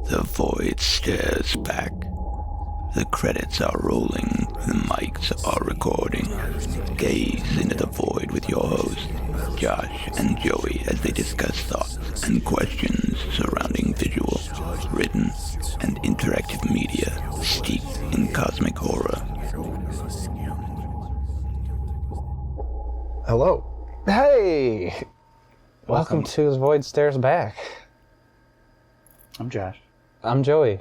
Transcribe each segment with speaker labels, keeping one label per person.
Speaker 1: The void stares back. The credits are rolling, the mics are recording. Gaze into the void with your hosts, Josh and Joey, as they discuss thoughts and questions surrounding visual, written, and interactive media steeped in cosmic horror.
Speaker 2: Hello.
Speaker 3: Hey! Welcome to The Void Stares Back.
Speaker 2: I'm Josh.
Speaker 3: I'm Joey,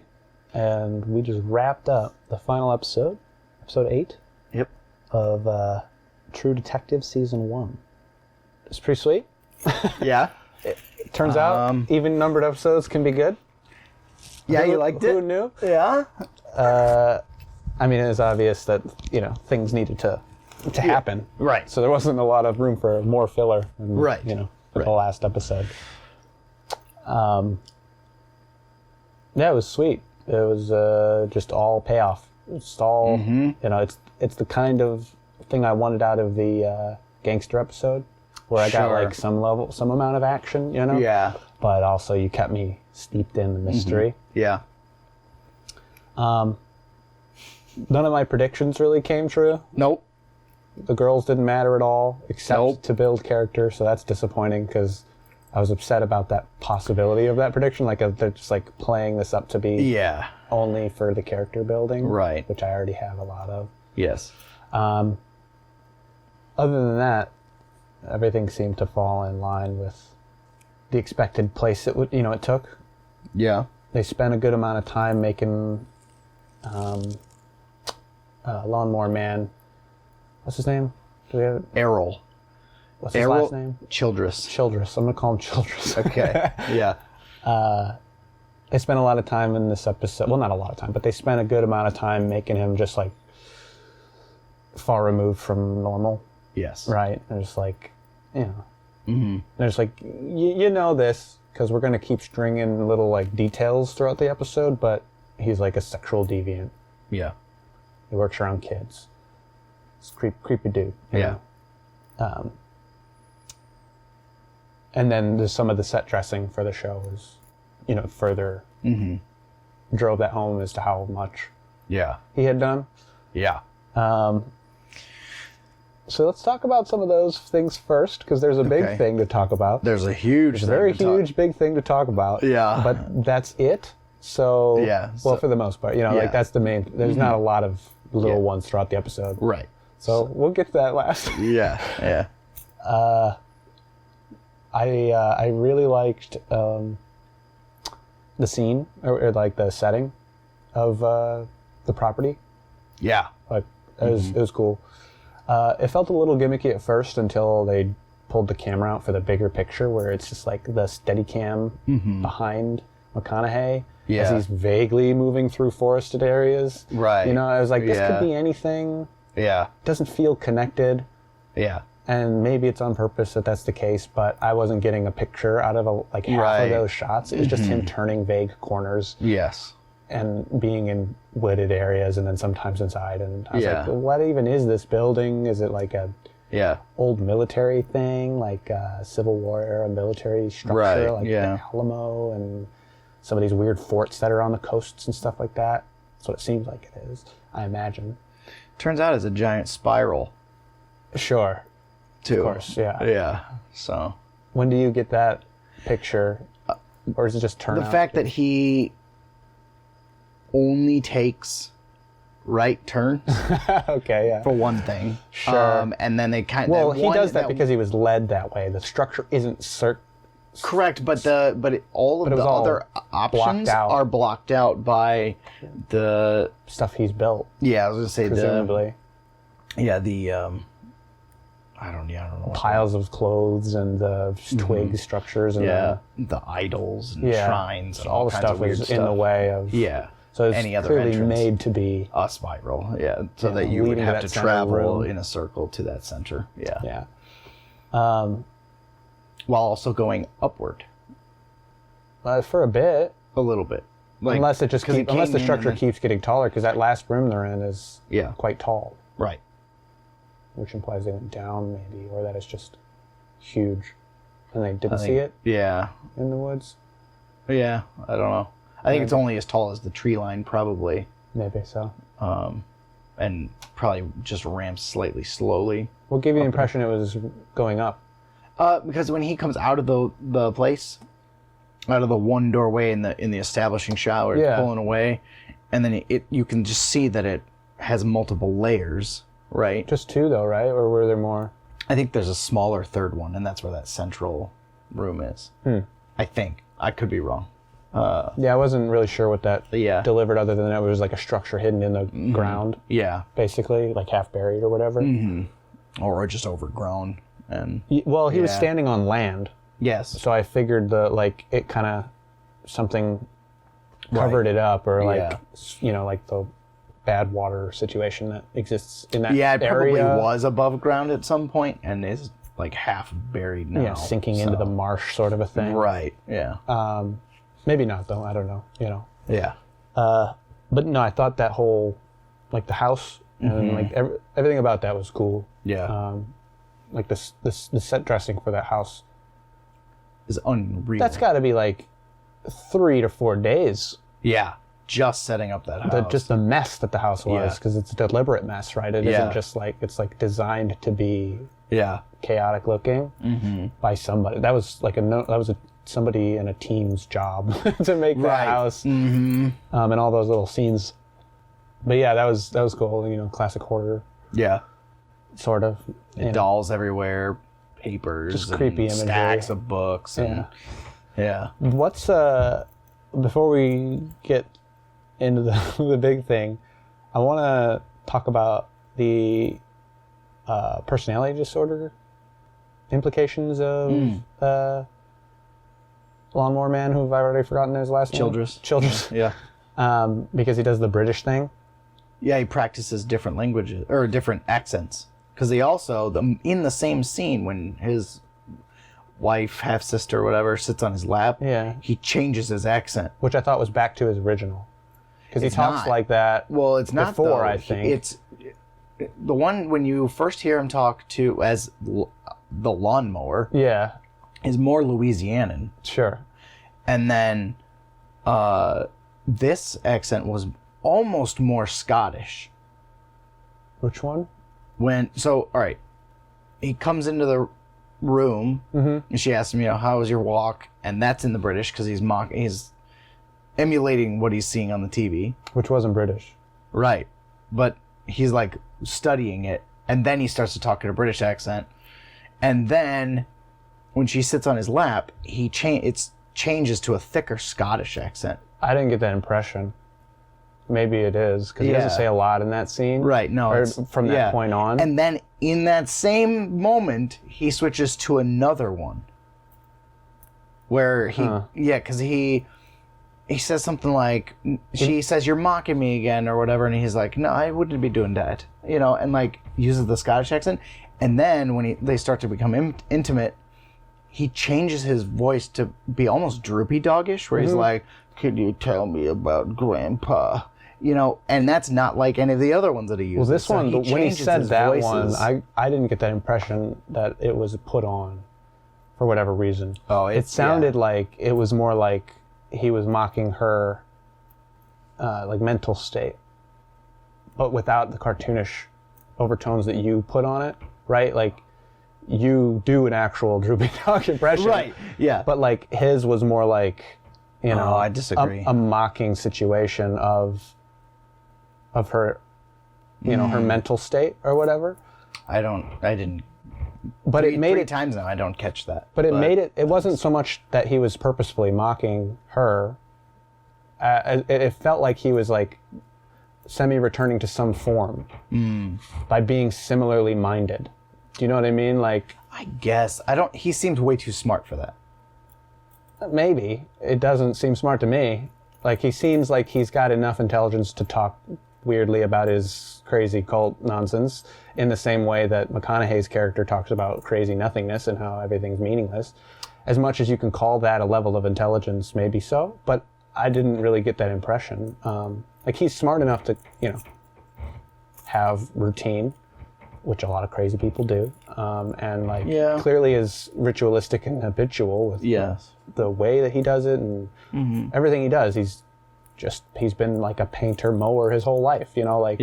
Speaker 3: and we just wrapped up the final episode, episode 8.
Speaker 2: Yep.
Speaker 3: Of True Detective Season 1. It's pretty sweet.
Speaker 2: Yeah.
Speaker 3: It turns out even numbered episodes can be good.
Speaker 2: Yeah, you liked it?
Speaker 3: Who knew?
Speaker 2: Yeah.
Speaker 3: I mean, it was obvious that, things needed to happen.
Speaker 2: Right.
Speaker 3: So there wasn't a lot of room for more filler in,
Speaker 2: Right.
Speaker 3: For the last episode. Yeah, it was sweet. It was just all payoff. It's all, it's the kind of thing I wanted out of the gangster episode, where I got like some amount of action,
Speaker 2: Yeah.
Speaker 3: But also you kept me steeped in the mystery.
Speaker 2: Yeah.
Speaker 3: None of my predictions really came true.
Speaker 2: Nope.
Speaker 3: The girls didn't matter at all, except to build character, so that's disappointing because I was upset about that possibility of that prediction. Like, they're just like playing this up to be only for the character building,
Speaker 2: right?
Speaker 3: Which I already have a lot of.
Speaker 2: Yes.
Speaker 3: Other than that, everything seemed to fall in line with the expected place it took.
Speaker 2: Yeah.
Speaker 3: They spent a good amount of time making Lawnmower Man. What's his name? Do we have
Speaker 2: Errol.
Speaker 3: What's his last name?
Speaker 2: Childress.
Speaker 3: Childress. I'm going to call him Childress.
Speaker 2: Okay. Yeah.
Speaker 3: They spent a lot of time in this episode. Well, not a lot of time, but they spent a good amount of time making him just like far removed from normal.
Speaker 2: Yes.
Speaker 3: Right? They're just like, They're just like, you know this, because we're going to keep stringing little like details throughout the episode, but he's like a sexual deviant.
Speaker 2: Yeah.
Speaker 3: He works around kids. It's creepy dude. You know? And then there's some of the set dressing for the show was, further drove that home as to how much he had done.
Speaker 2: Yeah.
Speaker 3: So let's talk about some of those things first, because there's a big thing to talk about.
Speaker 2: There's a huge thing
Speaker 3: very
Speaker 2: to talk-
Speaker 3: huge, big thing to talk about.
Speaker 2: Yeah.
Speaker 3: But that's it. So, well, for the most part, like that's the main, there's not a lot of little ones throughout the episode.
Speaker 2: Right.
Speaker 3: So we'll get to that last.
Speaker 2: Yeah.
Speaker 3: I really liked the scene, or like the setting of the property.
Speaker 2: Yeah.
Speaker 3: Like it was cool. It felt a little gimmicky at first until they pulled the camera out for the bigger picture, where it's just like the steady cam behind McConaughey as he's vaguely moving through forested areas.
Speaker 2: Right.
Speaker 3: I was like, this could be anything.
Speaker 2: Yeah.
Speaker 3: It doesn't feel connected.
Speaker 2: Yeah.
Speaker 3: And maybe it's on purpose that that's the case, but I wasn't getting a picture out of half of those shots. It was just him turning vague corners.
Speaker 2: Yes.
Speaker 3: And being in wooded areas, and then sometimes inside. And I was like, well, what even is this building? Is it like a old military thing, like a Civil War era military structure, like the Alamo and some of these weird forts that are on the coasts and stuff like that? That's what it seems like it is, I imagine.
Speaker 2: Turns out it's a giant spiral.
Speaker 3: Sure.
Speaker 2: Too.
Speaker 3: Of course, yeah.
Speaker 2: Yeah. So.
Speaker 3: When do you get that picture? Or is it just turn out?
Speaker 2: The fact that he only takes right turns.
Speaker 3: Okay, yeah.
Speaker 2: For one thing.
Speaker 3: Sure.
Speaker 2: And then they kind of...
Speaker 3: Well, he does that because he was led that way. The structure isn't
Speaker 2: correct, but all of the other options are blocked out by the
Speaker 3: stuff he's built.
Speaker 2: Yeah, I was going to say
Speaker 3: presumably.
Speaker 2: I don't know.
Speaker 3: Piles of clothes and the twig structures and
Speaker 2: the idols and shrines and
Speaker 3: all the stuff is in the way of So it's
Speaker 2: any other
Speaker 3: clearly
Speaker 2: entrance.
Speaker 3: Made to be
Speaker 2: a spiral, so that you would have to travel in a circle to that center. Yeah. While also going upward.
Speaker 3: For a bit.
Speaker 2: A little bit.
Speaker 3: Unless the structure keeps getting taller, because that last room they're in is quite tall.
Speaker 2: Right.
Speaker 3: Which implies they went down, maybe, or that it's just huge, and they didn't see it.
Speaker 2: Yeah.
Speaker 3: In the woods.
Speaker 2: Yeah, I don't know. I think it's only as tall as the tree line, probably.
Speaker 3: Maybe so.
Speaker 2: And probably just ramps slightly slowly.
Speaker 3: What gave you the impression it was going up?
Speaker 2: Because when he comes out of the place, out of the one doorway in the establishing shot where it's pulling away, and then you can just see that it has multiple layers, right?
Speaker 3: Just 2 though, right? Or were there more?
Speaker 2: I think there's a smaller third one, and that's where that central room is. I think. I could be wrong.
Speaker 3: I wasn't really sure what that delivered, other than it was like a structure hidden in the ground.
Speaker 2: Yeah.
Speaker 3: Basically, like half buried or whatever.
Speaker 2: Or just overgrown. And
Speaker 3: he was standing on land.
Speaker 2: Yes.
Speaker 3: So I figured it kind of something covered it up, or like the bad water situation that exists in that area.
Speaker 2: Yeah, it probably was above ground at some point and is like half buried now.
Speaker 3: Yeah, sinking into the marsh sort of a thing.
Speaker 2: Right, yeah.
Speaker 3: Maybe not though, I don't know,
Speaker 2: Yeah.
Speaker 3: But no, I thought that whole, like the house and like everything about that was cool.
Speaker 2: Yeah.
Speaker 3: Like the set dressing for that house
Speaker 2: is unreal.
Speaker 3: That's got to be like 3 to 4 days.
Speaker 2: Yeah, just setting up that house.
Speaker 3: Just the mess that the house was, because it's a deliberate mess, right? It isn't just like, it's like designed to be chaotic looking by somebody. That was like somebody in a team's job to make that house, and all those little scenes. But yeah, that was cool. Classic horror.
Speaker 2: Yeah,
Speaker 3: sort of.
Speaker 2: Dolls everywhere, papers,
Speaker 3: just creepy imagery,
Speaker 2: stacks of books. And, yeah.
Speaker 3: What's before we get into the big thing, I want to talk about the personality disorder implications of Lawnmower Man, who I've already forgotten his last name. Childress.
Speaker 2: Yeah.
Speaker 3: Because he does the British thing.
Speaker 2: Yeah, he practices different languages or different accents. Because he also, in the same scene, when his wife, half sister, whatever, sits on his lap, he changes his accent,
Speaker 3: which I thought was back to his original. Because he talks like that.
Speaker 2: Well, it's not
Speaker 3: before,
Speaker 2: though.
Speaker 3: I think
Speaker 2: it's the one when you first hear him talk to as the lawnmower.
Speaker 3: Yeah,
Speaker 2: is more Louisianan.
Speaker 3: Sure.
Speaker 2: And then this accent was almost more Scottish.
Speaker 3: Which one?
Speaker 2: All right, he comes into the room and she asks him, how was your walk? And that's in the British because he's emulating what he's seeing on the TV.
Speaker 3: Which wasn't British.
Speaker 2: Right. But he's like studying it, and then he starts to talk in a British accent. And then when she sits on his lap, it changes to a thicker Scottish accent.
Speaker 3: I didn't get that impression. Maybe it is, because he doesn't say a lot in that scene.
Speaker 2: Right, no.
Speaker 3: From that point on.
Speaker 2: And then in that same moment, he switches to another one. Where because he says something like, she says, "You're mocking me again," or whatever, and he's like, "No, I wouldn't be doing that." And like uses the Scottish accent. And then when they start to become intimate, he changes his voice to be almost droopy doggish, where he's like, "Could you tell me about Grandpa?" And that's not like any of the other ones that he uses.
Speaker 3: Well, this one, when he said that
Speaker 2: voices.
Speaker 3: one, I didn't get that impression that it was put on for whatever reason.
Speaker 2: Oh,
Speaker 3: it sounded like it was more like he was mocking her like mental state, but without the cartoonish overtones that you put on it, right? Like you do an actual droopy dog impression,
Speaker 2: right? Yeah,
Speaker 3: but like his was more like,
Speaker 2: I disagree.
Speaker 3: A mocking situation of her, her mental state or whatever.
Speaker 2: I didn't.
Speaker 3: But it made
Speaker 2: three times now. I don't catch that.
Speaker 3: But made it. It wasn't so much that he was purposefully mocking her. It felt like he was like semi-returning to some form by being similarly minded. Do you know what I mean? Like,
Speaker 2: I guess I don't. He seems way too smart for that.
Speaker 3: Maybe it doesn't seem smart to me. Like he seems like he's got enough intelligence to talk weirdly about his crazy cult nonsense in the same way that McConaughey's character talks about crazy nothingness and how everything's meaningless. As much as you can call that a level of intelligence, maybe so, but I didn't really get that impression. Like he's smart enough to, have routine, which a lot of crazy people do, and like clearly is ritualistic and habitual with the way that he does it and everything he does. he's been like a painter mower his whole life, you know, like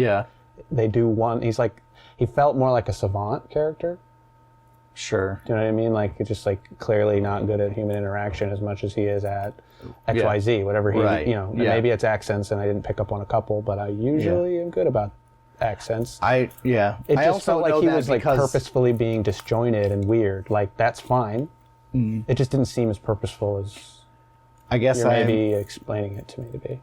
Speaker 3: they do one. He's like, he felt more like a savant character.
Speaker 2: Sure.
Speaker 3: Do you know what I mean? Like, just like clearly not good at human interaction as much as he is at XYZ, whatever he, you know, maybe it's accents and I didn't pick up on a couple, but I usually am good about accents.
Speaker 2: It
Speaker 3: just felt like he was like purposefully being disjointed and weird. Like, that's fine. It just didn't seem as purposeful as
Speaker 2: I guess
Speaker 3: you're maybe explaining it to me to be.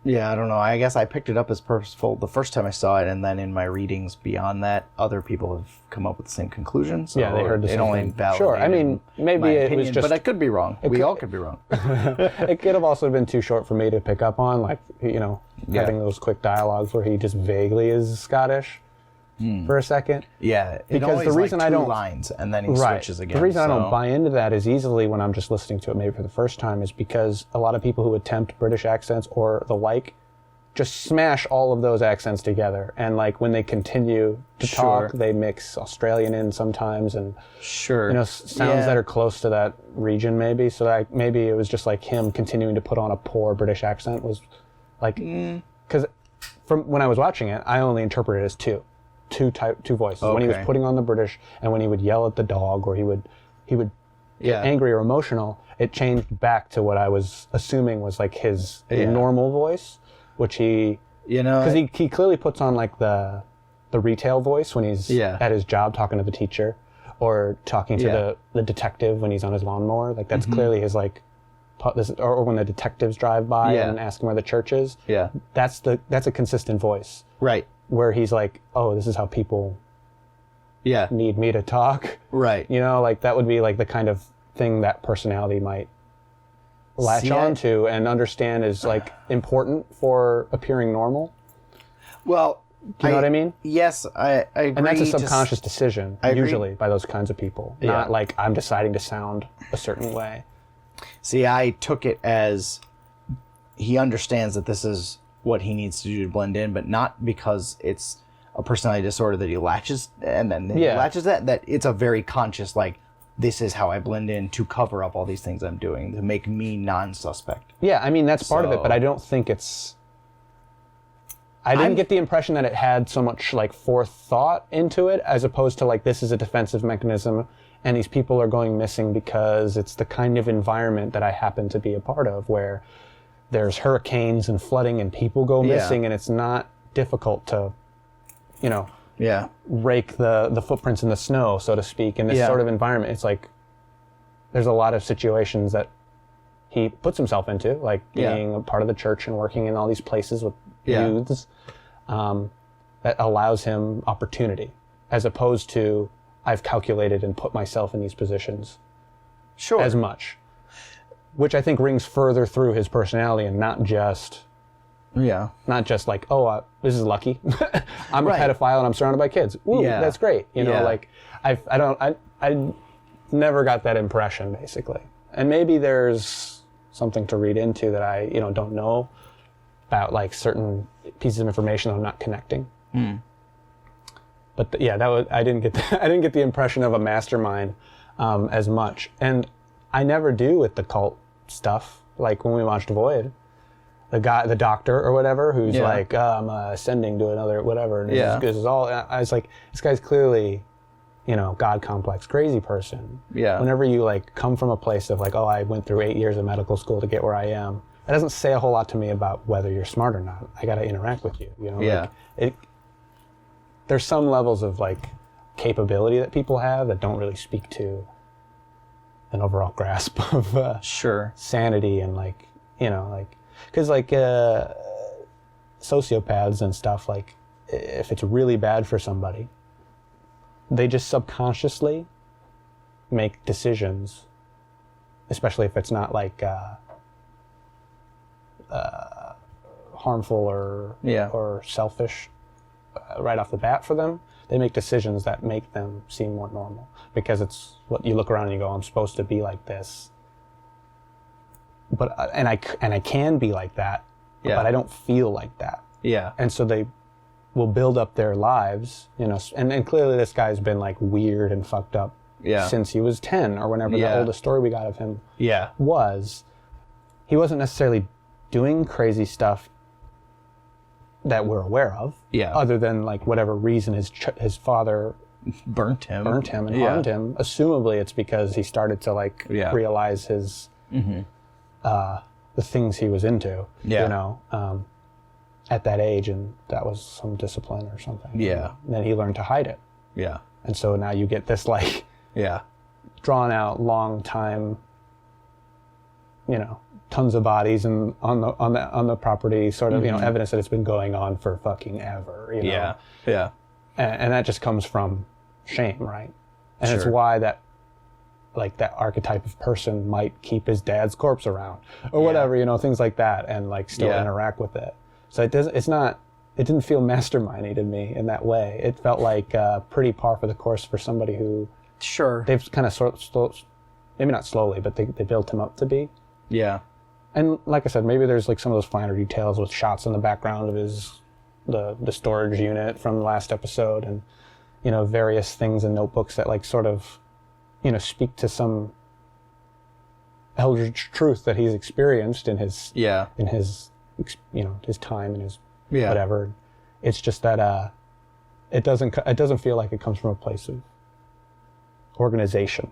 Speaker 2: Yeah, I don't know. I guess I picked it up as purposeful the first time I saw it, and then in my readings beyond that, other people have come up with the same conclusion. So
Speaker 3: yeah, they heard the same thing.
Speaker 2: Validated
Speaker 3: sure, I mean, maybe it
Speaker 2: opinion,
Speaker 3: was just...
Speaker 2: But I could be wrong. We all could be wrong.
Speaker 3: It could have also been too short for me to pick up on, like, you know, having those quick dialogues where he just vaguely is Scottish for a second.
Speaker 2: Yeah,
Speaker 3: because the reason I don't...
Speaker 2: lines, and then he switches again.
Speaker 3: The reason I don't buy into that is easily when I'm just listening to it maybe for the first time is because a lot of people who attempt British accents or the like just smash all of those accents together, and like when they continue to talk, they mix Australian in sometimes, and you know, sounds that are close to that region maybe. So that maybe it was just like him continuing to put on a poor British accent was like, because from when I was watching it, I only interpreted it as two voices. When he was putting on the British, and when he would yell at the dog, or he would get angry or emotional, it changed back to what I was assuming was like his normal voice. Which he, you know, because he clearly puts on like the retail voice when he's at his job talking to the teacher, or talking to the detective when he's on his lawnmower. Like that's clearly his like, or when the detectives drive by and ask him where the church is. Yeah, that's a consistent voice. Right. Where he's like, oh, this is how people need me to talk. Right. You know, like that would be like the kind of thing that personality might latch onto and understand is like important for appearing normal. Well, do you know what I mean? Yes, I agree. And that's a subconscious decision, usually, by those kinds of people. Not like I'm deciding to sound a certain way. See, I took it as he understands that this is what he needs to do to blend in, but not because it's a personality disorder that he latches and then he latches that it's a very conscious, like, this is how I blend in to cover up all these things I'm doing, to make me non-suspect. Yeah, I mean, that's part of it, but I don't think it's... I didn't get the impression that it had so much, like, forethought into it, as opposed to, like, this is a defensive mechanism, and these people are going missing because it's the kind of environment that I happen to be a part of, where there's hurricanes and flooding and people go missing, and it's not difficult to, you know... rake the footprints in the snow, so to speak, in this sort of environment. It's like there's a lot of situations that he puts himself into, like being a part of the church and working in all these places with youths, that allows him opportunity, as opposed to I've calculated and put myself in these positions as much, which I think rings further through his personality and not just... not just like, oh, this is lucky. I'm a pedophile and I'm surrounded by kids. Ooh, that's great. You know, like I never got that impression, basically. And maybe there's something to read into that I, you know, don't know about, like certain pieces of information that I'm not connecting. But I didn't get the impression of a mastermind as much, and I never do with the cult stuff. Like when we watched Void. The doctor or whatever, who's like, I'm ascending to another whatever. And this is all. I was like, this guy's clearly, you know, God complex, crazy person. Yeah. Whenever you like come from a place of like, oh, I went through 8 years of medical school to get where I am, that doesn't say a whole lot to me about whether you're smart or not. I got to interact with you. You know. Yeah. Like, there's some levels of like capability that people have that don't really speak to an overall grasp of sanity and like, you know, like. Because, like, sociopaths and stuff, like, if it's really bad for somebody, they just subconsciously make decisions, especially if it's not, like, harmful or selfish right off the bat for them. They make decisions that make them seem more normal. Because it's what you look around and you go, I'm supposed to be like this. But and I can be like that, but I don't feel like that. Yeah. And so they will build up their lives, you know. And clearly this guy's been like weird and fucked up since he was 10 or whenever the oldest story we got of him was. He wasn't necessarily doing crazy stuff that we're aware of.
Speaker 2: Yeah.
Speaker 3: Other than like whatever reason his father
Speaker 2: burnt him
Speaker 3: and harmed him. Assumably it's because he started to like realize his the things he was into.
Speaker 2: Yeah.
Speaker 3: You know, at that age, and that was some discipline or something.
Speaker 2: Yeah.
Speaker 3: And then he learned to hide it.
Speaker 2: Yeah.
Speaker 3: And so now you get this like drawn out long time, you know, tons of bodies and on the property, sort of, you know, evidence that it's been going on for fucking ever, you know.
Speaker 2: Yeah.
Speaker 3: And that just comes from shame, right? And
Speaker 2: Sure.
Speaker 3: it's why that archetype of person might keep his dad's corpse around or whatever, you know, things like that, and like still interact with it. So it didn't feel mastermindy to me in that way. It felt like pretty par for the course for somebody who they've kind of maybe not slowly, but they built him up to be.
Speaker 2: Yeah.
Speaker 3: And like I said, maybe there's like some of those finer details with shots in the background of the storage unit from the last episode, and, you know, various things in notebooks that like sort of, you know, speak to some eldritch truth that he's experienced in his you know, his time and his whatever. It's just that it doesn't feel like it comes from a place of organization.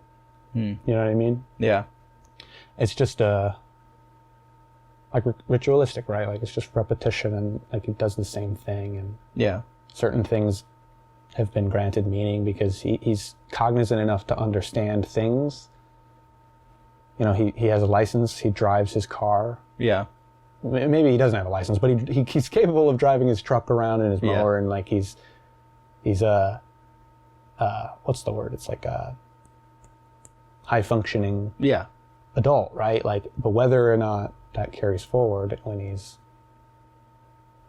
Speaker 3: You know what I mean?
Speaker 2: Yeah.
Speaker 3: It's just like ritualistic, right? Like it's just repetition, and like it does the same thing, and certain things have been granted meaning because he's cognizant enough to understand things. You know, he has a license, he drives his car.
Speaker 2: Yeah.
Speaker 3: Maybe he doesn't have a license, but he's capable of driving his truck around and his mower, and like he's a what's the word? It's like a high functioning adult, right? Like, but whether or not that carries forward when he's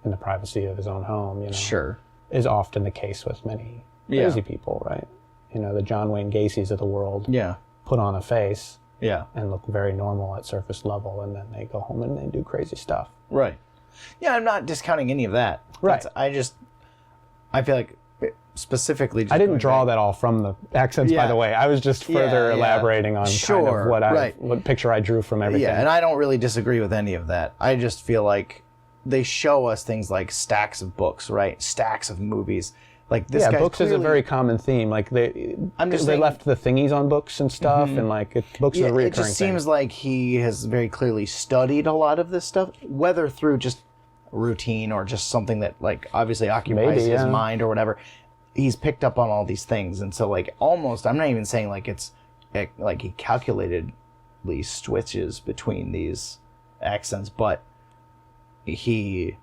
Speaker 3: in the privacy of his own home, you know, is often the case with many crazy people, right? You know, the John Wayne Gacy's of the world put on a face and look very normal at surface level, and then they go home and they do crazy stuff.
Speaker 2: Right. Yeah, I'm not discounting any of that.
Speaker 3: Right.
Speaker 2: I feel like specifically...
Speaker 3: I didn't draw that all from the accents, by the way. I was just further elaborating on kind of what picture I drew from everything.
Speaker 2: Yeah, and I don't really disagree with any of that. I just feel like they show us things like stacks of books, right? Stacks of movies. Like this guy
Speaker 3: books is a very common theme. Like they left the thingies on books and stuff, and like books is a recurring
Speaker 2: it just seems
Speaker 3: thing.
Speaker 2: like he has very clearly studied a lot of this stuff, whether through just routine or just something that like obviously occupies his mind or whatever. He's picked up on all these things, and so like almost, I'm not even saying like it's like he calculatedly switches between these accents, but he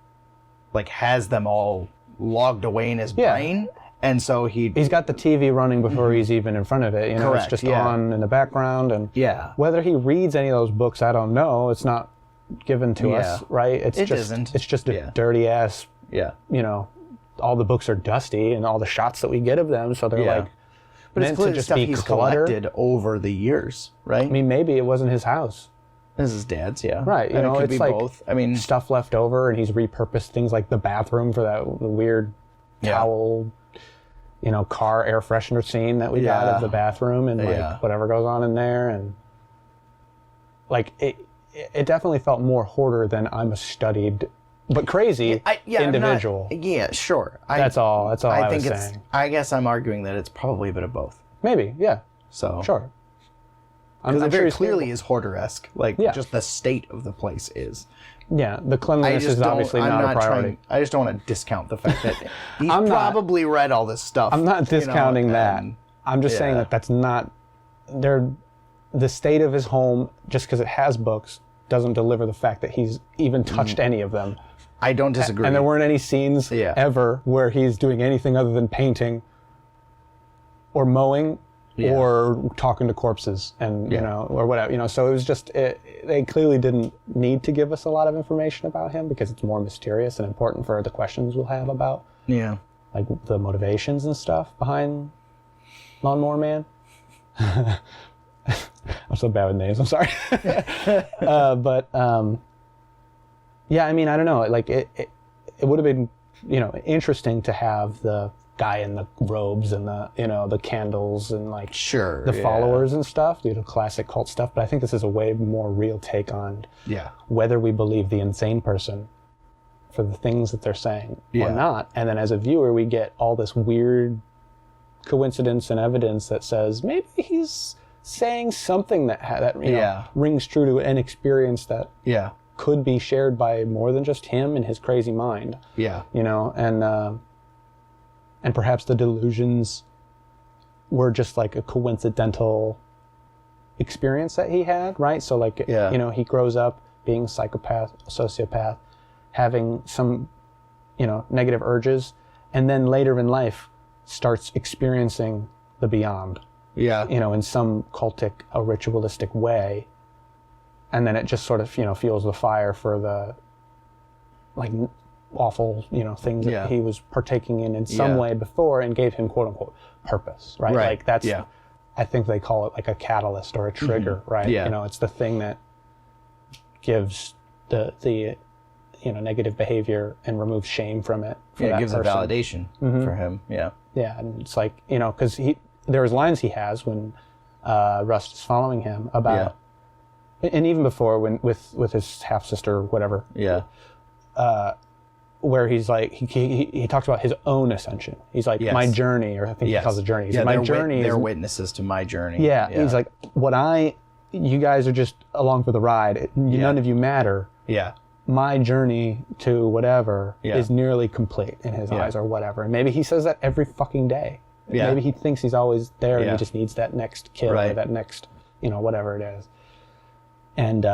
Speaker 2: like has them all logged away in his brain, and so he's
Speaker 3: got the TV running before he's even in front of it. You know,
Speaker 2: Correct,
Speaker 3: it's just on in the background, and whether he reads any of those books, I don't know. It's not given to us, right? It's just a dirty ass. You know, all the books are dusty, and all the shots that we get of them, so they're like.
Speaker 2: But it's clearly stuff he's collected over the years, right?
Speaker 3: I mean, maybe it wasn't his house.
Speaker 2: This is Dad's,
Speaker 3: right? You know,
Speaker 2: it could
Speaker 3: it's
Speaker 2: be
Speaker 3: like
Speaker 2: both. I mean,
Speaker 3: stuff left over, and he's repurposed things like the bathroom for the weird towel, you know, car air freshener scene that we got of the bathroom, and like whatever goes on in there, and like it definitely felt more hoarder than I'm a studied but crazy individual.
Speaker 2: Sure.
Speaker 3: That's all I was
Speaker 2: think
Speaker 3: saying.
Speaker 2: I guess I'm arguing that it's probably a bit of both.
Speaker 3: Maybe, yeah.
Speaker 2: So
Speaker 3: sure.
Speaker 2: Because it very clearly is hoarder-esque. Like, just the state of the place is.
Speaker 3: Yeah, the cleanliness is obviously not a priority.
Speaker 2: I just don't want to discount the fact that he's probably read all this stuff.
Speaker 3: I'm not discounting that. I'm just saying that that's not... The state of his home, just because it has books, doesn't deliver the fact that he's even touched any of them.
Speaker 2: I don't disagree.
Speaker 3: And there weren't any scenes ever where he's doing anything other than painting or mowing or talking to corpses and, you know, or whatever, you know. So it was just, they clearly didn't need to give us a lot of information about him because it's more mysterious and important for the questions we'll have about, like the motivations and stuff behind Lawnmower Man. I'm so bad with names, I'm sorry. Yeah, I mean, I don't know. Like, it would have been, you know, interesting to have the guy in the robes and the, you know, the candles and like
Speaker 2: sure,
Speaker 3: the followers and stuff, you know, classic cult stuff. But I think this is a way more real take on whether we believe the insane person for the things that they're saying or not. And then as a viewer, we get all this weird coincidence and evidence that says maybe he's saying something that you know, rings true to an experience that could be shared by more than just him and his crazy mind. You know, and perhaps the delusions were just like a coincidental experience that he had, right? So like, you know, he grows up being a psychopath, a sociopath, having some, you know, negative urges, and then later in life starts experiencing the beyond. You know, in some cultic or ritualistic way. And then it just sort of, you know, fuels the fire for the, like, awful, you know, things that he was partaking in some way before and gave him, quote unquote, purpose, right? Like that's, I think they call it like a catalyst or a trigger, right? You know, it's the thing that gives the you know, negative behavior and removes shame from it.
Speaker 2: It gives a validation for him. Yeah,
Speaker 3: and it's like, you know, because there's lines he has when Rust is following him about, and even before when with his half sister or whatever, where he's like he talks about his own ascension. He's like my journey, or I think he calls it journey. He's like, my journey.
Speaker 2: They're witnesses to my journey.
Speaker 3: He's like, you guys are just along for the ride. None of you matter. My journey to whatever is nearly complete in his eyes, or whatever. And maybe he says that every fucking day. Maybe he thinks he's always there and he just needs that next kill or that next, you know, whatever it is. And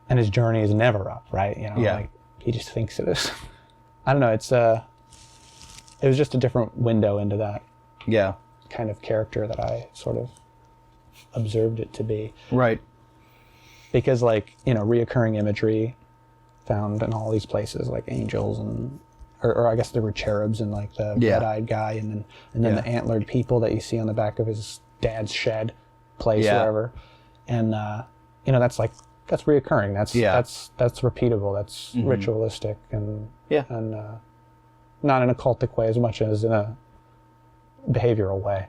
Speaker 3: his journey is never up, right? You know, like he just thinks it is. I don't know. It was just a different window into that kind of character that I sort of observed it to be.
Speaker 2: Right.
Speaker 3: Because, like, you know, reoccurring imagery found in all these places, like angels and, or I guess there were cherubs and like the red-eyed guy, and then the antlered people that you see on the back of his dad's shed place, wherever. And you know, that's reoccurring. That's repeatable. That's ritualistic and not in a cultic way as much as in a behavioral way.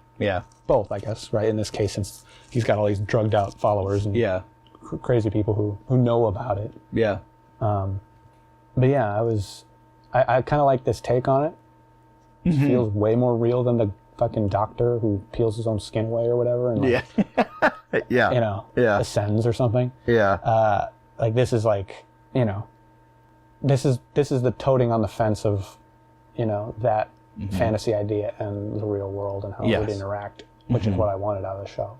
Speaker 3: Both, I guess, right? In this case, since he's got all these drugged out followers and crazy people who know about it. But yeah, I kind of like this take on it. It feels way more real than the fucking doctor who peels his own skin away or whatever and like, you know, ascends or something. Like this is like, you know, this is the toting on the fence of, you know, that fantasy idea and the real world and how it would interact, which is what I wanted out of the show.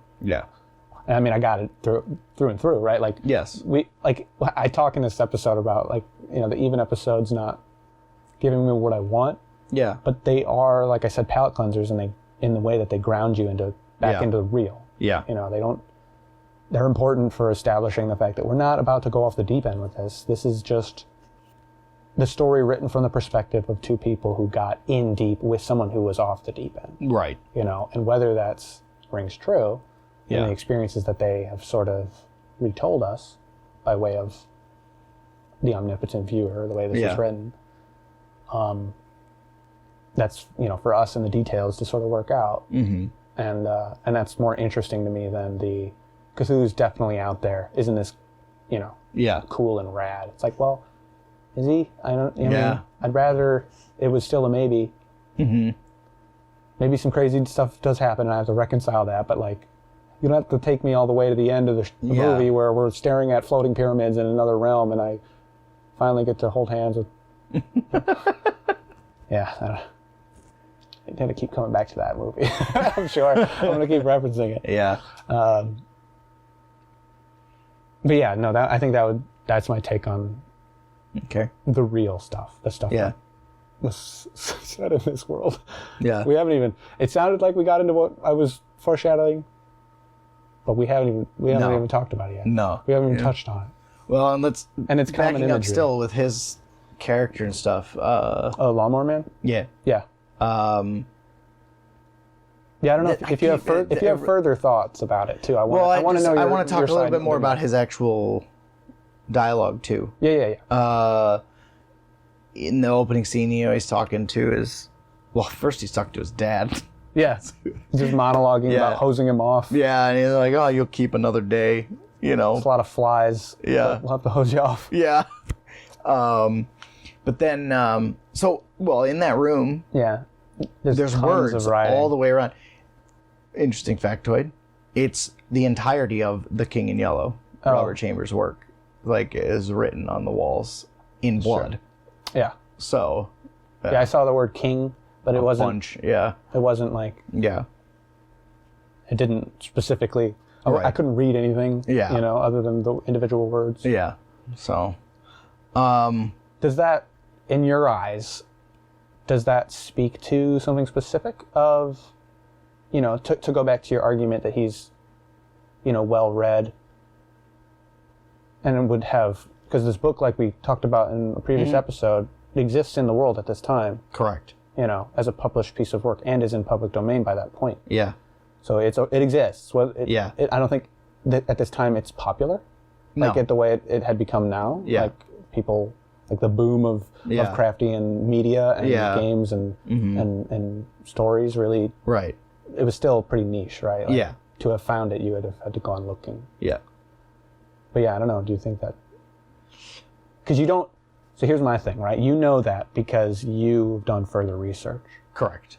Speaker 3: I mean, I got it through and through, right? Like, I talk in this episode about, like, you know, the even episodes not giving me what I want. But they are, like I said, palate cleansers, and in the way that they ground you back into the real. You know, they're important for establishing the fact that we're not about to go off the deep end with this. This is just the story written from the perspective of two people who got in deep with someone who was off the deep end.
Speaker 2: Right.
Speaker 3: You know, and whether that rings true in the experiences that they have sort of retold us by way of the omnipotent viewer, the way this is written, that's, you know, for us in the details to sort of work out. And that's more interesting to me than the Cthulhu's definitely out there. Isn't this, you know, cool and rad? It's like, well, is he? I don't, you know, I mean, I'd rather it was still a maybe. Maybe some crazy stuff does happen and I have to reconcile that, but like, you don't have to take me all the way to the end of the movie where we're staring at floating pyramids in another realm and I finally get to hold hands with... I'm going to keep coming back to that movie. I'm sure. I'm going to keep referencing it. But yeah, no, I think that's my take on the real stuff. The stuff that was said in this world. We haven't even... It sounded like we got into what I was foreshadowing, but we haven't even talked about it yet. No. We haven't even touched on it.
Speaker 2: Well, and it's
Speaker 3: common
Speaker 2: backing up still with his character and stuff.
Speaker 3: Lawnmower Man?
Speaker 2: Yeah.
Speaker 3: I don't know if you have further thoughts about it too. I want to know.
Speaker 2: I want to talk a little bit more about his actual dialogue too.
Speaker 3: In
Speaker 2: the opening scene, you know, he's talking to his Well, first he's talking to his dad.
Speaker 3: Yeah. Just monologuing about hosing him off.
Speaker 2: Yeah, and he's like, oh, you'll keep another day, you know.
Speaker 3: There's a lot of flies.
Speaker 2: Yeah.
Speaker 3: We'll have to hose you off.
Speaker 2: Yeah. But then, in that room, there's words all the way around. Interesting factoid. It's the entirety of The King in Yellow, Robert Chambers' work, like, is written on the walls in blood.
Speaker 3: Sure. Yeah.
Speaker 2: So.
Speaker 3: I saw the word king, but it wasn't.
Speaker 2: Bunch, yeah.
Speaker 3: It wasn't like.
Speaker 2: Yeah.
Speaker 3: It didn't specifically.
Speaker 2: Right.
Speaker 3: I couldn't read anything.
Speaker 2: Yeah.
Speaker 3: You know, other than the individual words.
Speaker 2: Yeah. So.
Speaker 3: Does that, in your eyes, does that speak to something specific of, you know, to go back to your argument that he's, you know, well read, and would have, because this book, like we talked about in a previous episode, exists in the world at this time.
Speaker 2: Correct.
Speaker 3: You know, as a published piece of work, and is in public domain by that point.
Speaker 2: Yeah.
Speaker 3: So it exists. Well,
Speaker 2: yeah.
Speaker 3: I don't think that at this time it's popular, like the way it had become now.
Speaker 2: Yeah.
Speaker 3: Like people, like the boom of Lovecraftian media and games and and stories really. Right. It was still pretty niche, right? Like, to have found it, you would have had to gone looking.
Speaker 2: Yeah.
Speaker 3: But yeah, I don't know. Do you think that? Because you don't. So here's my thing, right? You know that because you've done further research.
Speaker 2: Correct.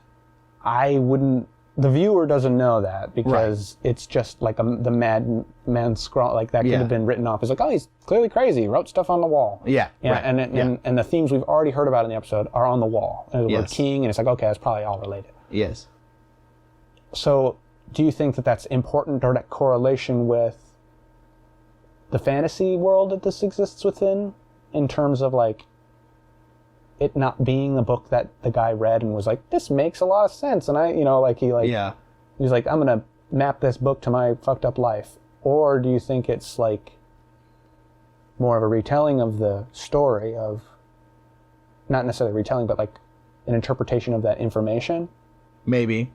Speaker 3: I wouldn't. The viewer doesn't know that because it's just like the madman scroll, like that could have been written off as like, oh, he's clearly crazy. He wrote stuff on the wall. Yeah. Right. And the themes we've already heard about in the episode are on the wall. And the word king, and it's like, okay, that's probably all related.
Speaker 2: Yes.
Speaker 3: So do you think that that's important, or that correlation with the fantasy world that this exists within, in terms of like it not being a book that the guy read and was like, this makes a lot of sense, and he's like, I'm gonna map this book to my fucked up life? Or do you think it's like more of a retelling of the story, of not necessarily retelling, but like an interpretation of that information? Maybe.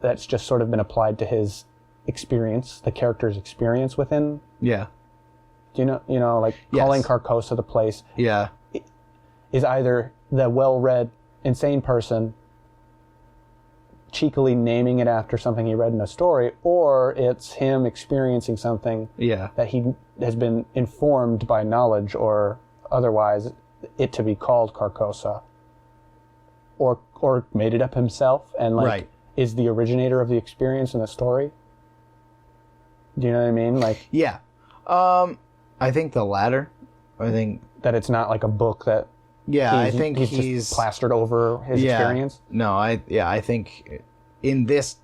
Speaker 3: That's just sort of been applied to his experience, the character's experience within. Yeah. Do you know, like calling Carcosa the place. Yeah. Is either the well-read, insane person cheekily naming it after something he read in a story, or it's him experiencing something that he has been informed by knowledge or otherwise it to be called Carcosa, or made it up himself and like is the originator of the experience in the story. Do you know what I mean? Like, yeah. I think the latter. I think that it's not like a book that. Yeah, I think he's just plastered over his experience. No, I think in this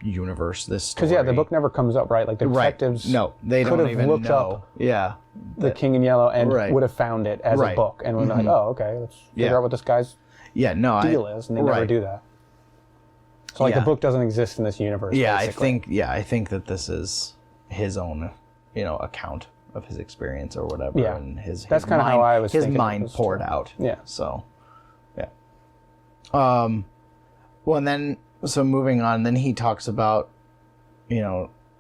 Speaker 3: universe, this story. Because the book never comes up, right? Like the detectives. No, they don't even looked know. Up the King in Yellow and would have found it as a book and would like, oh, okay, let's figure out what this guy's deal is, and they never do that. So like the book doesn't exist in this universe. Yeah, basically. I think that this is his own, account of his experience or whatever. Yeah, and that's kind of how I was. His mind poured out. Yeah. So, yeah. Well, and then moving on, then he talks about,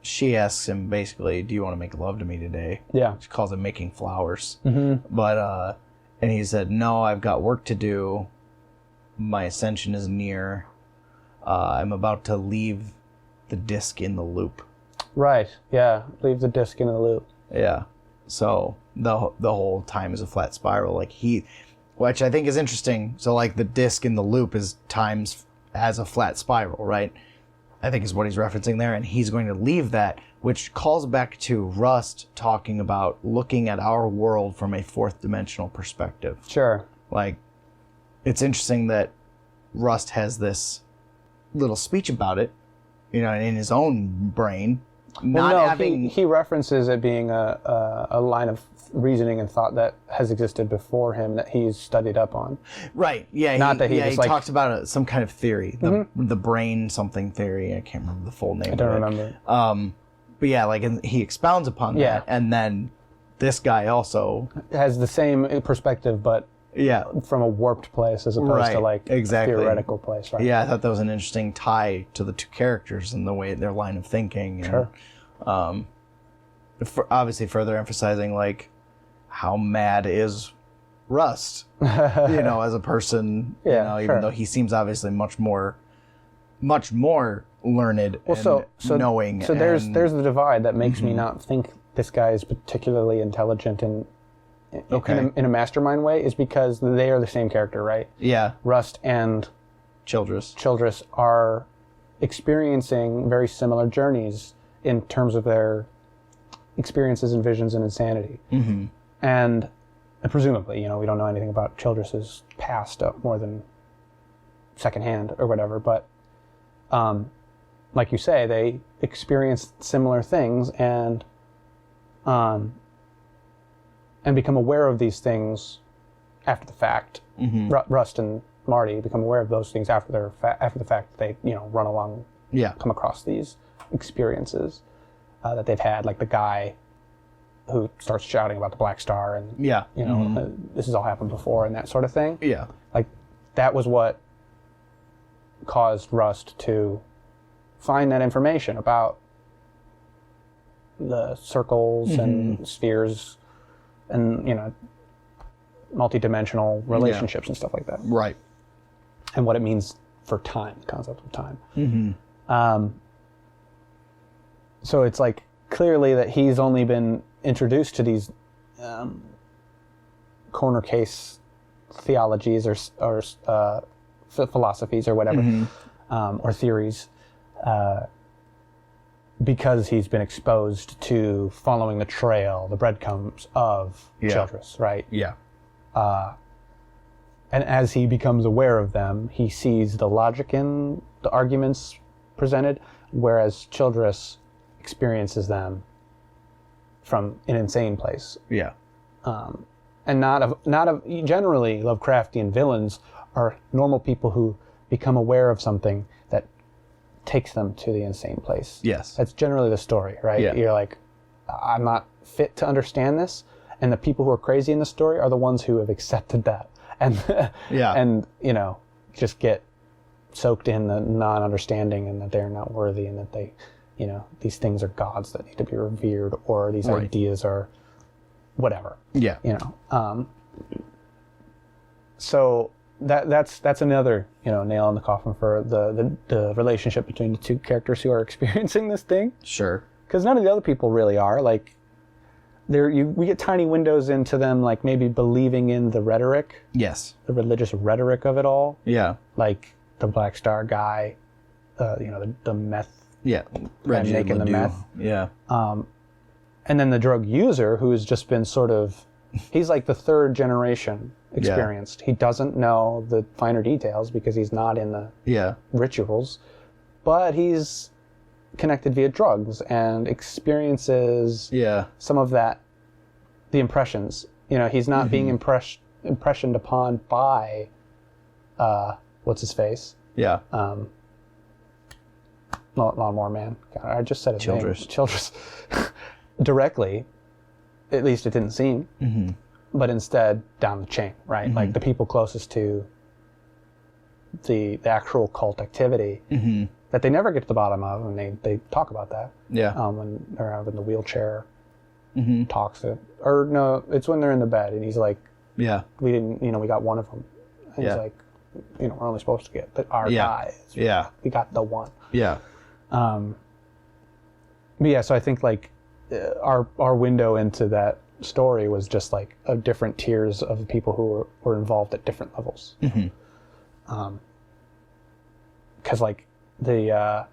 Speaker 3: she asks him basically, "Do you want to make love to me today?" Yeah. She calls it making flowers. Mm-hmm. But and he said, "No, I've got work to do. My ascension is near. I'm about to leave the disc in the loop." Right. Yeah. Leave the disc in the loop. Yeah. So the whole time is a flat spiral. Like which I think is interesting. So like the disc in the loop is times as a flat spiral, right? I think is what he's referencing there. And he's going to leave that, which calls back to Rust talking about looking at our world from a fourth dimensional perspective. Sure. Like, it's interesting that Rust has this little speech about it, in his own brain. He references it being a line of reasoning and thought that has existed before him that he's studied up on. Right. Yeah. He talks about some kind of theory, the brain something theory. I can't remember the full name. I don't remember. But yeah, and he expounds upon that, and then this guy also has the same perspective, but from a warped place as opposed to a theoretical place. Right. Yeah, I thought that was an interesting tie to the two characters and the way their line of thinking. Sure. And, obviously further emphasizing how mad is
Speaker 2: Rust, as a person, even though he seems obviously much more learned and knowing.
Speaker 3: So there's the divide that makes me not think this guy is particularly intelligent in a mastermind way, is because they are the same character, right?
Speaker 2: Yeah.
Speaker 3: Rust and
Speaker 2: Childress
Speaker 3: are experiencing very similar journeys in terms of their experiences and visions and insanity. Mm-hmm. And presumably, we don't know anything about Childress's past more than secondhand or whatever, but like you say, they experienced similar things and become aware of these things after the fact. Mm-hmm. Rust and Marty become aware of those things after the fact that they run along, come across these experiences that they've had, like the guy who starts shouting about the Black Star and this has all happened before and that sort of thing.
Speaker 2: Yeah,
Speaker 3: like that was what caused Rust to find that information about the circles and spheres and multi-dimensional relationships and stuff like that.
Speaker 2: Right.
Speaker 3: And what it means for time, the concept of time. Mm-hmm. So it's like clearly that he's only been introduced to these corner case theologies or philosophies or whatever, or theories, because he's been exposed to following the trail, the breadcrumbs of Childress, right?
Speaker 2: Yeah.
Speaker 3: And as he becomes aware of them, he sees the logic in the arguments presented, whereas Childress experiences them from an insane place.
Speaker 2: Yeah.
Speaker 3: And generally Lovecraftian villains are normal people who become aware of something that takes them to the insane place.
Speaker 2: Yes.
Speaker 3: That's generally the story, right? Yeah. You're like, I'm not fit to understand this. And the people who are crazy in the story are the ones who have accepted that. And, and just get soaked in the non-understanding and that they're not worthy and that they, these things are gods that need to be revered or these ideas are whatever.
Speaker 2: Yeah.
Speaker 3: So that's another, nail in the coffin for the relationship between the two characters who are experiencing this thing.
Speaker 2: Sure.
Speaker 3: Because none of the other people really are. Like, we get tiny windows into them, like maybe believing in the rhetoric.
Speaker 2: Yes. The
Speaker 3: religious rhetoric of it all.
Speaker 2: Yeah.
Speaker 3: Like the Black Star guy, the meth.
Speaker 2: Yeah.
Speaker 3: Making the meth.
Speaker 2: Yeah.
Speaker 3: And then the drug user, who has just been he's like the third generation experienced. He doesn't know the finer details because he's not in the rituals, but he's connected via drugs and experiences some of that, the impressions. He's not being impressioned upon by what's his face?
Speaker 2: Yeah.
Speaker 3: Lawnmower Man. God, I just said his
Speaker 2: Childress.
Speaker 3: name. Childress. Directly, at least it didn't seem, but instead down the chain, right? Like the people closest to the actual cult activity that they never get to the bottom of, and they talk about that.
Speaker 2: Yeah.
Speaker 3: When they're out in the wheelchair talks, or no, it's when they're in the bed, and he's like,
Speaker 2: "Yeah,
Speaker 3: we didn't, we got one of them." And he's like, we're only supposed to get our guy.
Speaker 2: Yeah.
Speaker 3: We got the one.
Speaker 2: Yeah.
Speaker 3: But yeah, so I think like our window into that story was just like different tiers of people who were involved at different levels. Because like the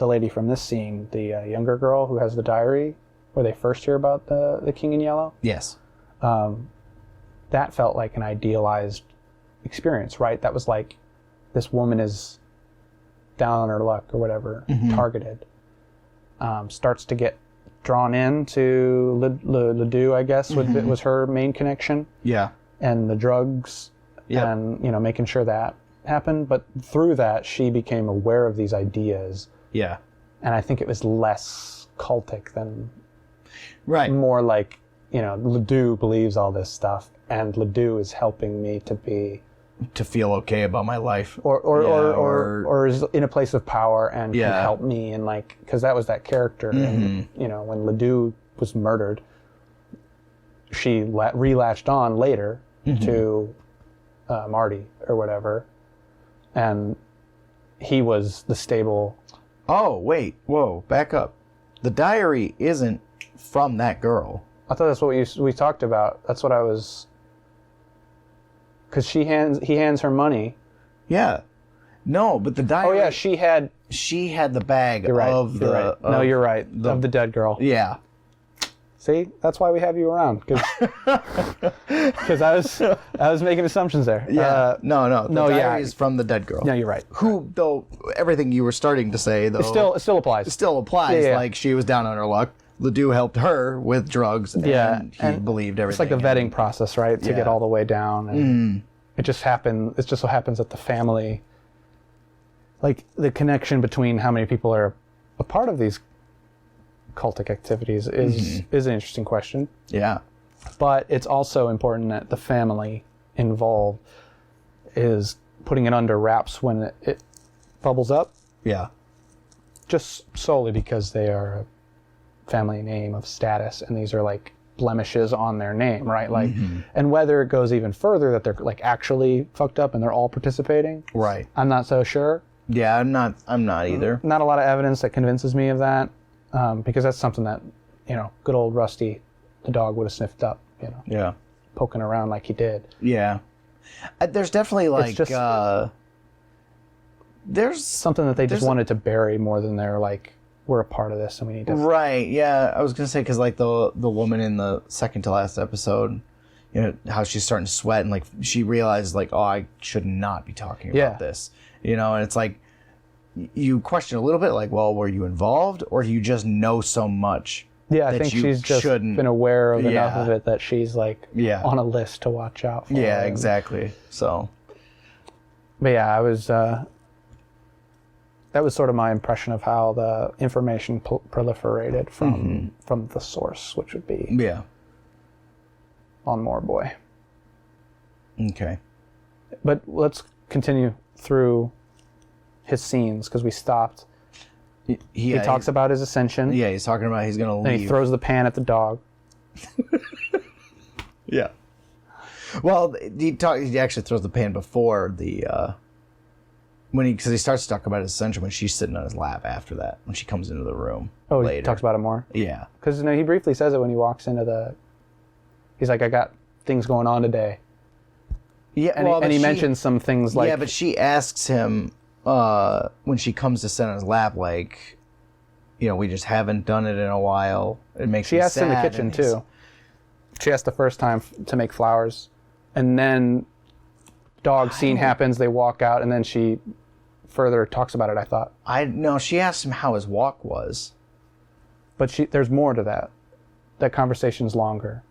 Speaker 3: lady from this scene, the younger girl who has the diary where they first hear about the King in Yellow.
Speaker 2: Yes.
Speaker 3: That felt like an idealized experience, right? That was like, this woman is down on her luck or whatever, targeted. Starts to get drawn into Ledoux, I guess, was her main connection.
Speaker 2: Yeah.
Speaker 3: And the drugs, and making sure that happened. But through that, she became aware of these ideas.
Speaker 2: Yeah.
Speaker 3: And I think it was less cultic than more like, Ledoux believes all this stuff, and Ledoux is helping me to feel
Speaker 2: okay about my life,
Speaker 3: or is in a place of power and can help me, and like, because that was that character. And when Ledoux was murdered, she relatched on later to Marty or whatever, and he was the stable.
Speaker 2: Oh, wait. Whoa, back up. The diary isn't from that girl.
Speaker 3: I thought that's what we talked about. That's what I was... Because he hands her money.
Speaker 2: Yeah. No, but the diary...
Speaker 3: Oh, yeah, she had
Speaker 2: the bag of the...
Speaker 3: Right. No, you're right. Of the dead girl.
Speaker 2: Yeah.
Speaker 3: See? That's why we have you around. Because I was making assumptions there.
Speaker 2: Yeah. No. The diary is from the dead girl.
Speaker 3: No, you're right.
Speaker 2: Who, though, everything you were starting to say, though...
Speaker 3: It still applies.
Speaker 2: It still applies.
Speaker 3: Yeah.
Speaker 2: Like, she was down on her luck. Ledoux helped her with drugs, and he believed everything.
Speaker 3: It's like the vetting process, right? To get all the way down. And it just so happens that the family, like the connection between how many people are a part of these cultic activities is an interesting question.
Speaker 2: Yeah.
Speaker 3: But it's also important that the family involved is putting it under wraps when it bubbles up.
Speaker 2: Yeah.
Speaker 3: Just solely because they are a family name of status, and these are like blemishes on their name, right? Like, and whether it goes even further that they're like actually fucked up and they're all participating,
Speaker 2: right?
Speaker 3: I'm not so sure.
Speaker 2: Yeah, I'm not either.
Speaker 3: Not a lot of evidence that convinces me of that, because that's something that, good old Rusty, the dog, would have sniffed up,
Speaker 2: Yeah.
Speaker 3: poking around like he did.
Speaker 2: Yeah. There's definitely like there's
Speaker 3: something that they just wanted to bury more than they're like, we're a part of this and we need to...
Speaker 2: Right, yeah. I was going to say, because like the woman in the second to last episode, how she's starting to sweat, and like she realized like, oh, I should not be talking about this. And it's like, you question a little bit like, well, were you involved, or do you just know so much?
Speaker 3: Yeah, I think she's just been aware of enough of it that she's like on a list to watch out for.
Speaker 2: Yeah, exactly. So...
Speaker 3: But yeah, I was... that was sort of my impression of how the information proliferated from the source, which would be on More Boy.
Speaker 2: Okay.
Speaker 3: But let's continue through his scenes, because we stopped. He talks about his ascension.
Speaker 2: Yeah, he's talking about he's going to leave.
Speaker 3: And he throws the pan at the dog.
Speaker 2: Yeah. Well, he actually throws the pan before the... because he starts to talk about his ascension when she's sitting on his lap after that, when she comes into the room.
Speaker 3: Oh,
Speaker 2: later.
Speaker 3: He talks about it more?
Speaker 2: Yeah.
Speaker 3: Because he briefly says it when he walks into the... He's like, I got things going on today.
Speaker 2: Yeah,
Speaker 3: and he mentions some things like...
Speaker 2: Yeah, but she asks him when she comes to sit on his lap, like, we just haven't done it in a while. It makes me sad.
Speaker 3: She asks in the kitchen, too. She asked the first time to make flowers. And then dog scene happens, they walk out, and then she... further talks about it, I thought.
Speaker 2: No, she asked him how his walk was.
Speaker 3: But there's more to that. That conversation's longer.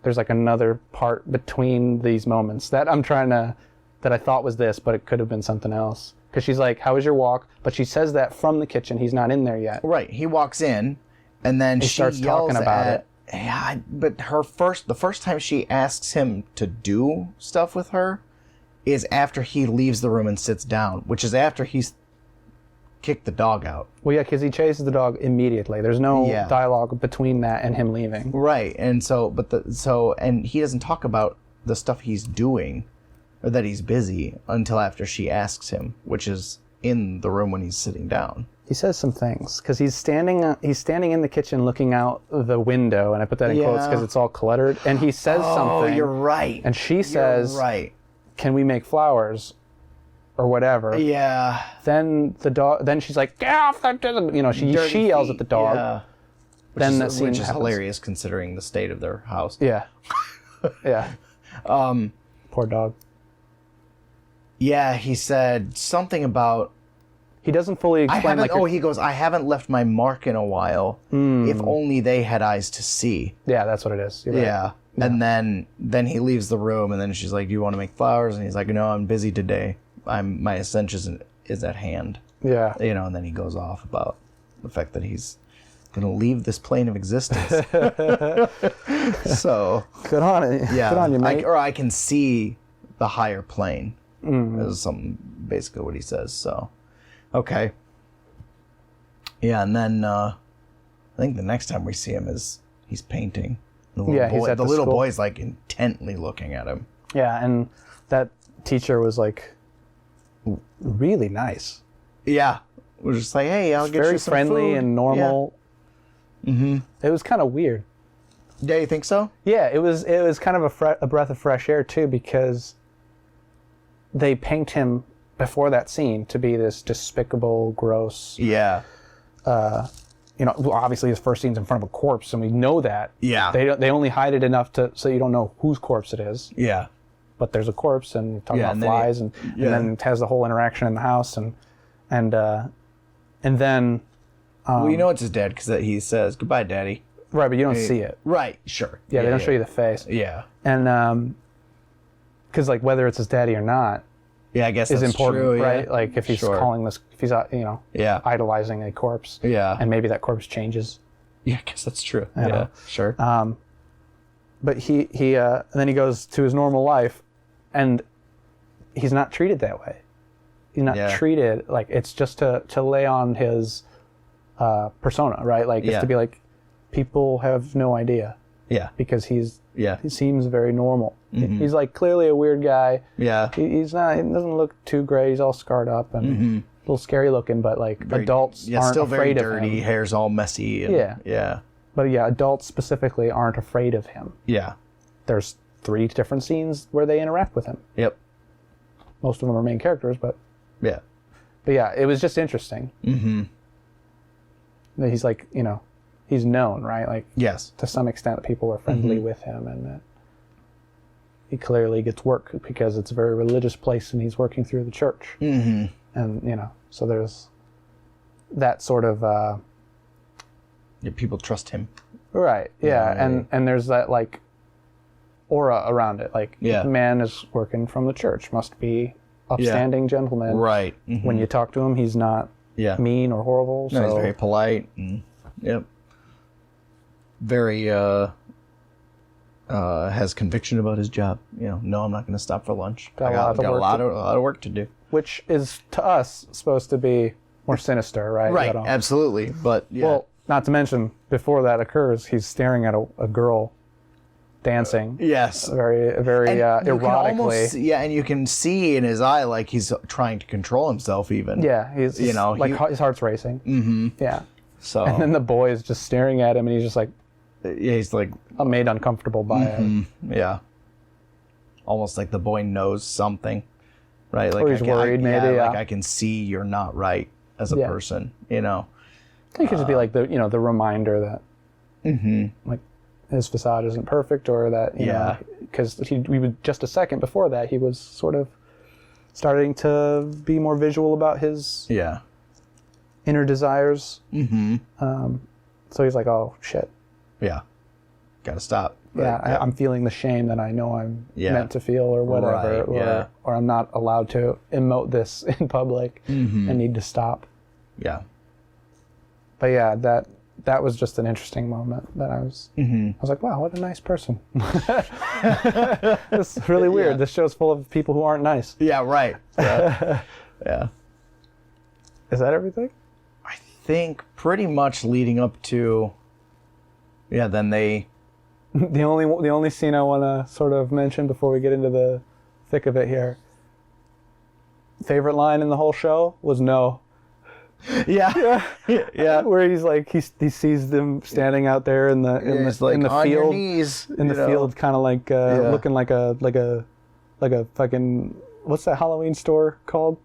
Speaker 3: There's like another part between these moments that that I thought was this, but it could have been something else. Because she's like, how was your walk? But she says that from the kitchen. He's not in there yet.
Speaker 2: Right. He walks in, and then she
Speaker 3: starts
Speaker 2: yells
Speaker 3: talking about it.
Speaker 2: Yeah, but the first time she asks him to do stuff with her is after he leaves the room and sits down, which is after he's kicked the dog out.
Speaker 3: Well, yeah, because he chases the dog immediately. There's no dialogue between that and him leaving.
Speaker 2: Right, and and he doesn't talk about the stuff he's doing, or that he's busy, until after she asks him, which is in the room when he's sitting down.
Speaker 3: He says some things because he's standing in the kitchen looking out the window, and I put that in quotes because it's all cluttered. And he says something. Oh,
Speaker 2: you're right.
Speaker 3: And she says,
Speaker 2: "You're right.
Speaker 3: Can we make flowers?" Or whatever.
Speaker 2: Yeah.
Speaker 3: Then the dog. Then she's like, "Get off the!" She yells at the dog.
Speaker 2: Yeah. Which is hilarious considering the state of their house.
Speaker 3: Yeah. Yeah. Poor dog.
Speaker 2: Yeah, he said something about.
Speaker 3: He doesn't fully explain.
Speaker 2: He goes, "I haven't left my mark in a while. If only they had eyes to see."
Speaker 3: Yeah, that's what it is. Right.
Speaker 2: Yeah. And then he leaves the room, and then she's like, "Do you want to make flowers?" And he's like, "No, I'm busy today. My ascension is at hand."
Speaker 3: Yeah.
Speaker 2: And then he goes off about the fact that he's going to leave this plane of existence. So
Speaker 3: good on it.
Speaker 2: Yeah.
Speaker 3: Good on you, mate.
Speaker 2: I can see the higher plane. Is basically what he says. So, okay. Yeah, and then I think the next time we see him is he's painting. The little boy's like intently looking at him.
Speaker 3: Yeah, and that teacher was like really nice.
Speaker 2: Yeah. We're just like, hey, I'll get
Speaker 3: very
Speaker 2: you some
Speaker 3: friendly
Speaker 2: food.
Speaker 3: and normal. Yeah. Mm-hmm. It was kind of weird.
Speaker 2: Yeah, you think so?
Speaker 3: Yeah, it was kind of a breath of fresh air too, because they paint him before that scene to be this despicable, gross.
Speaker 2: Yeah.
Speaker 3: Obviously his first scene's in front of a corpse, and we know that.
Speaker 2: Yeah.
Speaker 3: They only hide it enough so you don't know whose corpse it is.
Speaker 2: Yeah.
Speaker 3: But there's a corpse, and talking about flies, and then it has the whole interaction in the house, and then.
Speaker 2: Well, you know it's his dad because he says goodbye, Daddy.
Speaker 3: Right, but you don't see it.
Speaker 2: Right, sure.
Speaker 3: Yeah, they don't show you the face.
Speaker 2: Yeah.
Speaker 3: And because like whether it's his daddy or not,
Speaker 2: yeah, I guess
Speaker 3: is
Speaker 2: that's
Speaker 3: important,
Speaker 2: true,
Speaker 3: right?
Speaker 2: Yeah.
Speaker 3: Like if he's calling this, if he's idolizing a corpse, and maybe that corpse changes.
Speaker 2: Yeah, I guess that's true. Yeah, sure.
Speaker 3: But he then he goes to his normal life, and he's not treated that way. He's not treated like it's just to lay on his persona, right? Like it's to be like people have no idea. Yeah. Because he seems very normal. Mm-hmm. He's like clearly a weird guy. Yeah. He's not. He doesn't look too great. He's all scarred up and a little scary looking. But like adults aren't
Speaker 2: still
Speaker 3: afraid
Speaker 2: very
Speaker 3: of him.
Speaker 2: dirty. Hair's all messy. And, yeah.
Speaker 3: But adults specifically aren't afraid of him. Yeah. There's 3 different scenes where they interact with him. Yep. Most of them are main characters, but yeah. But yeah, it was just interesting. Mm-hmm. That he's like, he's known, right? Like, yes, to some extent, that people are friendly with him, and that he clearly gets work because it's a very religious place, and he's working through the church. Mm-hmm. And so there's that sort of
Speaker 2: people trust him,
Speaker 3: right? Yeah, and there's that like aura around it, like the man is working from the church, must be upstanding gentleman, right? Mm-hmm. When you talk to him, he's not mean or horrible.
Speaker 2: No, he's very polite. And, very has conviction about his job. No, I'm not going to stop for lunch. I got a lot of work to do.
Speaker 3: Which is to us supposed to be more sinister, right?
Speaker 2: Right, absolutely. But
Speaker 3: well, not to mention before that occurs, he's staring at a girl dancing. Yes, very erotically.
Speaker 2: And you can see in his eye like he's trying to control himself. Even
Speaker 3: he's like his heart's racing. Mm-hmm. Yeah. So and then the boy is just staring at him, and he's just like,
Speaker 2: he's like
Speaker 3: made uncomfortable by it.
Speaker 2: Yeah. Almost like the boy knows something, right? Like
Speaker 3: or he's worried, maybe.
Speaker 2: Like I can see you're not right as a person. It
Speaker 3: could just be like the the reminder that like his facade isn't perfect, or that because he was just a second before that he was sort of starting to be more visual about his inner desires. Mm-hmm. So he's like, oh shit.
Speaker 2: Yeah. Gotta stop.
Speaker 3: Yeah, I'm feeling the shame that I know I'm meant to feel, or whatever, or I'm not allowed to emote this in public. I need to stop. Yeah. But yeah, that was just an interesting moment that I was like, wow, what a nice person. It's really weird. Yeah. This show's full of people who aren't nice.
Speaker 2: Yeah, right. Yeah.
Speaker 3: Is that everything?
Speaker 2: I think pretty much leading up to then they
Speaker 3: the only scene I want to sort of mention before we get into the thick of it here. Favorite line in the whole show was no. Yeah. Where he's like he sees them standing out there in the field, in the field, kind of like looking like a fucking, what's that Halloween store called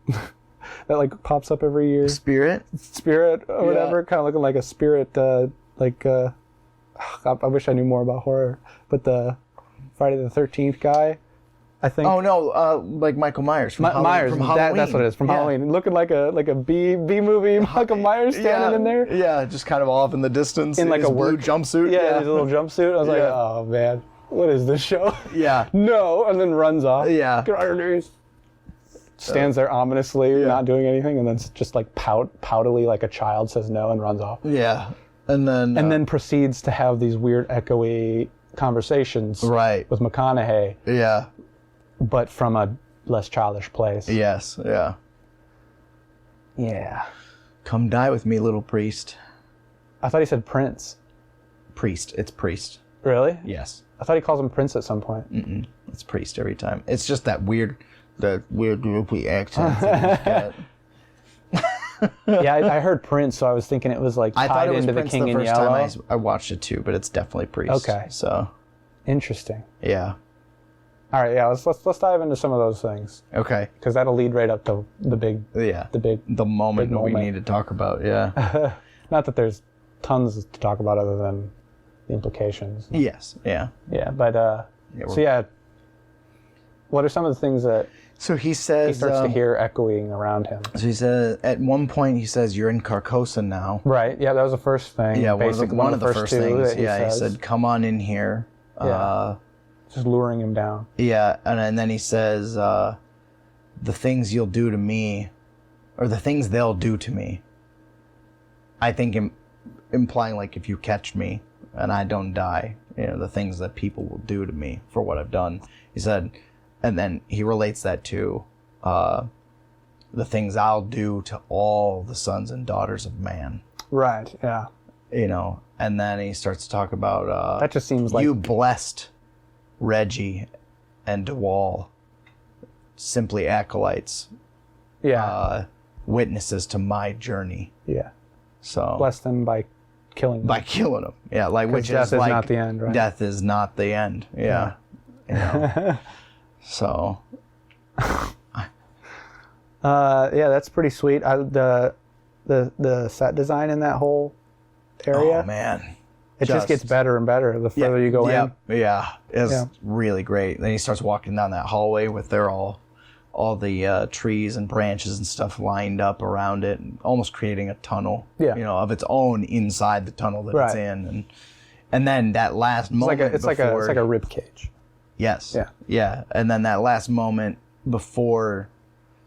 Speaker 3: that like pops up every year? Spirit or whatever, kind of looking like a spirit. I wish I knew more about horror, but the Friday the 13th guy, I think.
Speaker 2: Oh no, like Michael Myers from Halloween.
Speaker 3: That's what it is, from Halloween. Looking like a B movie Michael Myers standing in there.
Speaker 2: Yeah, just kind of off in the distance
Speaker 3: in like a
Speaker 2: blue jumpsuit.
Speaker 3: Yeah, his little jumpsuit. I was like, oh man, what is this show? Yeah. No, and then runs off. Yeah. Get on your knees. Stands there ominously, not doing anything, and then just like poutily like a child says no and runs off. Yeah. And then proceeds to have these weird echoey conversations with McConaughey. Yeah. But from a less childish place.
Speaker 2: Yes, yeah.
Speaker 3: Yeah.
Speaker 2: Come die with me, little priest.
Speaker 3: I thought he said prince.
Speaker 2: Priest. It's priest.
Speaker 3: Really?
Speaker 2: Yes.
Speaker 3: I thought he calls him prince at some point.
Speaker 2: It's priest every time. It's just that weird loopy accent that he's got.
Speaker 3: Yeah, I heard Prince, so I was thinking it was like tied
Speaker 2: I thought it was
Speaker 3: into
Speaker 2: Prince
Speaker 3: the King
Speaker 2: the
Speaker 3: in
Speaker 2: first
Speaker 3: Yellow.
Speaker 2: time I watched it too, but it's definitely priest.
Speaker 3: Okay.
Speaker 2: So
Speaker 3: Interesting.
Speaker 2: yeah.
Speaker 3: All right, yeah, let's dive into some of those things
Speaker 2: Okay.
Speaker 3: because that'll lead right up to
Speaker 2: the moment
Speaker 3: big
Speaker 2: we
Speaker 3: moment.
Speaker 2: need to talk about. Yeah.
Speaker 3: Not that there's tons to talk about other than the implications.
Speaker 2: Yes. Yeah.
Speaker 3: Yeah, but what are some of the things that
Speaker 2: So he says
Speaker 3: he starts to hear echoing around him?
Speaker 2: So he says at one point he says you're in Carcosa now.
Speaker 3: Right. Yeah, that was the first thing.
Speaker 2: Yeah,
Speaker 3: basically
Speaker 2: one of the first things.
Speaker 3: That he
Speaker 2: said, "Come on in here."
Speaker 3: Yeah. Just luring him down.
Speaker 2: Yeah, and then he says, "The things you'll do to me, or the things they'll do to me." I think implying like if you catch me and I don't die, the things that people will do to me for what I've done. He said, and then he relates that to the things I'll do to all the sons and daughters of man.
Speaker 3: Right. Yeah.
Speaker 2: And then he starts to talk about
Speaker 3: that just seems like
Speaker 2: you blessed Reggie and DeWall, simply acolytes, witnesses to my journey.
Speaker 3: Yeah.
Speaker 2: So
Speaker 3: bless them by killing them.
Speaker 2: By killing them. Yeah, which
Speaker 3: death
Speaker 2: is like
Speaker 3: not the end, right?
Speaker 2: Death is not the end. Yeah. So
Speaker 3: that's pretty sweet. The set design in that whole area.
Speaker 2: Oh man.
Speaker 3: It just gets better and better the further you go in.
Speaker 2: Yeah. It's really great. Then he starts walking down that hallway with all the trees and branches and stuff lined up around it, and almost creating a tunnel, of its own inside the tunnel that it's in. And then that last moment,
Speaker 3: it's like a rib cage.
Speaker 2: Yes. Yeah. And then that last moment before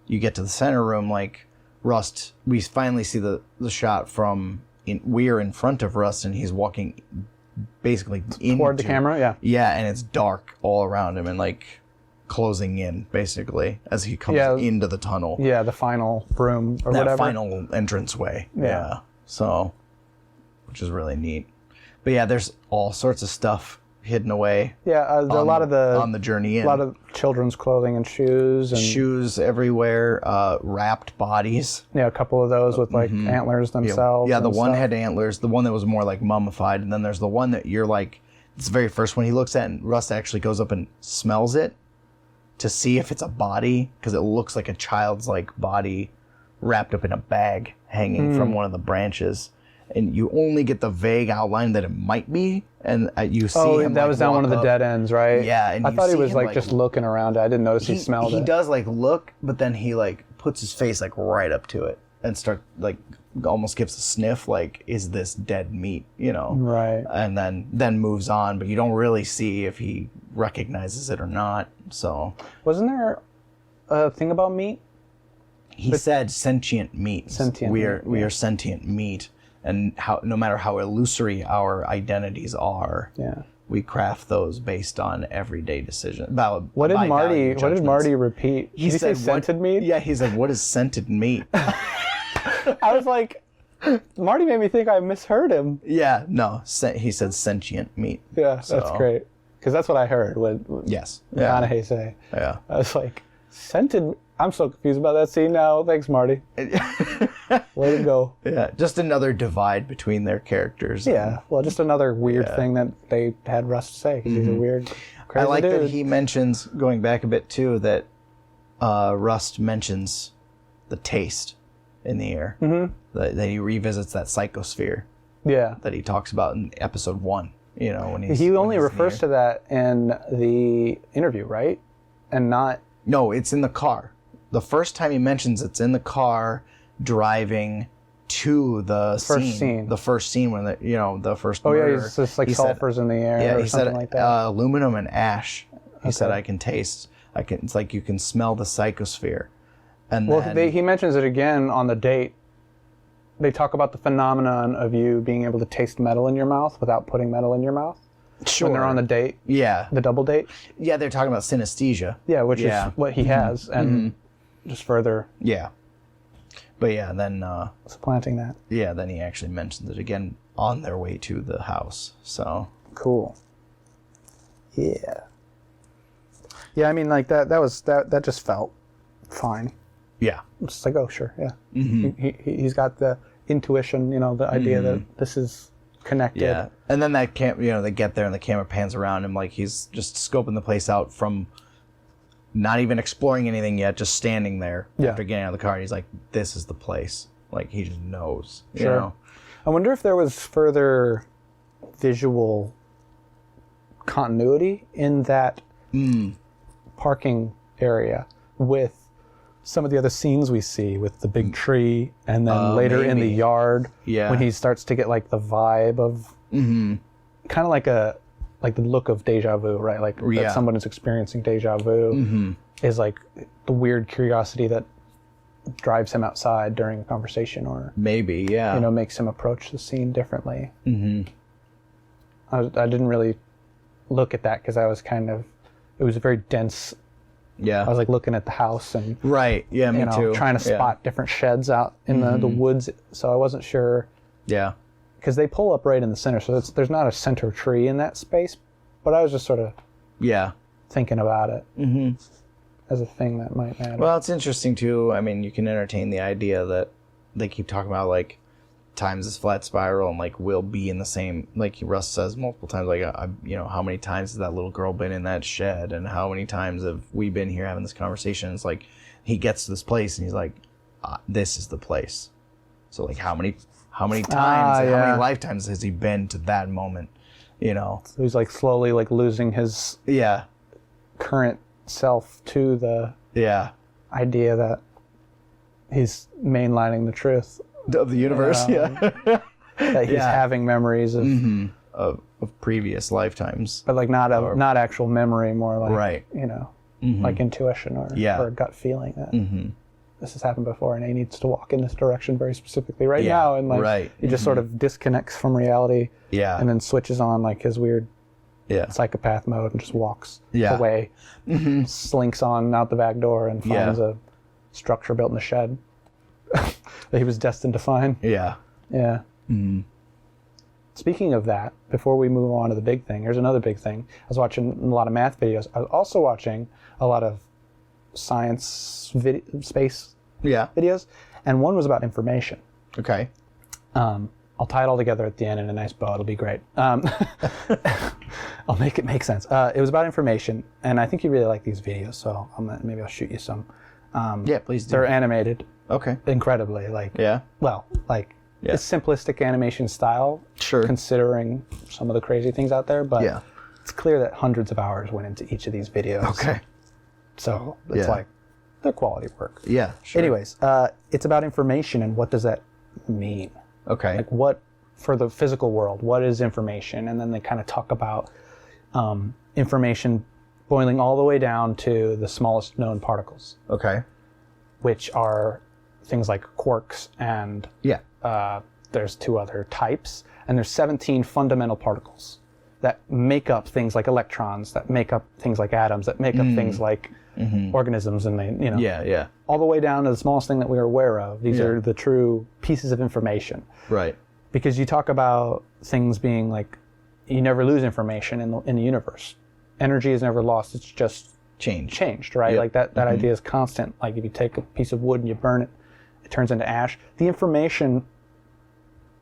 Speaker 2: you get to the center room, like Rust, we finally see the shot from we're in front of Rust, and he's walking basically
Speaker 3: toward the camera. Yeah.
Speaker 2: Yeah, and it's dark all around him, and like closing in basically as he comes into the tunnel.
Speaker 3: Yeah, the final room or whatever.
Speaker 2: Final entranceway. Yeah. So, which is really neat. But yeah, there's all sorts of stuff hidden away.
Speaker 3: Yeah, a lot of
Speaker 2: on the journey in.
Speaker 3: A lot of children's clothing and shoes. And
Speaker 2: shoes everywhere, wrapped bodies.
Speaker 3: Yeah, a couple of those with like antlers themselves.
Speaker 2: Yeah, the one had antlers, the one that was more like mummified, and then there's the one that you're like, it's the very first one he looks at, and Rust actually goes up and smells it to see if it's a body, because it looks like a child's like body wrapped up in a bag hanging from one of the branches. And you only get the vague outline that it might be, and you see him.
Speaker 3: That was down one of the dead ends, right?
Speaker 2: Yeah, and
Speaker 3: I thought he was like just looking around. I didn't notice he smelled it.
Speaker 2: He does like look, but then he like puts his face like right up to it and start like almost gives a sniff, like, is this dead meat?
Speaker 3: Right.
Speaker 2: And then moves on, but you don't really see if he recognizes it or not. So
Speaker 3: wasn't there a thing about meat?
Speaker 2: He said sentient meat. We are sentient meat. And no matter how illusory our identities are, we craft those based on everyday decisions.
Speaker 3: What did Marty repeat? Did he say scented meat?
Speaker 2: Yeah, he said, "What is scented meat?"
Speaker 3: I was like, Marty made me think I misheard him.
Speaker 2: Yeah, no, he said sentient meat.
Speaker 3: Yeah, that's great. Because that's what I heard when McConaughey say.
Speaker 2: Yeah.
Speaker 3: I was like, scented. I'm so confused about that scene now. Thanks, Marty. Way to go.
Speaker 2: Yeah, just another divide between their characters.
Speaker 3: Yeah, well, just another weird thing that they had Rust say, because he's a weird, crazy
Speaker 2: I like
Speaker 3: dude.
Speaker 2: that he mentions, going back a bit too, that Rust mentions the taste in the air. Mm-hmm. That he revisits that psychosphere.
Speaker 3: Yeah.
Speaker 2: That he talks about in episode 1. When
Speaker 3: he only refers to that in the interview, right? And not...
Speaker 2: No, it's in the car. The first time he mentions it's in the car driving to the scene. The first scene when the first murder.
Speaker 3: Oh yeah, it's just like sulfurs in the air or something like that.
Speaker 2: Aluminum and ash. He said I can taste. It's like you can smell the psychosphere. And
Speaker 3: he mentions it again on the date. They talk about the phenomenon of you being able to taste metal in your mouth without putting metal in your mouth.
Speaker 2: Sure.
Speaker 3: When they're on the date.
Speaker 2: Yeah.
Speaker 3: The double date.
Speaker 2: Yeah, they're talking about synesthesia.
Speaker 3: Yeah, which is what he has, and just further.
Speaker 2: Yeah. But yeah, then
Speaker 3: supplanting that.
Speaker 2: Yeah, then he actually mentions it again on their way to the house. So
Speaker 3: cool. Yeah. Yeah, I mean, like that just felt fine.
Speaker 2: Yeah.
Speaker 3: It's just like, oh, sure, yeah. He's got the intuition, the idea that this is connected.
Speaker 2: Yeah. And then they get there and the camera pans around him like he's just scoping the place out from not even exploring anything yet, just standing there after getting out of the car. And he's like, this is the place. Like, he just knows.
Speaker 3: Sure.
Speaker 2: You know?
Speaker 3: I wonder if there was further visual continuity in that parking area with some of the other scenes we see with the big tree, and then later in the yard when he starts to get like the vibe of kind of like the look of deja vu, right? Like that someone is experiencing deja vu is like the weird curiosity that drives him outside during a conversation, or
Speaker 2: maybe
Speaker 3: makes him approach the scene differently. I didn't really look at that because I was it was a very dense. I was like looking at the house and
Speaker 2: me too.
Speaker 3: Trying to spot different sheds out in the woods, so I wasn't sure.
Speaker 2: Yeah,
Speaker 3: because they pull up right in the center, so there's not a center tree in that space. But I was just sort of thinking about it as a thing that might matter.
Speaker 2: Well, it's interesting too. I mean, you can entertain the idea that they keep talking about like times this flat spiral and like we'll be in the same, like Russ says multiple times, like how many times has that little girl been in that shed, and how many times have we been here having this conversation? It's like he gets to this place and he's like, this is the place. So like how many times, how many lifetimes has he been to that moment? So
Speaker 3: he's like slowly like losing his current self to the idea that he's mainlining the truth
Speaker 2: of the universe, that
Speaker 3: he's having memories of
Speaker 2: previous lifetimes,
Speaker 3: but like not actual memory, more like like intuition or a gut feeling that this has happened before, and he needs to walk in this direction very specifically right now, and like he just sort of disconnects from reality, and then switches on like his weird psychopath mode and just walks away, slinks on out the back door and finds a structure built in the shed that he was destined to find. Speaking of that, before we move on to the big thing, here's another big thing. I was watching a lot of math videos. I was also watching a lot of science space videos, and one was about information.
Speaker 2: Okay.
Speaker 3: I'll tie it all together at the end in a nice bow. It'll be great. I'll make it make sense. It was about information, and I think you really like these videos, so maybe I'll shoot you some.
Speaker 2: Please do.
Speaker 3: They're animated.
Speaker 2: Okay.
Speaker 3: Incredibly, it's simplistic animation style.
Speaker 2: Sure.
Speaker 3: Considering some of the crazy things out there, but it's clear that hundreds of hours went into each of these videos.
Speaker 2: Okay.
Speaker 3: So it's like they're quality work.
Speaker 2: Yeah. Sure.
Speaker 3: Anyways, it's about information, and what does that mean?
Speaker 2: Okay.
Speaker 3: Like what, for the physical world, what is information? And then they kind of talk about information boiling all the way down to the smallest known particles.
Speaker 2: Okay.
Speaker 3: Which are things like quarks and there's 2 other types, and there's 17 fundamental particles that make up things like electrons, that make up things like atoms, that make up things like organisms, and they, all the way down to the smallest thing that we are aware of. These are the true pieces of information.
Speaker 2: Right.
Speaker 3: Because you talk about things being like, you never lose information in the universe. Energy is never lost. It's just changed, right? Yep. Like that idea is constant. Like if you take a piece of wood and you burn it, it turns into ash. The information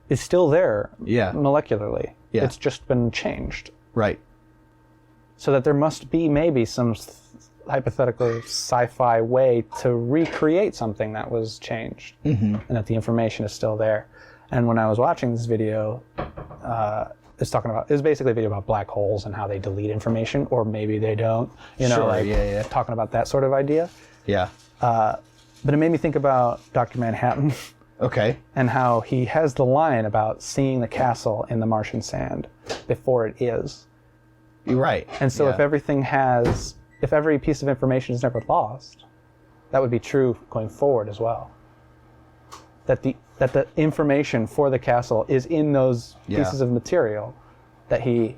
Speaker 3: is still there molecularly. Yeah. It's just been changed.
Speaker 2: Right.
Speaker 3: So that there must be maybe some hypothetical sci-fi way to recreate something that was changed, and that the information is still there. And when I was watching this video, it was basically a video about black holes and how they delete information, or maybe they don't. Talking about that sort of idea.
Speaker 2: Yeah.
Speaker 3: But it made me think about Dr. Manhattan.
Speaker 2: Okay. And
Speaker 3: how he has the line about seeing the castle in the Martian sand before it is.
Speaker 2: You're right.
Speaker 3: And so if every piece of information is never lost, that would be true going forward as well. That the information for the castle is in those pieces of material that he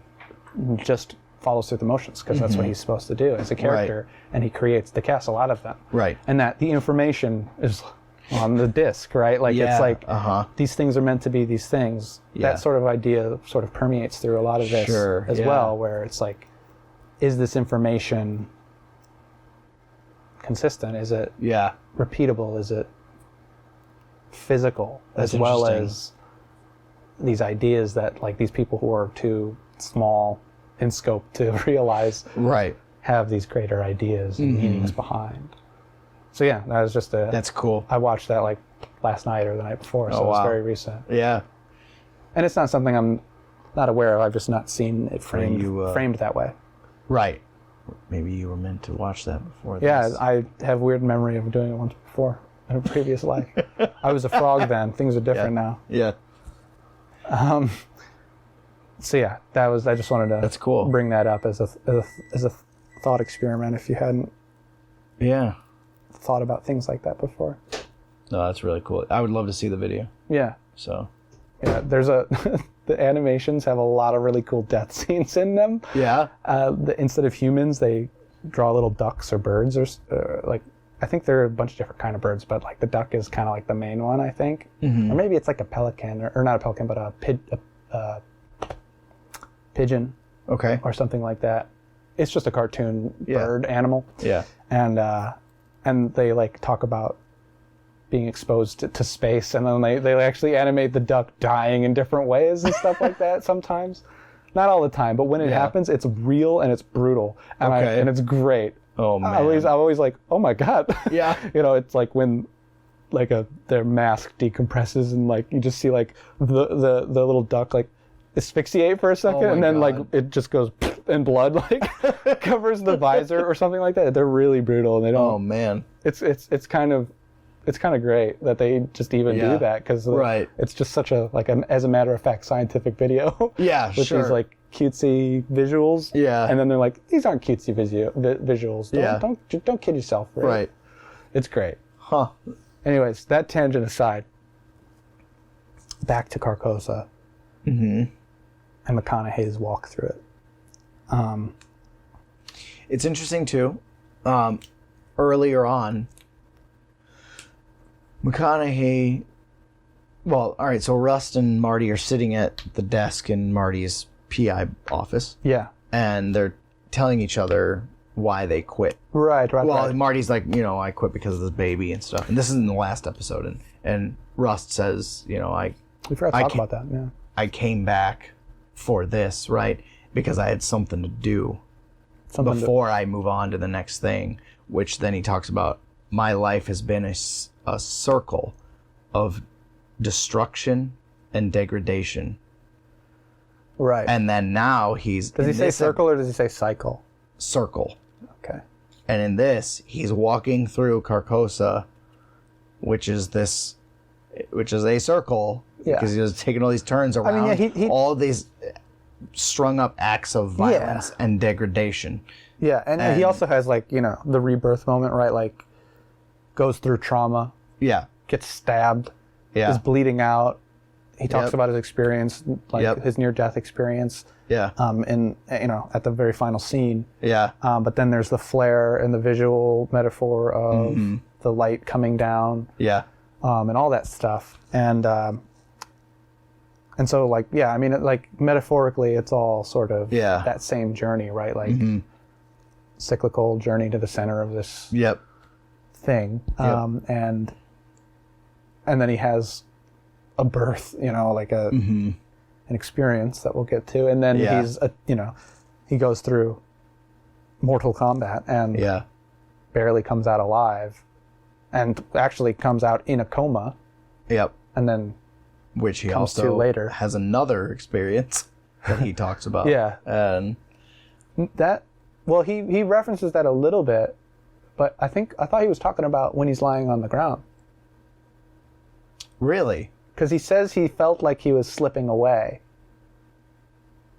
Speaker 3: just follows through the motions, because that's what he's supposed to do as a character, and he creates the castle out of them.
Speaker 2: Right.
Speaker 3: And that the information is on the disc, right? Like it's like these things are meant to be these things. That sort of idea sort of permeates through a lot of this as well, where it's like, is this information consistent? Is it repeatable? Is it physical?
Speaker 2: That's
Speaker 3: as well as these ideas that like these people who are too small in scope to realize have these greater ideas and meanings behind. So yeah, that was just
Speaker 2: that's cool.
Speaker 3: I watched that like last night or the night before, so it's very recent.
Speaker 2: Yeah.
Speaker 3: And it's not something I'm not aware of. I've just not seen it framed that way.
Speaker 2: Right. Maybe you were meant to watch that before.
Speaker 3: Yeah, I have weird memory of doing it once before in a previous life. I was a frog then. Things are different now.
Speaker 2: Yeah.
Speaker 3: So yeah, that was. I just wanted to.
Speaker 2: That's cool.
Speaker 3: Bring that up as a thought experiment. If you hadn't.
Speaker 2: Yeah.
Speaker 3: Thought about things like that before.
Speaker 2: No, that's really cool. I would love to see the video.
Speaker 3: Yeah.
Speaker 2: So.
Speaker 3: Yeah, there's the animations have a lot of really cool death scenes in them.
Speaker 2: Yeah.
Speaker 3: Instead of humans, they draw little ducks or birds, or like I think there are a bunch of different kind of birds, but like the duck is kind of like the main one, I think. Or maybe it's like a pelican, or not a pelican, but a pigeon.
Speaker 2: Okay.
Speaker 3: Or something like that. It's just a cartoon bird animal.
Speaker 2: Yeah.
Speaker 3: And they like talk about being exposed to space, and then they actually animate the duck dying in different ways and stuff like that sometimes. Not all the time, but when it happens, it's real and it's brutal. And and it's great.
Speaker 2: Oh man.
Speaker 3: I'm always like, oh my God.
Speaker 2: Yeah.
Speaker 3: It's like when like their mask decompresses and like you just see like the little duck like asphyxiate for a second, and then like it just goes and blood like covers the visor or something like that. They're really brutal, and they don't.
Speaker 2: Oh man.
Speaker 3: It's kind of great that they just even do that, because it's just such a as a matter of fact scientific video.
Speaker 2: Yeah,
Speaker 3: with these like cutesy visuals. Yeah. And then they're like, these aren't cutesy visuals. Don't kid yourself. Right. It's great.
Speaker 2: Huh.
Speaker 3: Anyways, that tangent aside, back to Carcosa. And McConaughey's walk through it.
Speaker 2: It's interesting too. Earlier on, McConaughey. Well, all right. So Rust and Marty are sitting at the desk in Marty's PI office.
Speaker 3: Yeah.
Speaker 2: And they're telling each other why they quit.
Speaker 3: Right.
Speaker 2: Well, Marty's like, I quit because of this baby and stuff. And this is in the last episode. And Rust says,
Speaker 3: we forgot to talk about that. Yeah.
Speaker 2: I came back for this, right? Because I had something to do before I move on to the next thing, which then he talks about, my life has been a circle of destruction and degradation.
Speaker 3: Right.
Speaker 2: And then now he's...
Speaker 3: Does he say circle or does he say cycle?
Speaker 2: Circle.
Speaker 3: Okay.
Speaker 2: And in this, he's walking through Carcosa, which is a circle, because he was taking all these turns around. I mean, all these strung up acts of violence and degradation.
Speaker 3: Yeah, and he also has the rebirth moment, right? Like, goes through trauma.
Speaker 2: Yeah.
Speaker 3: Gets stabbed. Yeah. Is bleeding out. He talks about his experience, his near-death experience.
Speaker 2: Yeah.
Speaker 3: At the very final scene.
Speaker 2: Yeah.
Speaker 3: But then there's the flare and the visual metaphor of the light coming down.
Speaker 2: Yeah.
Speaker 3: And all that stuff. And so metaphorically, it's all sort of that same journey, right? Like cyclical journey to the center of this thing. And then he has a birth, an experience that we'll get to. And then he goes through Mortal Kombat and barely comes out alive, and actually comes out in a coma. Yep. And then
Speaker 2: which he also later has another experience that he talks about. And
Speaker 3: he references that a little bit, but I thought he was talking about when he's lying on the ground.
Speaker 2: Really?
Speaker 3: Because he says he felt like he was slipping away.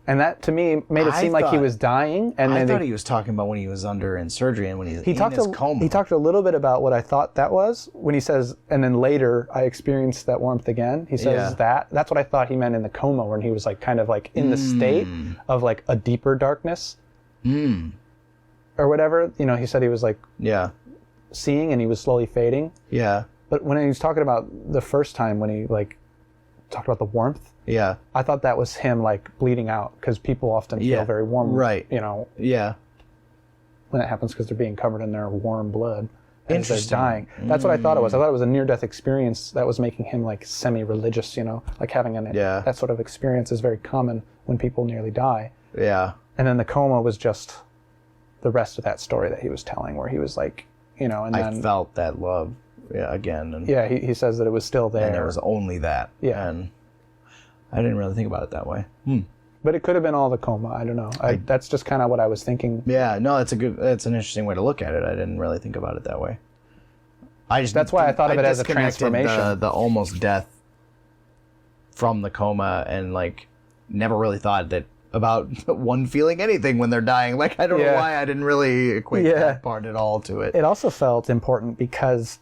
Speaker 3: And that, to me, made it seem like he was dying. And
Speaker 2: I thought he was talking about when he was in surgery and when he was in his coma.
Speaker 3: He talked a little bit about what I thought that was when he says, and then later I experienced that warmth again. He says that's what I thought he meant in the coma, when he was in the state of a deeper darkness. Or whatever. He said he was seeing and he was slowly fading.
Speaker 2: Yeah.
Speaker 3: But when he was talking about the first time when he talked about the warmth, I thought that was him bleeding out, because people often feel very warm.
Speaker 2: Right.
Speaker 3: Yeah. when it happens because they're being covered in their warm blood as they're dying. That's what I thought it was. I thought it was a near-death experience that was making him like semi-religious, you know, like having that sort of experience is very common when people nearly die.
Speaker 2: Yeah.
Speaker 3: And then the coma was just the rest of that story that he was telling, where he was like, you know, and then
Speaker 2: I felt that love again. And
Speaker 3: he says that it was still there.
Speaker 2: And there was only that.
Speaker 3: Yeah.
Speaker 2: And I didn't really think about it that way.
Speaker 3: But it could have been all the coma. I don't know. That's just kind of what I was thinking.
Speaker 2: Yeah, no, that's an interesting way to look at it. I didn't really think about it that way.
Speaker 3: That's why I thought of it as a transformation.
Speaker 2: The almost death from the coma, and like never really thought that about one feeling anything when they're dying. Like, I don't know why I didn't really equate that part at all to it.
Speaker 3: It also felt important because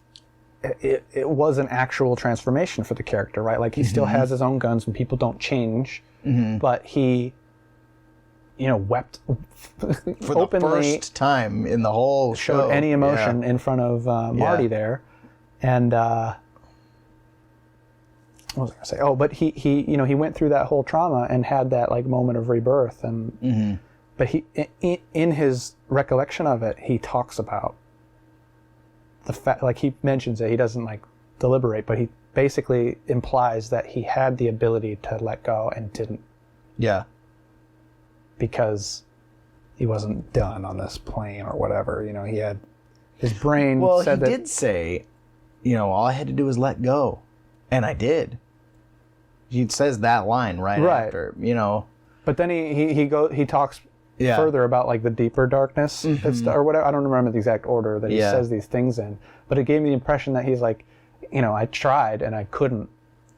Speaker 3: it was an actual transformation for the character, right? Like, he still has his own guns and people don't change. But he, you know, wept
Speaker 2: for
Speaker 3: openly,
Speaker 2: the first time in the whole show.
Speaker 3: Showed any emotion in front of Marty there, and what was I gonna say? Oh, but he, you know, he went through that whole trauma and had that like moment of rebirth, and but he, in his recollection of it, he talks about the fact, like he mentions it. He doesn't like deliberate, but he basically implies that he had the ability to let go and didn't.
Speaker 2: Yeah.
Speaker 3: Because he wasn't done on this plane or whatever. You know, he had his brain said that.
Speaker 2: Well, he did say, you know, all I had to do was let go. And I did. He says that line right after, you know.
Speaker 3: But then he talks further about like the deeper darkness or whatever. I don't remember the exact order that he says these things in. But it gave me the impression that he's like, you know, I tried and I couldn't.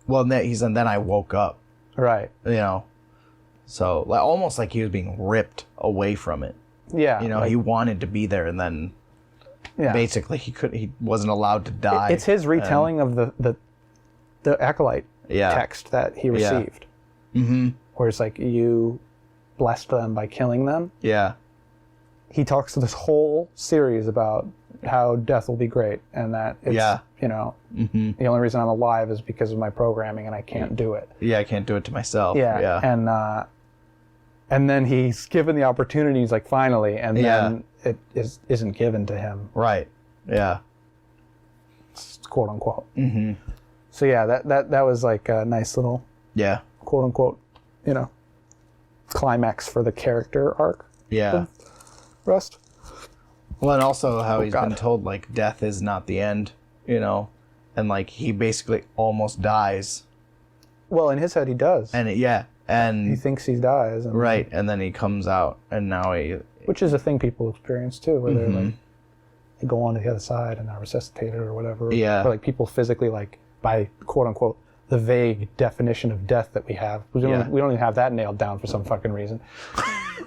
Speaker 2: Well, and then I woke up.
Speaker 3: Right.
Speaker 2: You know. So like, almost like he was being ripped away from it.
Speaker 3: Yeah.
Speaker 2: You know, he wanted to be there, and then basically he wasn't allowed to die.
Speaker 3: It's his retelling of the acolyte text that he received. Where it's like, you blessed them by killing them.
Speaker 2: Yeah.
Speaker 3: He talks to this whole series about how death will be great, and that it's, you know, the only reason I'm alive is because of my programming, and I can't do it.
Speaker 2: Yeah, I can't do it to myself.
Speaker 3: Yeah. And then he's given the opportunity, he's like, finally, and then it isn't given to him.
Speaker 2: Right. Yeah.
Speaker 3: Quote unquote. So yeah, that was like a nice little quote unquote, you know, climax for the character arc.
Speaker 2: Yeah.
Speaker 3: Rust.
Speaker 2: Well, and also how he's been told, like, death is not the end, you know, and like he basically almost dies.
Speaker 3: Well, in his head, he does.
Speaker 2: And and
Speaker 3: he thinks he dies. And
Speaker 2: right, and then he comes out, and now
Speaker 3: which is a thing people experience too, where they're like, they go on to the other side and are resuscitated or whatever.
Speaker 2: Yeah.
Speaker 3: But like people physically, like, by quote unquote the vague definition of death that we have, we don't even have that nailed down for some fucking reason.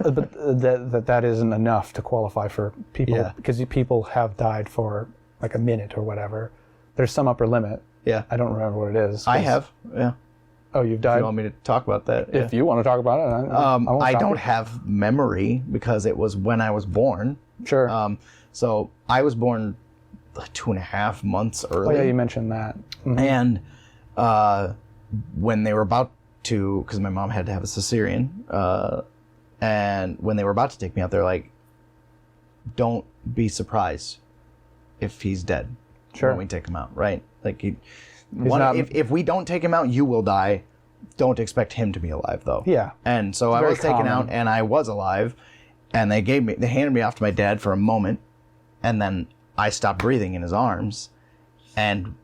Speaker 3: But that isn't enough to qualify for people, because people have died for like a minute or whatever. There's some upper limit.
Speaker 2: Yeah.
Speaker 3: I don't remember what it is.
Speaker 2: I have. Yeah.
Speaker 3: Oh, you've died?
Speaker 2: If you want me to talk about that?
Speaker 3: If you want to talk about it.
Speaker 2: I don't have memory because it was when I was born.
Speaker 3: Sure.
Speaker 2: So I was born 2.5 months early.
Speaker 3: Oh, yeah, you mentioned that.
Speaker 2: And when they were about to, because my mom had to have a cesarean, and when they were about to take me out, they're like, don't be surprised if he's dead when we take him out, right? Like, if we don't take him out, you will die. Don't expect him to be alive, though.
Speaker 3: Yeah.
Speaker 2: And so I was taken out, and I was alive, and they handed me off to my dad for a moment, and then I stopped breathing in his arms, and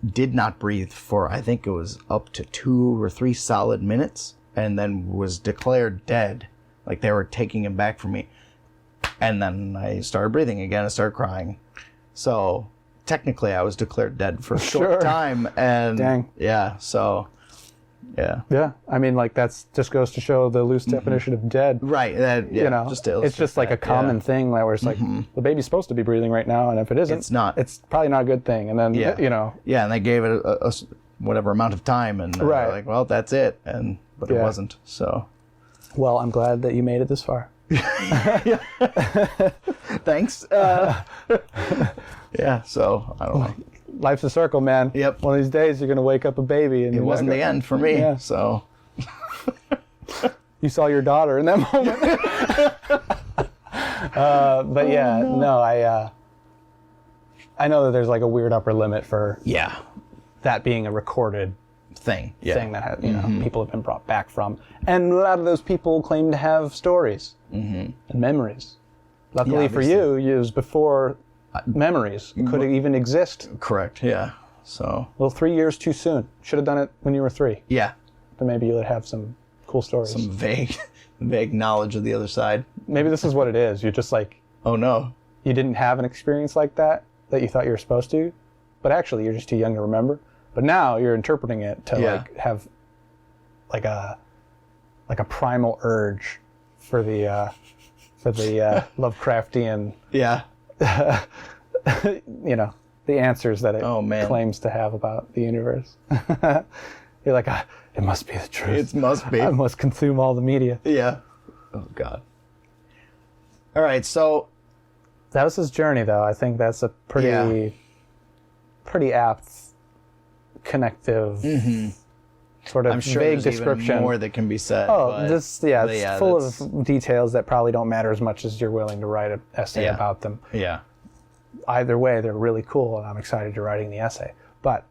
Speaker 2: did not breathe for, I think it was up to 2 or 3 solid minutes, and then was declared dead. Like, they were taking him back from me. And then I started breathing again and started crying. So technically I was declared dead for a short time. And
Speaker 3: dang.
Speaker 2: Yeah, so yeah.
Speaker 3: Yeah. I mean, like, that's just goes to show the loose definition of dead.
Speaker 2: Right.
Speaker 3: You know,
Speaker 2: just to
Speaker 3: it's just like a common thing where it's like, the baby's supposed to be breathing right now, and if it isn't,
Speaker 2: it's not.
Speaker 3: It's probably not a good thing. And then, you know.
Speaker 2: Yeah, and they gave it a whatever amount of time, and they're like, well, that's it. But it wasn't, so.
Speaker 3: Well, I'm glad that you made it this far.
Speaker 2: Thanks. Yeah, so, I don't know.
Speaker 3: Life's a circle, man.
Speaker 2: Yep.
Speaker 3: One of these days you're going to wake up a baby. And
Speaker 2: it wasn't the end for me, so.
Speaker 3: You saw your daughter in that moment. But yeah, no, I know that there's like a weird upper limit for that being a recorded thing that people have been brought back from, and a lot of those people claim to have stories and memories. Luckily for you, it was before memories could even exist.
Speaker 2: Correct. Yeah. So.
Speaker 3: Well, 3 years too soon. Should have done it when you were 3.
Speaker 2: Yeah.
Speaker 3: Then maybe you would have some cool stories.
Speaker 2: Some vague knowledge of the other side.
Speaker 3: Maybe this is what it is. You're just like,
Speaker 2: oh no,
Speaker 3: you didn't have an experience like that you thought you were supposed to, but actually you're just too young to remember. But now you're interpreting it to like have like a primal urge for the Lovecraftian the answers that it claims to have about the universe. You're like, it must be the truth.
Speaker 2: It must be.
Speaker 3: I must consume all the media.
Speaker 2: Yeah. Oh God. All right, so
Speaker 3: that was his journey, though. I think that's a pretty apt, connective, sort of
Speaker 2: I'm sure
Speaker 3: vague
Speaker 2: there's
Speaker 3: description.
Speaker 2: Even more that can be said.
Speaker 3: It's full of details that probably don't matter as much as you're willing to write an essay about them.
Speaker 2: Yeah.
Speaker 3: Either way, they're really cool, and I'm excited to writing the essay. But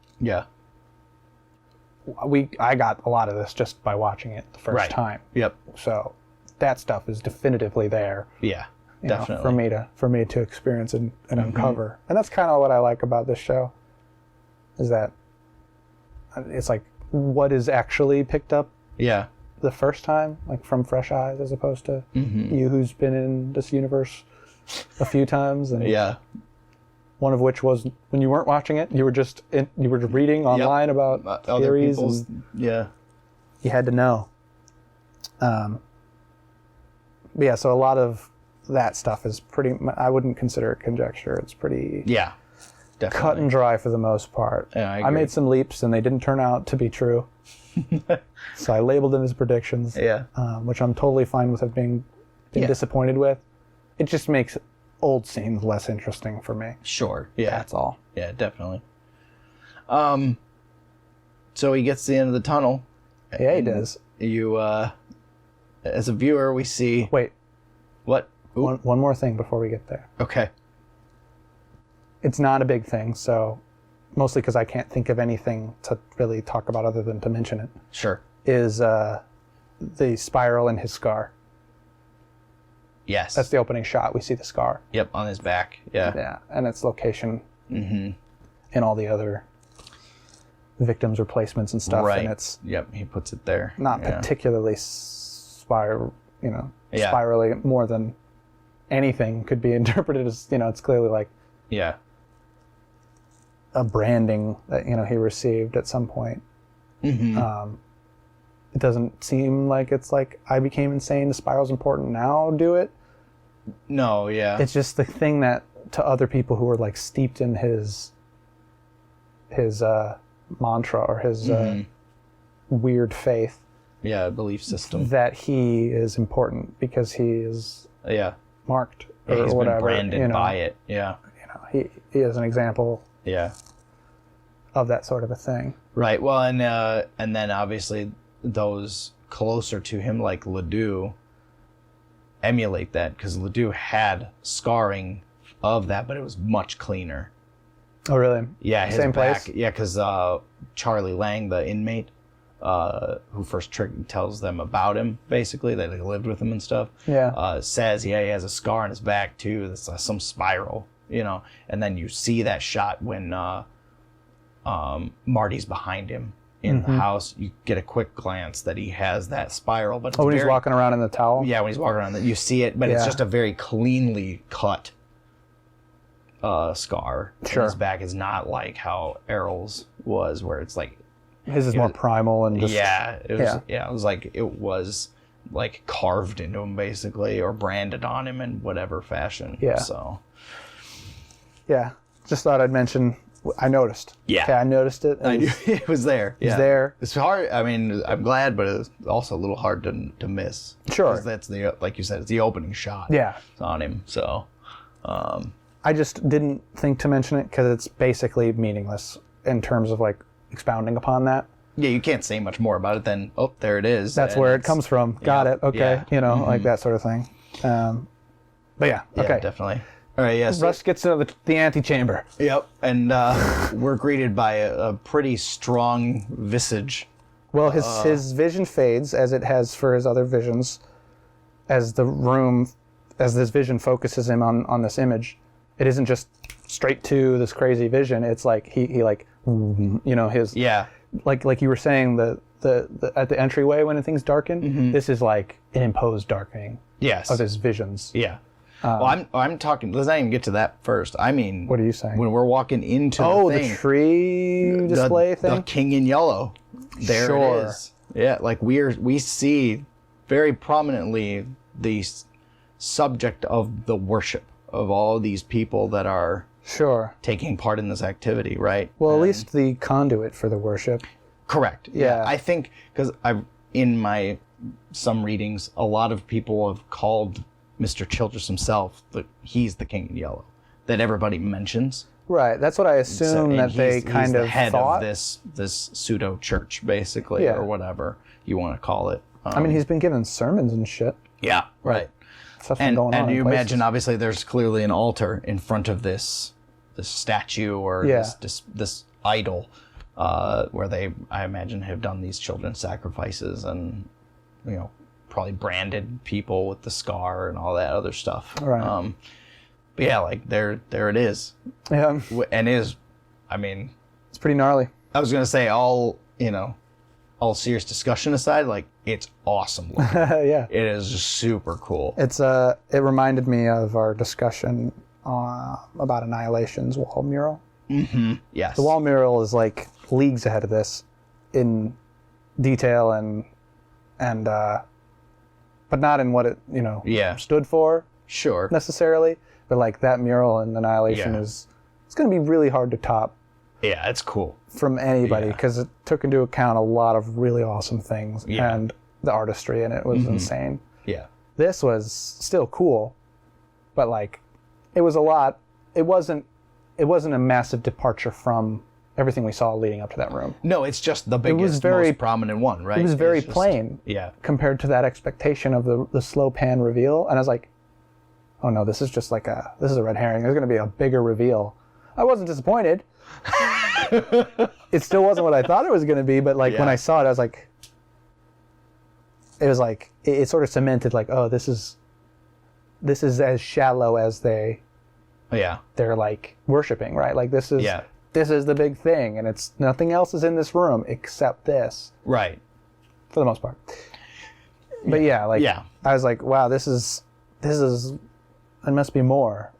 Speaker 3: I got a lot of this just by watching it the first time.
Speaker 2: Yep.
Speaker 3: So that stuff is definitively there.
Speaker 2: Yeah.
Speaker 3: Definitely. For me to experience and uncover. And that's kind of what I like about this show, is that it's like what is actually picked up the first time, like from fresh eyes, as opposed to you who's been in this universe a few times. And one of which was when you weren't watching it, you were just reading online about theories. You had to know. So a lot of that stuff is pretty, I wouldn't consider it conjecture. It's pretty
Speaker 2: definitely
Speaker 3: cut and dry for the most part.
Speaker 2: Yeah, I
Speaker 3: I made some leaps and they didn't turn out to be true. So I labeled them as predictions, which I'm totally fine with being disappointed with. It just makes old scenes less interesting for me.
Speaker 2: Sure. Yeah.
Speaker 3: That's all.
Speaker 2: Yeah, definitely. So he gets to the end of the tunnel.
Speaker 3: Yeah, he does.
Speaker 2: You, as a viewer, we see...
Speaker 3: Wait.
Speaker 2: What?
Speaker 3: One more thing before we get there.
Speaker 2: Okay.
Speaker 3: It's not a big thing, so mostly because I can't think of anything to really talk about other than to mention it.
Speaker 2: Sure.
Speaker 3: Is the spiral in his scar.
Speaker 2: Yes.
Speaker 3: That's the opening shot. We see the scar.
Speaker 2: Yep, on his back. Yeah.
Speaker 3: Yeah, and its location in all the other victims' replacements and stuff.
Speaker 2: Right.
Speaker 3: And it's
Speaker 2: he puts it there.
Speaker 3: Not particularly spirally more than anything could be interpreted as, it's clearly like a branding that, he received at some point. It doesn't seem like it's like, I became insane, the spiral's important, now do it.
Speaker 2: No, yeah.
Speaker 3: It's just the thing that to other people who were like steeped in his mantra or his weird faith.
Speaker 2: Yeah, belief system.
Speaker 3: That he is important because he is marked or
Speaker 2: he's
Speaker 3: whatever.
Speaker 2: Been branded by it. Yeah.
Speaker 3: He is an example. Of that sort of a thing.
Speaker 2: Right. Well, and then obviously those closer to him, like Ledoux, emulate that because Ledoux had scarring of that, but it was much cleaner.
Speaker 3: Oh, really?
Speaker 2: Yeah. His
Speaker 3: same
Speaker 2: back,
Speaker 3: place?
Speaker 2: Yeah, because Charlie Lang, the inmate, who first tells them about him, basically, that he lived with him and stuff, says, he has a scar on his back, too. That's some spiral, and then you see that shot when Marty's behind him in the house. You get a quick glance that he has that spiral. But
Speaker 3: when he's walking around in the towel?
Speaker 2: Yeah, when he's walking around, you see it, but it's just a very cleanly cut scar.
Speaker 3: Sure.
Speaker 2: His back is not like how Errol's was, where it's like...
Speaker 3: His is more primal and just...
Speaker 2: It was like carved into him, basically, or branded on him in whatever fashion.
Speaker 3: Yeah.
Speaker 2: So...
Speaker 3: Yeah. Just thought I'd mention... I noticed.
Speaker 2: Yeah.
Speaker 3: Okay, I noticed it.
Speaker 2: It was there.
Speaker 3: It was there.
Speaker 2: It's hard. I mean, I'm glad, but it's also a little hard to miss.
Speaker 3: Sure.
Speaker 2: Because that's like you said, it's the opening shot.
Speaker 3: Yeah.
Speaker 2: It's on him. So.
Speaker 3: I just didn't think to mention it because it's basically meaningless in terms of like expounding upon that.
Speaker 2: Yeah, you can't say much more about it than, oh, there it is.
Speaker 3: That's where it comes from. Got it. Okay.
Speaker 2: Yeah.
Speaker 3: Like that sort of thing. But yeah, okay.
Speaker 2: Yeah, definitely. All right, yes.
Speaker 3: Rust gets into the antechamber.
Speaker 2: Yep, and we're greeted by a pretty strong visage.
Speaker 3: Well, his vision fades, as it has for his other visions, as this vision focuses him on this image. It isn't just straight to this crazy vision. It's like he like, his...
Speaker 2: Yeah.
Speaker 3: Like you were saying, the at the entryway when things darken, this is like an imposed darkening of his visions.
Speaker 2: Yeah. Well, I'm talking. Let's not even get to that first. I mean,
Speaker 3: what are you saying?
Speaker 2: When we're walking into the
Speaker 3: tree display thing,
Speaker 2: the King in Yellow. There it is. Yeah, like we see very prominently the subject of the worship of all these people that are taking part in this activity, right?
Speaker 3: Well, at least the conduit for the worship.
Speaker 2: Correct. Yeah, I think because in some readings, a lot of people have called Mr. Childress himself, he's the King in Yellow, that everybody mentions.
Speaker 3: Right, that's what I assume that they kind of
Speaker 2: the head
Speaker 3: thought.
Speaker 2: Of this pseudo church, basically, or whatever you want to call it.
Speaker 3: I mean, he's been given sermons and shit.
Speaker 2: Yeah, right.
Speaker 3: Stuff's been going on.
Speaker 2: And you imagine, obviously, there's clearly an altar in front of this statue or this idol, where they, I imagine, have done these children's sacrifices and probably branded people with the scar and all that other stuff.
Speaker 3: Right.
Speaker 2: But yeah, like there it is.
Speaker 3: Yeah.
Speaker 2: And I mean,
Speaker 3: it's pretty gnarly.
Speaker 2: I was gonna say all serious discussion aside, like it's awesome.
Speaker 3: Yeah.
Speaker 2: It is just super cool.
Speaker 3: It reminded me of our discussion about Annihilation's wall mural.
Speaker 2: Mm-hmm. Yes.
Speaker 3: The wall mural is like leagues ahead of this in detail and but not in what it stood for.
Speaker 2: Sure.
Speaker 3: Necessarily, but like that mural in Annihilation it's going to be really hard to top.
Speaker 2: Yeah, it's cool
Speaker 3: from anybody because it took into account a lot of really awesome things and the artistry in it was insane.
Speaker 2: Yeah.
Speaker 3: This was still cool, but like it was a lot. It wasn't a massive departure from everything we saw leading up to that room.
Speaker 2: No, it's just the biggest, most prominent one, right?
Speaker 3: It was very plain compared to that expectation of the slow pan reveal. And I was like, oh no, this is just like this is a red herring. There's going to be a bigger reveal. I wasn't disappointed. It still wasn't what I thought it was going to be, but like when I saw it, I was like, it sort of cemented like, oh, this is as shallow as they're like worshiping, right? Like this is the big thing, and it's nothing else is in this room except this.
Speaker 2: Right.
Speaker 3: For the most part. But I was like, wow, this is it must be more,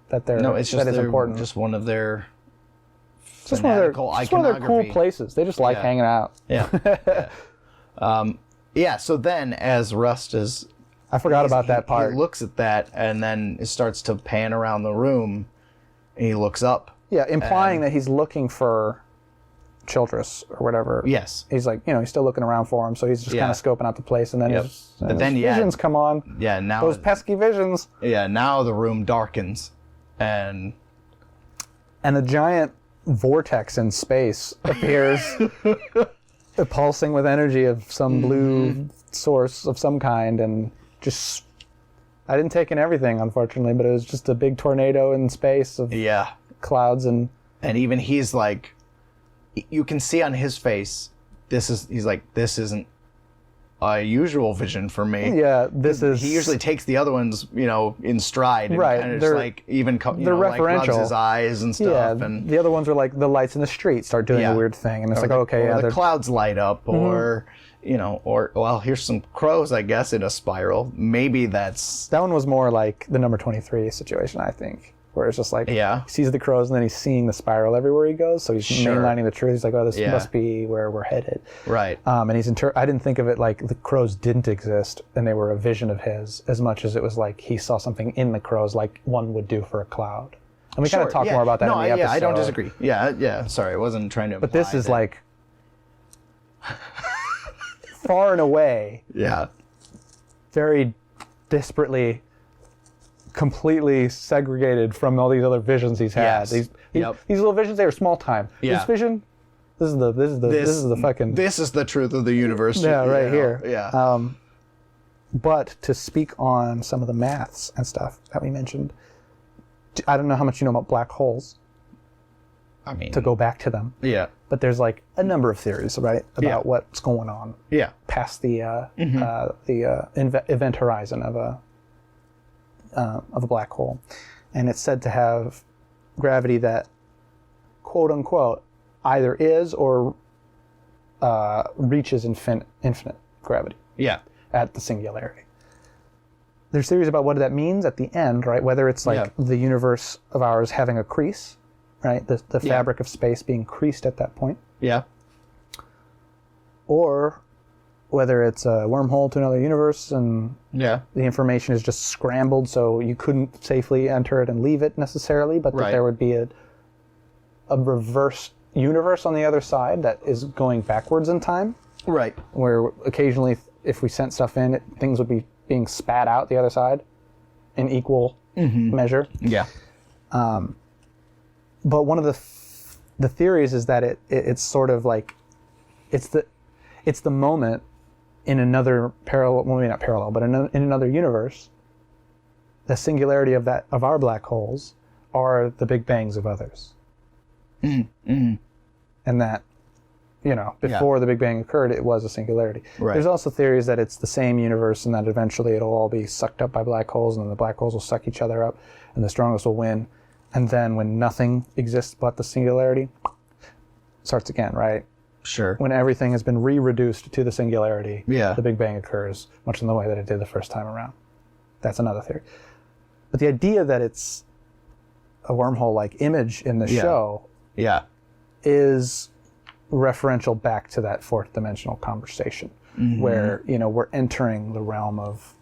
Speaker 3: that they're
Speaker 2: it's just
Speaker 3: that is important.
Speaker 2: Just one of their
Speaker 3: just one of their cool places. They just like hanging out.
Speaker 2: Yeah. So then as Rust is
Speaker 3: I forgot about that part.
Speaker 2: He looks at that and then it starts to pan around the room and he looks up.
Speaker 3: Yeah, implying that he's looking for Childress or whatever.
Speaker 2: Yes.
Speaker 3: He's like, he's still looking around for him, so he's just kind of scoping out the place, and then his visions come on.
Speaker 2: Yeah, now
Speaker 3: those pesky visions.
Speaker 2: Yeah, now the room darkens, and
Speaker 3: a giant vortex in space appears, pulsing with energy of some blue source of some kind, and just. I didn't take in everything, unfortunately, but it was just a big tornado in space of clouds and
Speaker 2: even he's like, you can see on his face, he's like, this isn't a usual vision for me.
Speaker 3: Yeah, this is.
Speaker 2: He usually takes the other ones, in stride, and
Speaker 3: right?
Speaker 2: Kind of just like even
Speaker 3: they're referential.
Speaker 2: Like rubs his eyes and stuff.
Speaker 3: Yeah,
Speaker 2: and
Speaker 3: the other ones are like the lights in the street start doing a weird thing, and it's like
Speaker 2: the clouds light up, or here's some crows, I guess, in a spiral. Maybe that
Speaker 3: one was more like the number 23 situation, I think. Where it's just like he sees the crows and then he's seeing the spiral everywhere he goes, so he's mainlining the truth. He's like, oh, this must be where we're headed,
Speaker 2: right?
Speaker 3: And he's I didn't think of it like the crows didn't exist and they were a vision of his, as much as it was like he saw something in the crows like one would do for a cloud. And we kind of talk more about that in the episode.
Speaker 2: Yeah, I don't disagree. Yeah. Sorry, I wasn't trying to imply.
Speaker 3: But this is like far and away, very desperately. Completely segregated from all these other visions he's had.
Speaker 2: Yes.
Speaker 3: These little visions, they were small time.
Speaker 2: Yeah.
Speaker 3: This vision, this is the fucking.
Speaker 2: This is the truth of the universe.
Speaker 3: Yeah, right here.
Speaker 2: Yeah.
Speaker 3: But to speak on some of the maths and stuff that we mentioned, I don't know how much you know about black holes.
Speaker 2: I mean,
Speaker 3: to go back to them.
Speaker 2: Yeah.
Speaker 3: But there's like a number of theories, right, about what's going on.
Speaker 2: Yeah.
Speaker 3: Past the event horizon of a black hole, and it's said to have gravity that, quote unquote, either is or reaches infinite gravity.
Speaker 2: Yeah.
Speaker 3: At the singularity. There's theories about what that means at the end, right? Whether it's like the universe of ours having a crease, right? The fabric of space being creased at that point.
Speaker 2: Yeah.
Speaker 3: Or whether it's a wormhole to another universe and the information is just scrambled so you couldn't safely enter it and leave it necessarily, but that there would be a reverse universe on the other side that is going backwards in time.
Speaker 2: Right.
Speaker 3: Where occasionally, if we sent stuff in, things would be being spat out the other side in equal measure.
Speaker 2: Yeah.
Speaker 3: But one of the theories is that it's sort of like it's the moment in another parallel, well, maybe not parallel, but in another universe, the singularity of our black holes are the big bangs of others. And that, before the Big Bang occurred, it was a singularity.
Speaker 2: Right.
Speaker 3: There's also theories that it's the same universe and that eventually it'll all be sucked up by black holes and then the black holes will suck each other up and the strongest will win. And then when nothing exists but the singularity, starts again, right?
Speaker 2: Sure.
Speaker 3: When everything has been re-reduced to the singularity, the Big Bang occurs, much in the way that it did the first time around. That's another theory. But the idea that it's a wormhole-like image in the show is referential back to that fourth dimensional conversation, where, we're entering the realm of,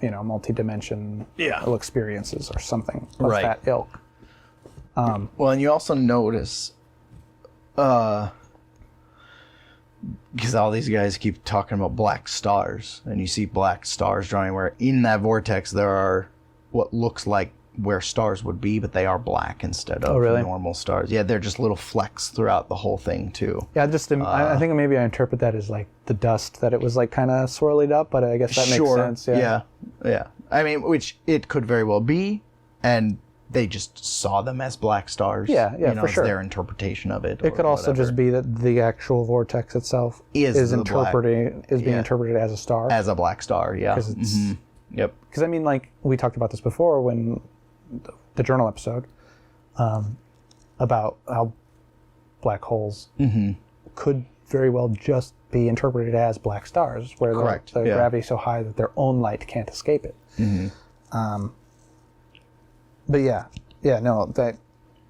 Speaker 3: multi-dimensional experiences or something of that ilk.
Speaker 2: Well, and you also notice, because all these guys keep talking about black stars, and you see black stars drawing where in that vortex there are what looks like where stars would be, but they are black instead of normal stars. Yeah, they're just little flecks throughout the whole thing too.
Speaker 3: Yeah, I think maybe I interpret that as like the dust, that it was like kind of swirled up, but I guess that makes sense.
Speaker 2: Yeah. I mean, which it could very well be, and they just saw them as black stars.
Speaker 3: Yeah, for sure.
Speaker 2: It's their interpretation of it.
Speaker 3: It could also just be that the actual vortex itself is being interpreted as a star.
Speaker 2: As a black star, yeah.
Speaker 3: Because it's Because I mean, like we talked about this before when the journal episode about how black holes could very well just be interpreted as black stars, where the gravity is so high that their own light can't escape it. But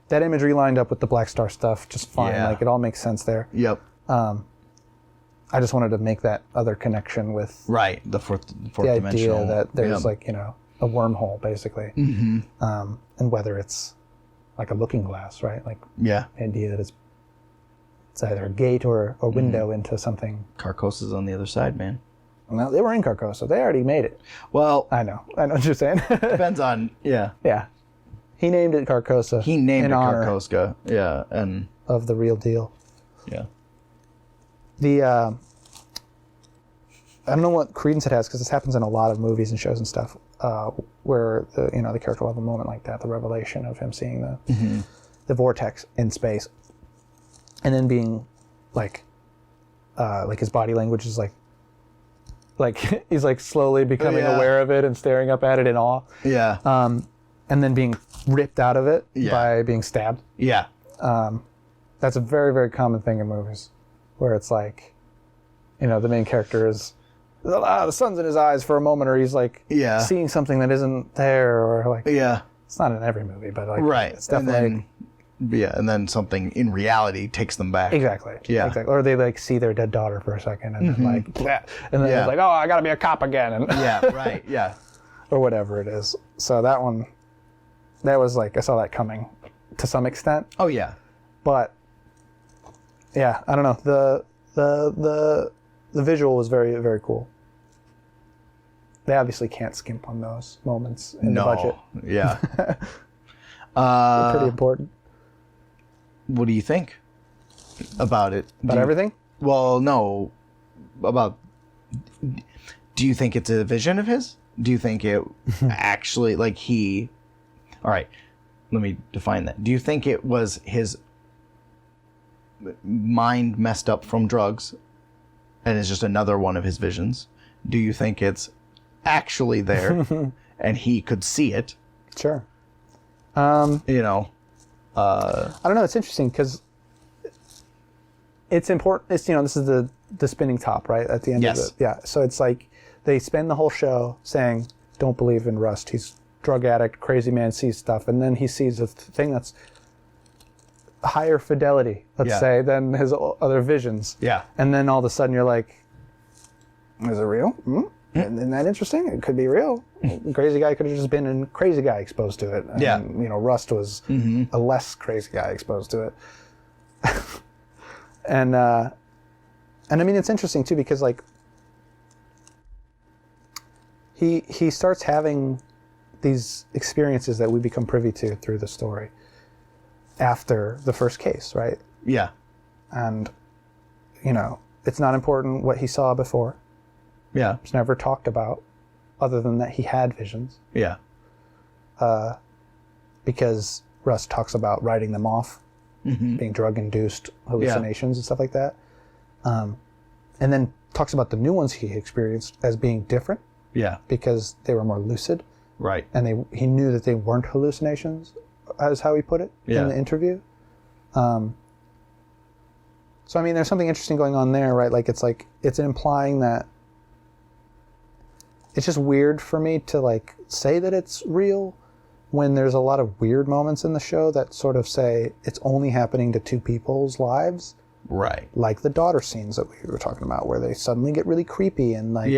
Speaker 3: that imagery lined up with the black star stuff just fine. Like it all makes sense there.
Speaker 2: Yep.
Speaker 3: I just wanted to make that other connection with
Speaker 2: the fourth dimensional
Speaker 3: idea that there's like a wormhole basically, and whether it's like a looking glass, right? Like the idea that it's either a gate or a window into something.
Speaker 2: Carcosa's on the other side, man.
Speaker 3: Well, they were in Carcosa. They already made it.
Speaker 2: Well,
Speaker 3: I know what you're saying.
Speaker 2: Depends on
Speaker 3: Yeah. He named it Carcosa.
Speaker 2: He named it Carcosa. Yeah, and
Speaker 3: of the real deal.
Speaker 2: Yeah.
Speaker 3: I don't know what credence it has because this happens in a lot of movies and shows and stuff, where the character will have a moment like that, the revelation of him seeing the vortex in space, and then being like his body language is like he's like slowly becoming aware of it and staring up at it in awe. Yeah. And then being ripped out of it by being stabbed.
Speaker 2: Yeah.
Speaker 3: That's a very, very common thing in movies, where it's like, the main character is, the sun's in his eyes for a moment, or he's like seeing something that isn't there, or like it's not in every movie, but like it's definitely
Speaker 2: and then something in reality takes them back.
Speaker 3: Exactly. Or they like see their dead daughter for a second and then like and then it's like, oh, I gotta be a cop again, and or whatever it is. So that was like, I saw that coming to some extent.
Speaker 2: Oh yeah.
Speaker 3: But I don't know, the visual was very, very cool. They obviously can't skimp on those moments in the budget.
Speaker 2: Yeah.
Speaker 3: They're pretty important.
Speaker 2: What do you think about it?
Speaker 3: About everything?
Speaker 2: Well, no. About... Do you think it's a vision of his? Do you think it actually, like, he... All right, let me define that. Do you think it was his mind messed up from drugs and it's just another one of his visions? Do you think it's actually there and he could see it?
Speaker 3: Sure.
Speaker 2: You know...
Speaker 3: I don't know. It's interesting because it's important. It's, you know, this is the spinning top, right? At the end of it. Yeah. So it's like they spend the whole show saying, don't believe in Rust. He's drug addict, crazy man, sees stuff. And then he sees a thing that's higher fidelity, let's say, than his other visions.
Speaker 2: Yeah.
Speaker 3: And then all of a sudden you're like, is it real? Isn't that interesting? It could be real. Crazy guy could have just been a crazy guy exposed to it. And, you know, Rust was a less crazy guy exposed to it. And I mean, it's interesting too, because like he starts having these experiences that we become privy to through the story after the first case, right?
Speaker 2: Yeah.
Speaker 3: And, you know, it's not important what he saw before.
Speaker 2: Yeah.
Speaker 3: It's never talked about other than that he had visions.
Speaker 2: Yeah.
Speaker 3: Because Rust talks about writing them off, being drug-induced hallucinations and stuff like that. And then talks about the new ones he experienced as being different.
Speaker 2: Yeah.
Speaker 3: Because they were more lucid.
Speaker 2: Right.
Speaker 3: And he knew that they weren't hallucinations, as how he put it in the interview. So, I mean, there's something interesting going on there, right? Like, it's implying that it's just weird for me to, like, say that it's real when there's a lot of weird moments in the show that sort of say it's only happening to two people's lives.
Speaker 2: Right.
Speaker 3: Like the daughter scenes that we were talking about, where they suddenly get really creepy and, like,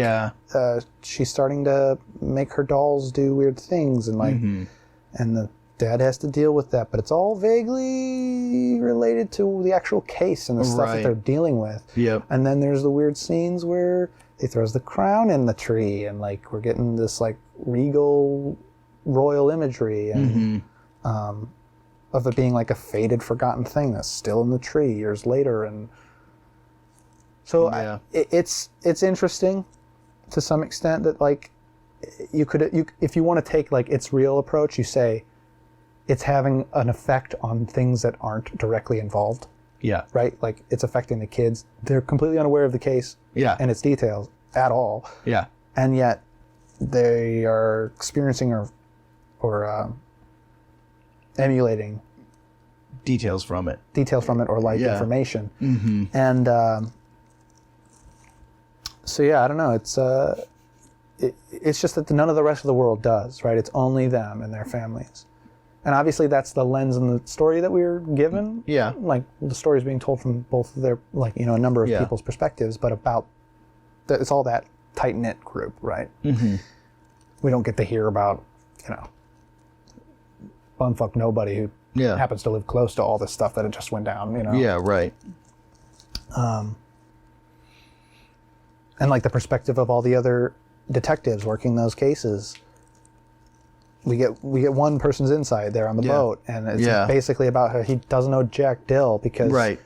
Speaker 3: she's starting to make her dolls do weird things and, like, and the dad has to deal with that, but it's all vaguely related to the actual case and the stuff that they're dealing with.
Speaker 2: Yep.
Speaker 3: And then there's the weird scenes where he throws the crown in the tree and, like, we're getting this, like, regal royal imagery and of it being like a faded, forgotten thing that's still in the tree years later. And so it's interesting to some extent that, like, you if you want to take, like, its real approach, you say it's having an effect on things that aren't directly involved.
Speaker 2: Yeah.
Speaker 3: Right? Like, it's affecting the kids. They're completely unaware of the case and its details at all. Yeah. And yet they are experiencing or emulating
Speaker 2: details from it
Speaker 3: or like information. And so I don't know, it's just that none of the rest of the world does, right? It's only them and their families. And obviously that's the lens in the story that we were given. Yeah. Like, the story is being told from both of their, like, you know, a number of people's perspectives, but it's all that tight-knit group, right? We don't get to hear about, you know, bumfuck nobody who happens to live close to all this stuff that it just went down, you know?
Speaker 2: Yeah, right.
Speaker 3: And, like, the perspective of all the other detectives working those cases, we get one person's insight there on the boat, and it's basically about how he doesn't know Jack Dill because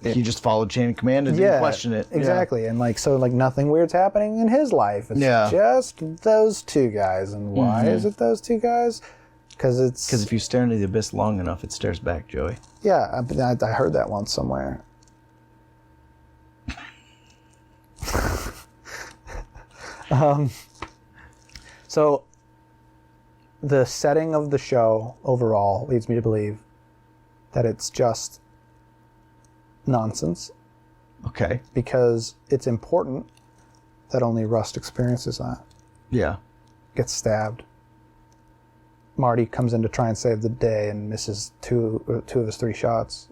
Speaker 2: he just followed chain of command and didn't question it.
Speaker 3: Exactly. And, like, so, like, nothing weird's happening in his life. It's just those two guys. And why is it those two guys? Because
Speaker 2: if you stare into the abyss long enough, it stares back, Joey.
Speaker 3: Yeah, I heard that once somewhere. So the setting of the show overall leads me to believe that it's just nonsense.
Speaker 2: Okay.
Speaker 3: Because it's important that only Rust experiences that. Yeah. Gets stabbed. Marty comes in to try and save the day and misses two of his 3 shots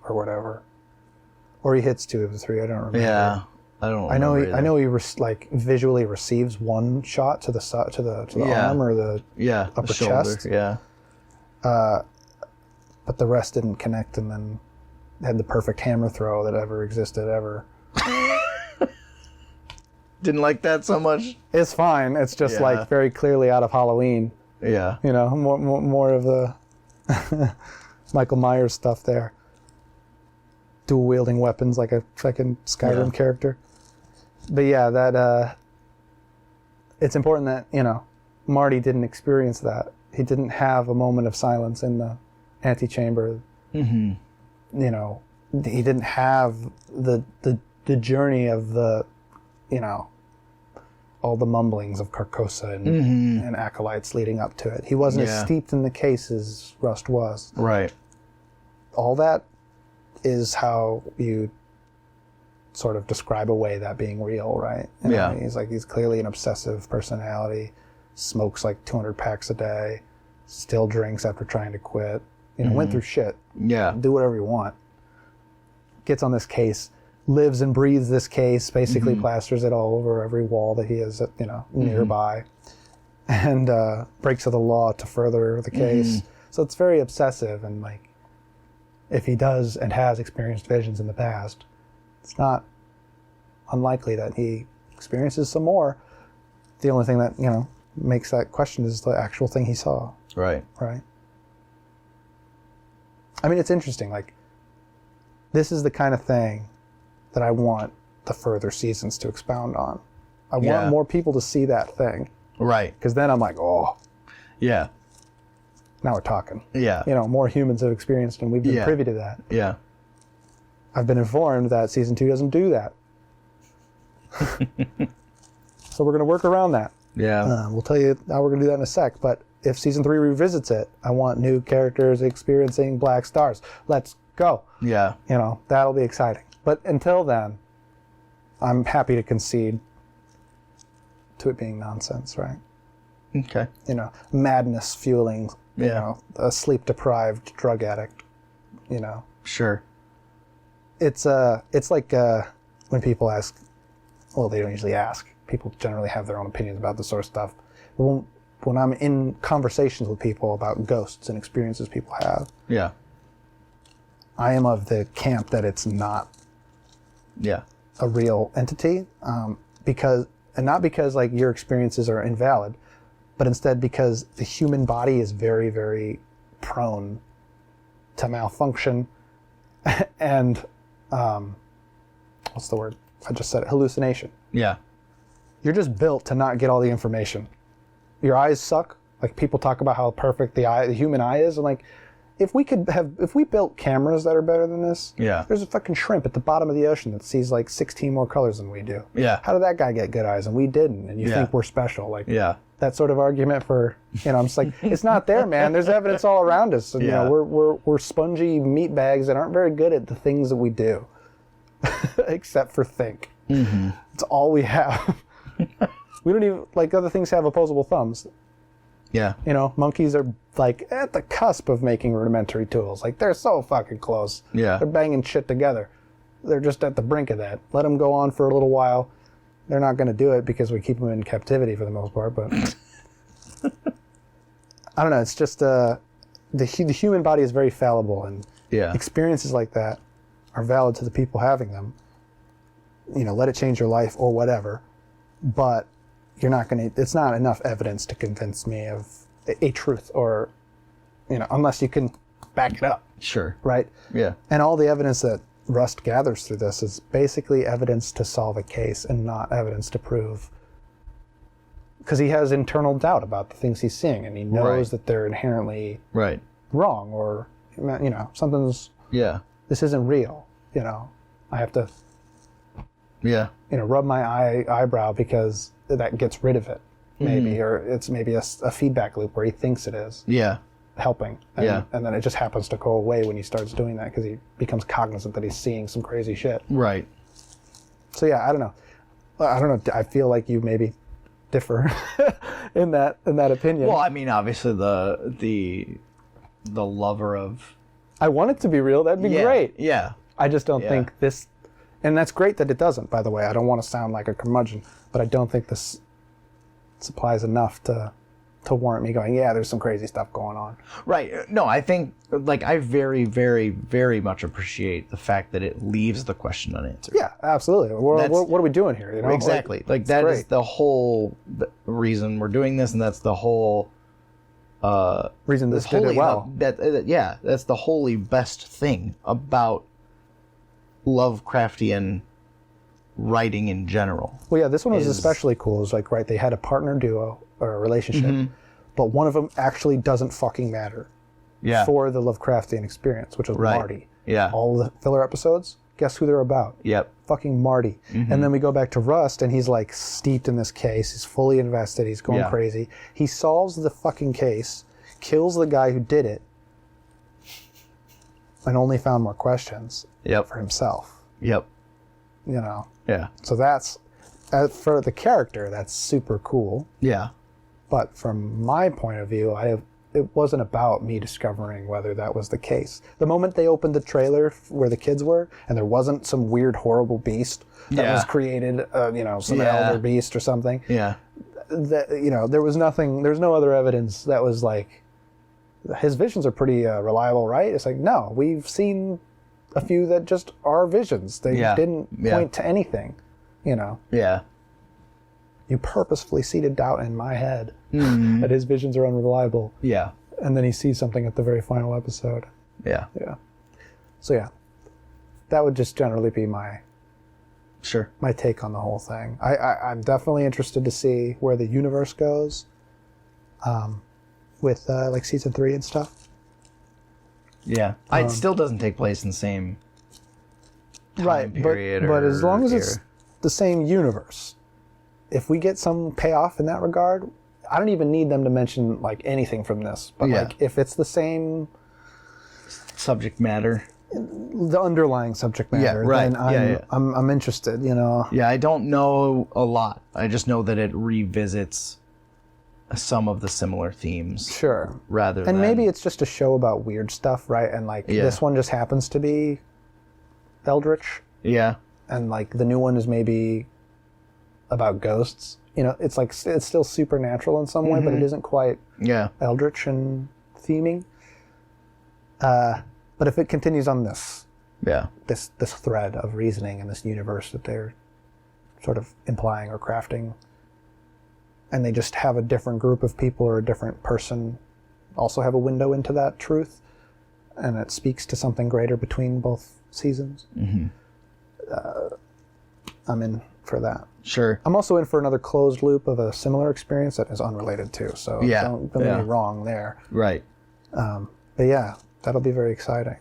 Speaker 3: or whatever. Or he hits 2 of the 3, I don't remember. Yeah. I know he visually receives 1 shot to the arm or the upper shoulder, chest. Yeah. But the rest didn't connect, and then had the perfect hammer throw that ever existed ever.
Speaker 2: Didn't like that so much.
Speaker 3: It's fine. It's just like very clearly out of Halloween. Yeah. You know, more of the Michael Myers stuff there. Dual wielding weapons like a fucking Skyrim character. But yeah, it's important that, you know, Marty didn't experience that. He didn't have a moment of silence in the antechamber. Mm-hmm. You know, he didn't have the journey of the, you know, all the mumblings of Carcosa and acolytes leading up to it. He wasn't as steeped in the case as Rust was.
Speaker 2: Right.
Speaker 3: All that is how you sort of describe away that being real, right? You know, he's clearly an obsessive personality, smokes like 200 packs a day, still drinks after trying to quit, you know, went through shit.
Speaker 2: Yeah.
Speaker 3: Do whatever you want. Gets on this case, lives and breathes this case, basically plasters it all over every wall that he has, you know, nearby, and breaks of the law to further the case. So it's very obsessive, and like, if he does and has experienced visions in the past, it's not unlikely that he experiences some more. The only thing that, you know, makes that question is the actual thing he saw.
Speaker 2: Right.
Speaker 3: Right. I mean, it's interesting. Like, this is the kind of thing that I want the further seasons to expound on. I want more people to see that thing.
Speaker 2: Right.
Speaker 3: Because then I'm like, oh.
Speaker 2: Yeah.
Speaker 3: Now we're talking.
Speaker 2: Yeah.
Speaker 3: You know, more humans have experienced, and we've been privy to that.
Speaker 2: Yeah.
Speaker 3: I've been informed that season 2 doesn't do that. So we're going to work around that.
Speaker 2: Yeah.
Speaker 3: We'll tell you how we're going to do that in a sec. But if season 3 revisits it, I want new characters experiencing black stars. Let's go.
Speaker 2: Yeah.
Speaker 3: You know, that'll be exciting. But until then, I'm happy to concede to it being nonsense, right?
Speaker 2: Okay.
Speaker 3: You know, madness fueling, you know, a sleep-deprived drug addict, you know.
Speaker 2: Sure.
Speaker 3: It's like when people ask, well, they don't usually ask. People generally have their own opinions about this sort of stuff. When I'm in conversations with people about ghosts and experiences people have, I am of the camp that it's not a real entity, not because like your experiences are invalid, but instead because the human body is very, very prone to malfunction and what's the word? I just said it, hallucination.
Speaker 2: Yeah.
Speaker 3: You're just built to not get all the information. Your eyes suck. Like, people talk about how perfect the human eye is. And like, if we built cameras that are better than this, there's a fucking shrimp at the bottom of the ocean that sees like 16 more colors than we do.
Speaker 2: Yeah.
Speaker 3: How did that guy get good eyes and we didn't? And you think we're special? Like, that sort of argument for, you know, I'm just like, it's not there, man. There's evidence all around us. And, you know, we're spongy meat bags that aren't very good at the things that we do, except for think. It's all we have. We don't even, like, other things have opposable thumbs.
Speaker 2: Yeah.
Speaker 3: You know, monkeys are like at the cusp of making rudimentary tools. Like, they're so fucking close.
Speaker 2: Yeah.
Speaker 3: They're banging shit together. They're just at the brink of that. Let them go on for a little while. They're not going to do it because we keep them in captivity for the most part, but I don't know. It's just the human body is very fallible, and experiences like that are valid to the people having them. You know, let it change your life or whatever, but you're not going to. It's not enough evidence to convince me of a truth, or, you know, unless you can back it up.
Speaker 2: Sure.
Speaker 3: Right.
Speaker 2: Yeah.
Speaker 3: And all the evidence that Rust gathers through this is basically evidence to solve a case and not evidence to prove, because he has internal doubt about the things he's seeing, and he knows that they're inherently wrong, or, you know, something's this isn't real. You know, I have to you know, rub my eyebrow because that gets rid of it, maybe, or it's maybe a feedback loop where he thinks it is helping, and then it just happens to go away when he starts doing that because he becomes cognizant that he's seeing some crazy shit. Right. So yeah, I don't know. I feel like you maybe differ in that opinion.
Speaker 2: Well, I mean, obviously the lover of.
Speaker 3: I want it to be real. That'd be great.
Speaker 2: Yeah.
Speaker 3: I just don't think this, and that's great that it doesn't. By the way, I don't want to sound like a curmudgeon, but I don't think this supplies enough to warrant me going, yeah, there's some crazy stuff going on.
Speaker 2: Right. No, I think, like, I very, very, very much appreciate the fact that it leaves the question unanswered.
Speaker 3: Yeah, absolutely. What are we doing here? You know?
Speaker 2: Exactly. Like that is the whole reason we're doing this, and that's the whole
Speaker 3: reason this did it well.
Speaker 2: That's the wholly best thing about Lovecraftian writing in general.
Speaker 3: Well, yeah, this one was especially cool. It's like, right, they had a partner duo or a relationship, but one of them actually doesn't fucking matter for the Lovecraftian experience, which is Marty.
Speaker 2: Yeah.
Speaker 3: All the filler episodes, guess who they're about?
Speaker 2: Yep.
Speaker 3: Fucking Marty. And then we go back to Rust, and he's like steeped in this case. He's fully invested. He's going crazy. He solves the fucking case, kills the guy who did it, and only found more questions for himself.
Speaker 2: Yep.
Speaker 3: You know?
Speaker 2: Yeah.
Speaker 3: So that's, for the character, that's super cool.
Speaker 2: Yeah.
Speaker 3: But from my point of view, it wasn't about me discovering whether that was the case. The moment they opened the trailer where the kids were, and there wasn't some weird, horrible beast that was created, some elder beast or something.
Speaker 2: Yeah.
Speaker 3: That, there was nothing, there's no other evidence that was like, his visions are pretty reliable, right? It's like, no, we've seen a few that just are visions. They didn't point to anything,
Speaker 2: Yeah.
Speaker 3: You purposefully seeded doubt in my head that his visions are unreliable.
Speaker 2: Yeah.
Speaker 3: And then he sees something at the very final episode.
Speaker 2: Yeah.
Speaker 3: Yeah. So yeah, that would just generally be my take on the whole thing. I'm definitely interested to see where the universe goes. With like season 3 and stuff.
Speaker 2: Yeah. It still doesn't take place in the same time period.
Speaker 3: But as long as it's the same universe, if we get some payoff in that regard, I don't even need them to mention like anything from this. But like if it's the same
Speaker 2: subject matter,
Speaker 3: the underlying subject matter, then I'm interested,
Speaker 2: Yeah, I don't know a lot. I just know that it revisits some of the similar themes.
Speaker 3: Sure.
Speaker 2: Rather than...
Speaker 3: And maybe it's just a show about weird stuff, right? And like this one just happens to be Eldritch.
Speaker 2: Yeah.
Speaker 3: And like the new one is maybe about ghosts. It's like it's still supernatural in some way, but it isn't quite Eldritch and theming. But if it continues on this thread of reasoning in this universe that they're sort of implying or crafting, and they just have a different group of people or a different person also have a window into that truth, and it speaks to something greater between both seasons, I'm in for that.
Speaker 2: Sure.
Speaker 3: I'm also in for another closed loop of a similar experience that is unrelated to, so don't get me wrong there.
Speaker 2: Right.
Speaker 3: But yeah, that'll be very exciting.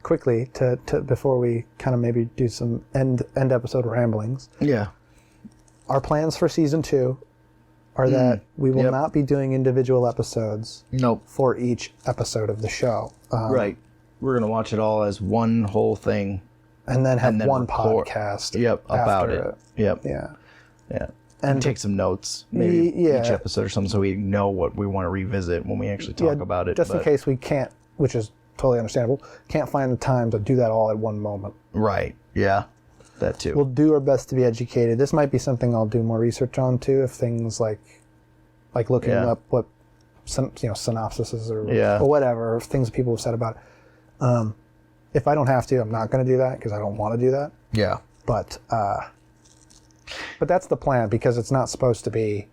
Speaker 3: Quickly, to before we kind of maybe do some end episode ramblings.
Speaker 2: Yeah.
Speaker 3: Our plans for season 2 are that we will not be doing individual episodes for each episode of the show.
Speaker 2: Right. We're going to watch it all as one whole thing.
Speaker 3: And then have one podcast
Speaker 2: about
Speaker 3: after
Speaker 2: it. Yep.
Speaker 3: Yeah.
Speaker 2: Yeah. And take some notes, maybe each episode or something, so we know what we want to revisit when we actually talk about it.
Speaker 3: Just in case we can't, which is totally understandable, can't find the time to do that all at one moment.
Speaker 2: Right. Yeah. That too.
Speaker 3: We'll do our best to be educated. This might be something I'll do more research on too, if things like looking up what synopsises or whatever, things people have said about it. If I don't have to, I'm not going to do that because I don't want to do that.
Speaker 2: Yeah.
Speaker 3: But that's the plan, because it's not supposed to be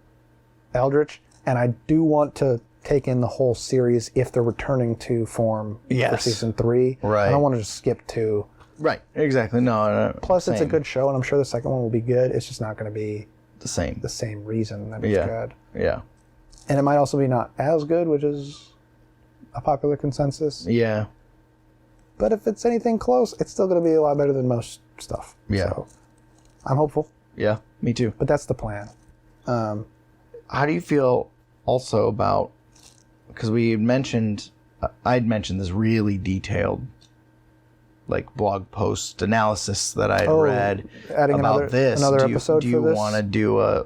Speaker 3: Eldritch, and I do want to take in the whole series if they're returning to form for season 3.
Speaker 2: Right.
Speaker 3: I don't want to just skip 2.
Speaker 2: Right. Exactly. No.
Speaker 3: Plus, it's a good show, and I'm sure the second one will be good. It's just not going to be
Speaker 2: the same
Speaker 3: reason that it's good.
Speaker 2: Yeah.
Speaker 3: And it might also be not as good, which is a popular consensus.
Speaker 2: Yeah.
Speaker 3: But if it's anything close, it's still going to be a lot better than most stuff.
Speaker 2: Yeah.
Speaker 3: So I'm hopeful.
Speaker 2: Yeah, me too.
Speaker 3: But that's the plan.
Speaker 2: How do you feel also about, because I'd mentioned this really detailed like blog post analysis that I'd read about this.
Speaker 3: Another episode
Speaker 2: do you want to do a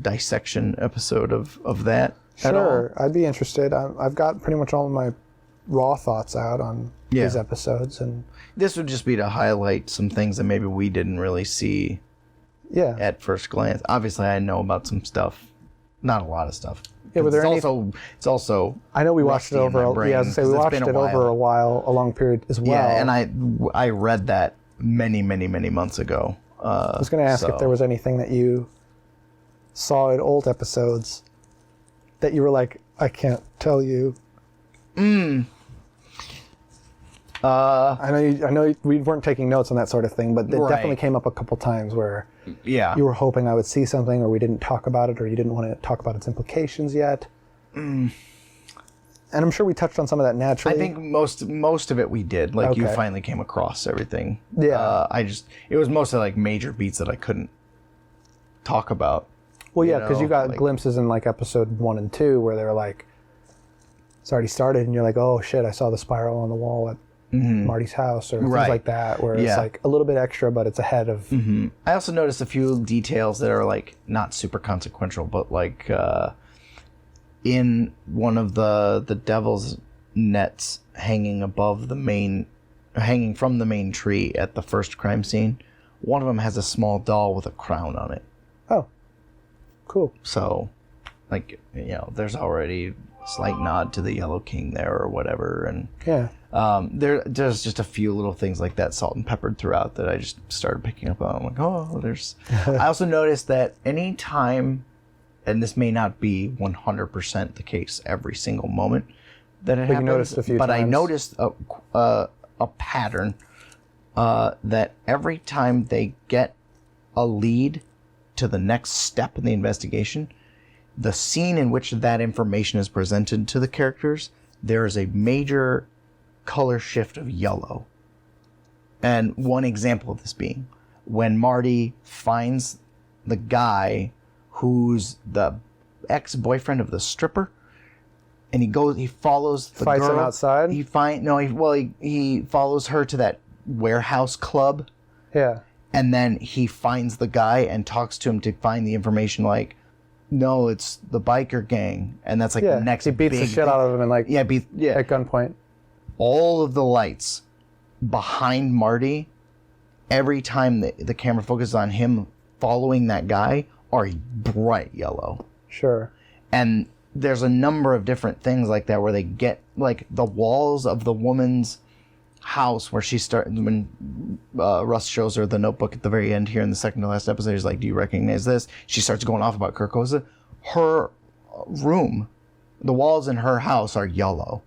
Speaker 2: dissection episode of that?
Speaker 3: Sure, I'd be interested. I've got pretty much all of my raw thoughts out on these episodes, and
Speaker 2: this would just be to highlight some things that maybe we didn't really see at first glance. Obviously, I know about some stuff, not a lot of stuff.
Speaker 3: Yeah, but
Speaker 2: it's also.
Speaker 3: I know we watched it over. We watched it over a long period as well.
Speaker 2: Yeah, and I read that many months ago.
Speaker 3: I was going to ask if there was anything that you saw in old episodes that you were like, I can't tell you. I know we weren't taking notes on that sort of thing, but it definitely came up a couple times where you were hoping I would see something, or we didn't talk about it, or you didn't want to talk about its implications yet. And I'm sure we touched on some of that naturally.
Speaker 2: I think most of it we did. Like you finally came across everything.
Speaker 3: Yeah.
Speaker 2: It was mostly like major beats that I couldn't talk about.
Speaker 3: Well, yeah, because you got glimpses in like episode 1 and 2 where they're like, it's already started, and you're like, oh shit, I saw the spiral on the wall at Marty's house, or things like that, where it's like a little bit extra, but it's ahead of.
Speaker 2: I also noticed a few details that are like not super consequential, but like in one of the devil's nets hanging from the main tree at the first crime scene, one of them has a small doll with a crown on it.
Speaker 3: Oh, cool.
Speaker 2: So, like, there's already a slight nod to the Yellow King there or whatever, and there's just a few little things like that, salt and peppered throughout, that I just started picking up on. I'm like, oh, there's. I also noticed that any time, and this may not be 100% the case every single moment that it happens,
Speaker 3: you noticed a few times.
Speaker 2: I noticed a pattern that every time they get a lead to the next step in the investigation, the scene in which that information is presented to the characters, there is a major color shift of yellow. And one example of this being when Marty finds the guy who's the ex-boyfriend of the stripper, and he follows the
Speaker 3: fights
Speaker 2: girl.
Speaker 3: Him outside.
Speaker 2: He follows her to that warehouse club.
Speaker 3: Yeah.
Speaker 2: And then he finds the guy and talks to him to find the information, like, no, it's the biker gang. And that's like the next
Speaker 3: he beats
Speaker 2: big
Speaker 3: the shit out of him and at gunpoint.
Speaker 2: All of the lights behind Marty, every time the camera focuses on him following that guy, are bright yellow.
Speaker 3: Sure.
Speaker 2: And there's a number of different things like that where they get, like, the walls of the woman's house where when Rust shows her the notebook at the very end here in the second to last episode. He's like, do you recognize this? She starts going off about Carcosa. Her room, the walls in her house are yellow.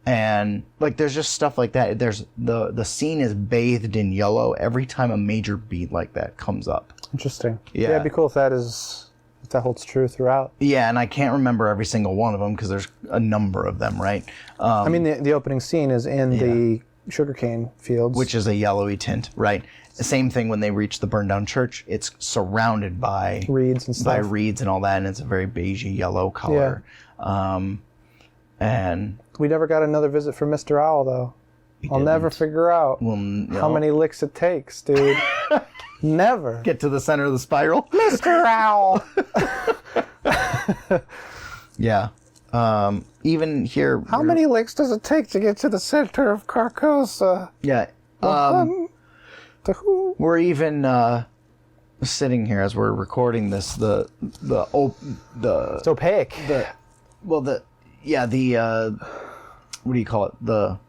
Speaker 2: And like, there's just stuff like that. There's the scene is bathed in yellow every time a major beat like that comes up.
Speaker 3: Interesting.
Speaker 2: Yeah.
Speaker 3: It'd be cool if that holds true throughout.
Speaker 2: Yeah, and I can't remember every single one of them because there's a number of them, right?
Speaker 3: I mean, the opening scene is in the sugarcane fields,
Speaker 2: which is a yellowy tint, right? The same thing when they reach the burned down church. It's surrounded by
Speaker 3: reeds and stuff.
Speaker 2: By reeds and all that, and it's a very beigey yellow color. Yeah. And
Speaker 3: we never got another visit from Mr. Owl, though. I'll never figure out how many licks it takes, dude. Never.
Speaker 2: Get to the center of the spiral.
Speaker 3: Mr. Owl!
Speaker 2: Yeah. Even here...
Speaker 3: How many licks does it take to get to the center of Carcosa?
Speaker 2: Yeah. We're even sitting here as we're recording this.
Speaker 3: It's opaque.
Speaker 2: What do you call it? The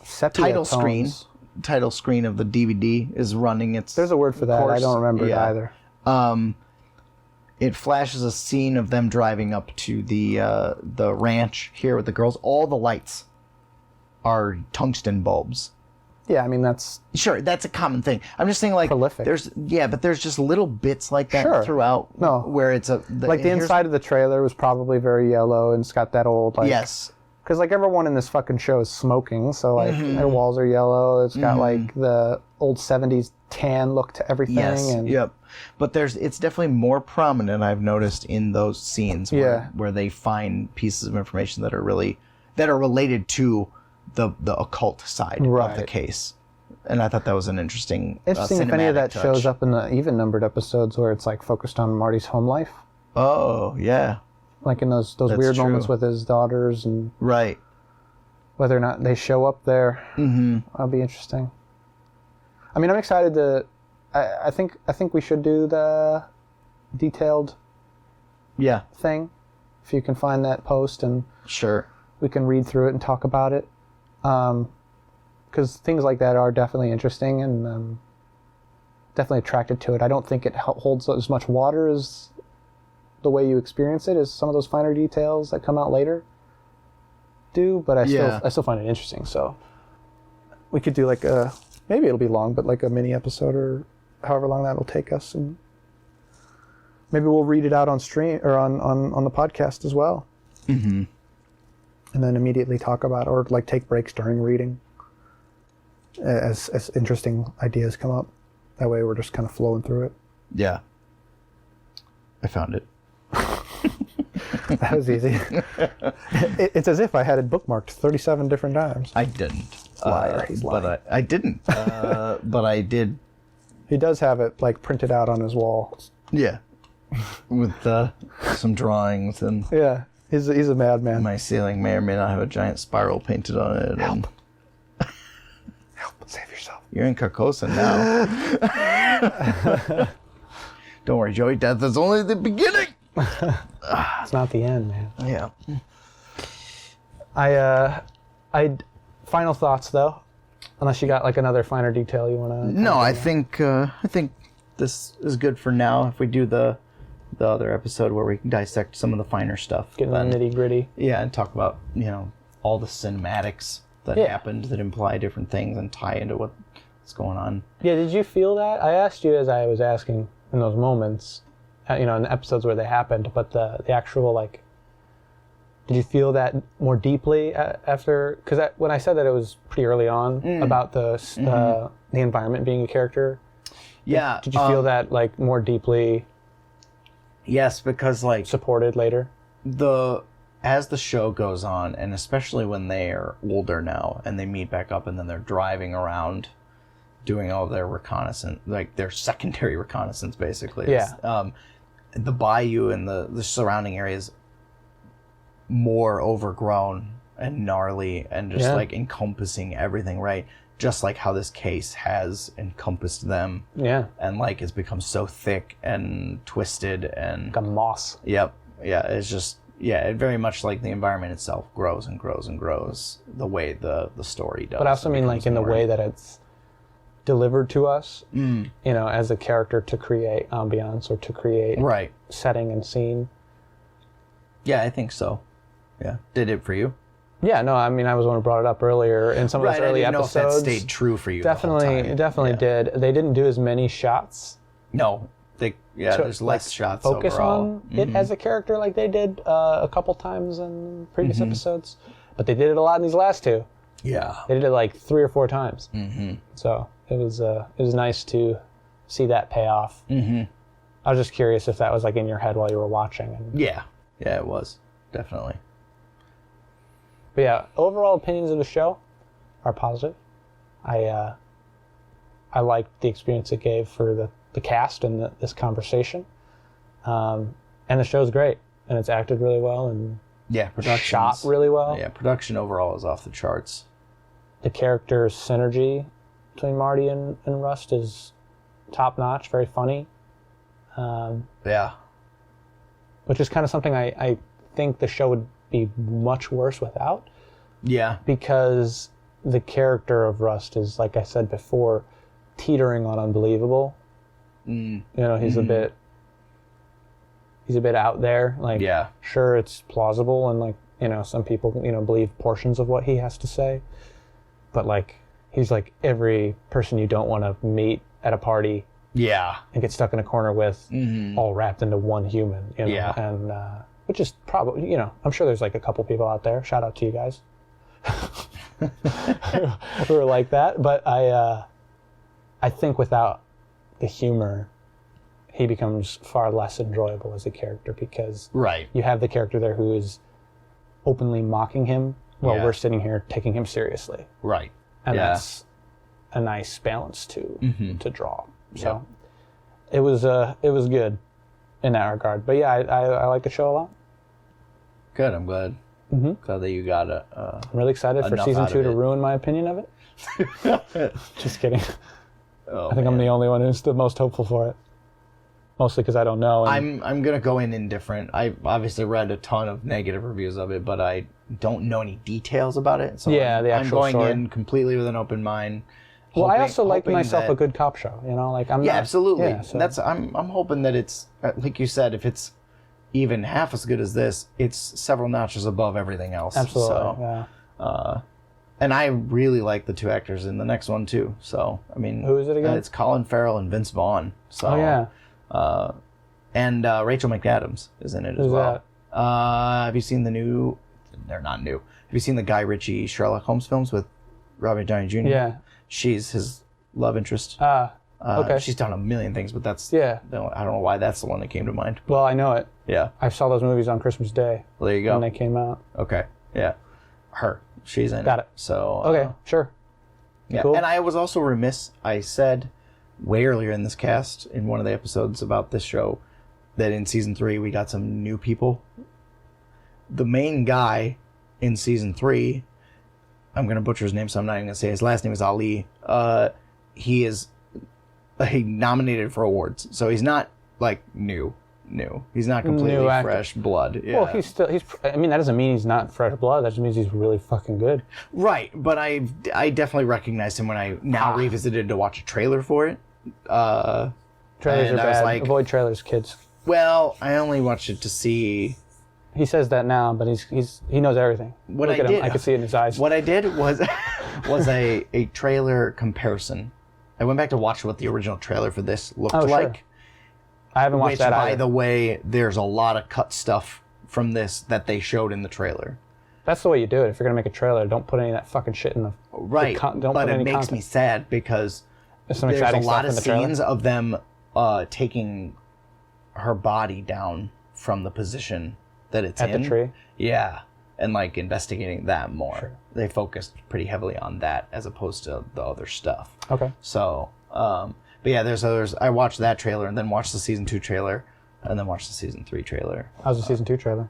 Speaker 3: sepia
Speaker 2: title screen of the DVD is running.
Speaker 3: There's a word for that. I don't remember it either.
Speaker 2: It flashes a scene of them driving up to the ranch here with the girls. All the lights are tungsten bulbs.
Speaker 3: Yeah, I mean that's
Speaker 2: a common thing. I'm just saying, like,
Speaker 3: prolific.
Speaker 2: But there's just little bits like that throughout.
Speaker 3: No,
Speaker 2: where it's
Speaker 3: the inside of the trailer was probably very yellow and it's got that old
Speaker 2: yes.
Speaker 3: Because like everyone in this fucking show is smoking, so like their walls are yellow. It's got like the old 70s tan look to everything.
Speaker 2: Yes. Yep. But it's definitely more prominent, I've noticed, in those scenes where they find pieces of information that are related to the occult side of the case. And I thought that was an interesting
Speaker 3: if any of that shows up in the even numbered episodes where it's like focused on Marty's home life.
Speaker 2: Oh, yeah.
Speaker 3: Like in those weird moments with his daughters and whether or not they show up there. That'll be interesting. I mean, I'm excited to. I think we should do the detailed thing. If you can find that post and we can read through it and talk about it. Because things like that are definitely interesting and definitely attracted to it. I don't think it holds as much water as the way you experience it as some of those finer details that come out later do, but I still find it interesting. So we could do like maybe it'll be long, but like a mini episode or however long that'll take us, and maybe we'll read it out on stream or on the podcast as well. Mm-hmm. And then immediately talk about, or like take breaks during reading as interesting ideas come up. That way we're just kind of flowing through it.
Speaker 2: Yeah. I found it.
Speaker 3: That was easy. It's as if I had it bookmarked 37 different times.
Speaker 2: I didn't.
Speaker 3: Liar. He's lying.
Speaker 2: But I didn't. But I did.
Speaker 3: He does have it like printed out on his wall.
Speaker 2: Yeah. With some drawings and...
Speaker 3: Yeah. He's a madman.
Speaker 2: My ceiling may or may not have a giant spiral painted on it.
Speaker 3: Help. Help. Save yourself.
Speaker 2: You're in Carcosa now. Don't worry, Joey. Death is only the beginning.
Speaker 3: It's not the end, man.
Speaker 2: Yeah.
Speaker 3: I final thoughts though, unless you got like another finer detail you want to.
Speaker 2: No, I think this is good for now. If we do the other episode where we can dissect some of the finer stuff,
Speaker 3: get in the nitty gritty.
Speaker 2: Yeah, and talk about all the cinematics that happened that imply different things and tie into what's going on.
Speaker 3: Yeah, did you feel that? I asked you as I was asking in those moments, in the episodes where they happened, but the actual like, did you feel that more deeply after? Because when I said that it was pretty early on about the environment being a character.
Speaker 2: Yeah.
Speaker 3: Did you feel that like more deeply?
Speaker 2: Yes, because like
Speaker 3: supported later.
Speaker 2: As the show goes on, and especially when they are older now and they meet back up and then they're driving around doing all their reconnaissance, like their secondary reconnaissance basically.
Speaker 3: Yeah.
Speaker 2: The bayou and the surrounding areas more overgrown and gnarly and just like encompassing everything, right? Just like how this case has encompassed them.
Speaker 3: Yeah.
Speaker 2: And like it's become so thick and twisted and...
Speaker 3: like a moss.
Speaker 2: Yep. Yeah, it's just... Yeah, it very much like the environment itself grows and grows and grows the way the story does.
Speaker 3: But I also mean like in the way that it's delivered to us, as a character to create ambiance or to create setting and scene.
Speaker 2: Yeah, I think so. Yeah. Did it for you?
Speaker 3: Yeah, no, I mean, I was the one who brought it up earlier in some of those early episodes.
Speaker 2: Know if that stayed true for you.
Speaker 3: Definitely did. They didn't do as many shots.
Speaker 2: No. There's less shots
Speaker 3: focus
Speaker 2: overall.
Speaker 3: on it as a character like they did a couple times in previous episodes. But they did it a lot in these last two.
Speaker 2: Yeah.
Speaker 3: They did it like 3 or 4 times. So it was nice to see that pay off. I was just curious if that was like in your head while you were watching.
Speaker 2: Yeah, it was. Definitely.
Speaker 3: But yeah, overall opinions of the show are positive. I liked the experience it gave for the cast and this conversation. And the show's great. And it's acted really well and shot really well.
Speaker 2: Yeah, production overall is off the charts.
Speaker 3: The characters' synergy between Marty and Rust is top-notch, very funny. Which is kind of something I think the show would be much worse without.
Speaker 2: Yeah.
Speaker 3: Because the character of Rust is, like I said before, teetering on unbelievable. He's a bit out there. Like, sure, it's plausible, and like, some people, believe portions of what he has to say. But like, he's like every person you don't want to meet at a party. Yeah. And get stuck in a corner with, all wrapped into one human. Yeah. And which is probably, I'm sure there's like a couple people out there. Shout out to you guys who are like that. But I think without the humor, he becomes far less enjoyable as a character because you have the character there who is openly mocking him while we're sitting here taking him seriously. Right. And that's a nice balance to draw. So it was good in that regard. But yeah, I like the show a lot.
Speaker 2: Good. I'm glad. Glad that you got I'm
Speaker 3: really excited for season 2 to ruin my opinion of it. Just kidding. I think I'm the only one who's the most hopeful for it. Mostly because I don't know.
Speaker 2: I'm gonna go in indifferent. I've obviously read a ton of negative reviews of it, but I don't know any details about it. So I'm going in completely with an open mind.
Speaker 3: Well, I also like myself a good cop show. Like I'm
Speaker 2: absolutely. Yeah, so. That's I'm hoping that it's like you said. If it's even half as good as this, it's several notches above everything else.
Speaker 3: Absolutely.
Speaker 2: So, And I really like the two actors in the next one too. So I mean,
Speaker 3: who is it again?
Speaker 2: It's Colin Farrell and Vince Vaughn. So,
Speaker 3: oh yeah.
Speaker 2: And Rachel McAdams is in it as well. Have you seen the new? They're not new. Have you seen the Guy Ritchie Sherlock Holmes films with Robert Downey Jr.?
Speaker 3: Yeah.
Speaker 2: She's his love interest.
Speaker 3: Okay.
Speaker 2: She's done a million things, but that's I don't know why that's the one that came to mind.
Speaker 3: Well, I know it.
Speaker 2: Yeah.
Speaker 3: I saw those movies on Christmas Day.
Speaker 2: Well, there you go.
Speaker 3: When they came out.
Speaker 2: Okay. Yeah. Her. She's in it.
Speaker 3: Got it.
Speaker 2: So.
Speaker 3: Okay. Sure.
Speaker 2: Yeah.
Speaker 3: Cool.
Speaker 2: And I was also remiss. I said way earlier in this cast, in one of the episodes about this show, that in season 3 we got some new people. The main guy in season 3, I'm going to butcher his name, so I'm not even going to say his last name is Ali. He is nominated for awards, so he's not like new. He's not completely fresh blood. Yeah.
Speaker 3: Well, I mean, that doesn't mean he's not fresh blood. That just means he's really fucking good.
Speaker 2: Right, but I definitely recognized him when I now revisited to watch a trailer for it.
Speaker 3: Trailers are bad. Avoid trailers, kids.
Speaker 2: Well, I only watched it to see.
Speaker 3: He says that now, but he knows everything. Look at him. I could see it in his eyes.
Speaker 2: What I did was a trailer comparison. I went back to watch what the original trailer for this looked like.
Speaker 3: I haven't watched that either.
Speaker 2: By the way, there's a lot of cut stuff from this that they showed in the trailer.
Speaker 3: That's the way you do it. If you're going to make a trailer, don't put any of that fucking shit in the...
Speaker 2: Right, but it makes me sad because there's a lot of scenes of them taking her body down from the position that it's in.
Speaker 3: At the tree?
Speaker 2: Yeah, and like investigating that more.
Speaker 3: Sure.
Speaker 2: They focused pretty heavily on that as opposed to the other stuff.
Speaker 3: Okay.
Speaker 2: So, but yeah, there's others. I watched that trailer and then watched the season 2 trailer and then watched the season 3 trailer.
Speaker 3: How's the season 2 trailer?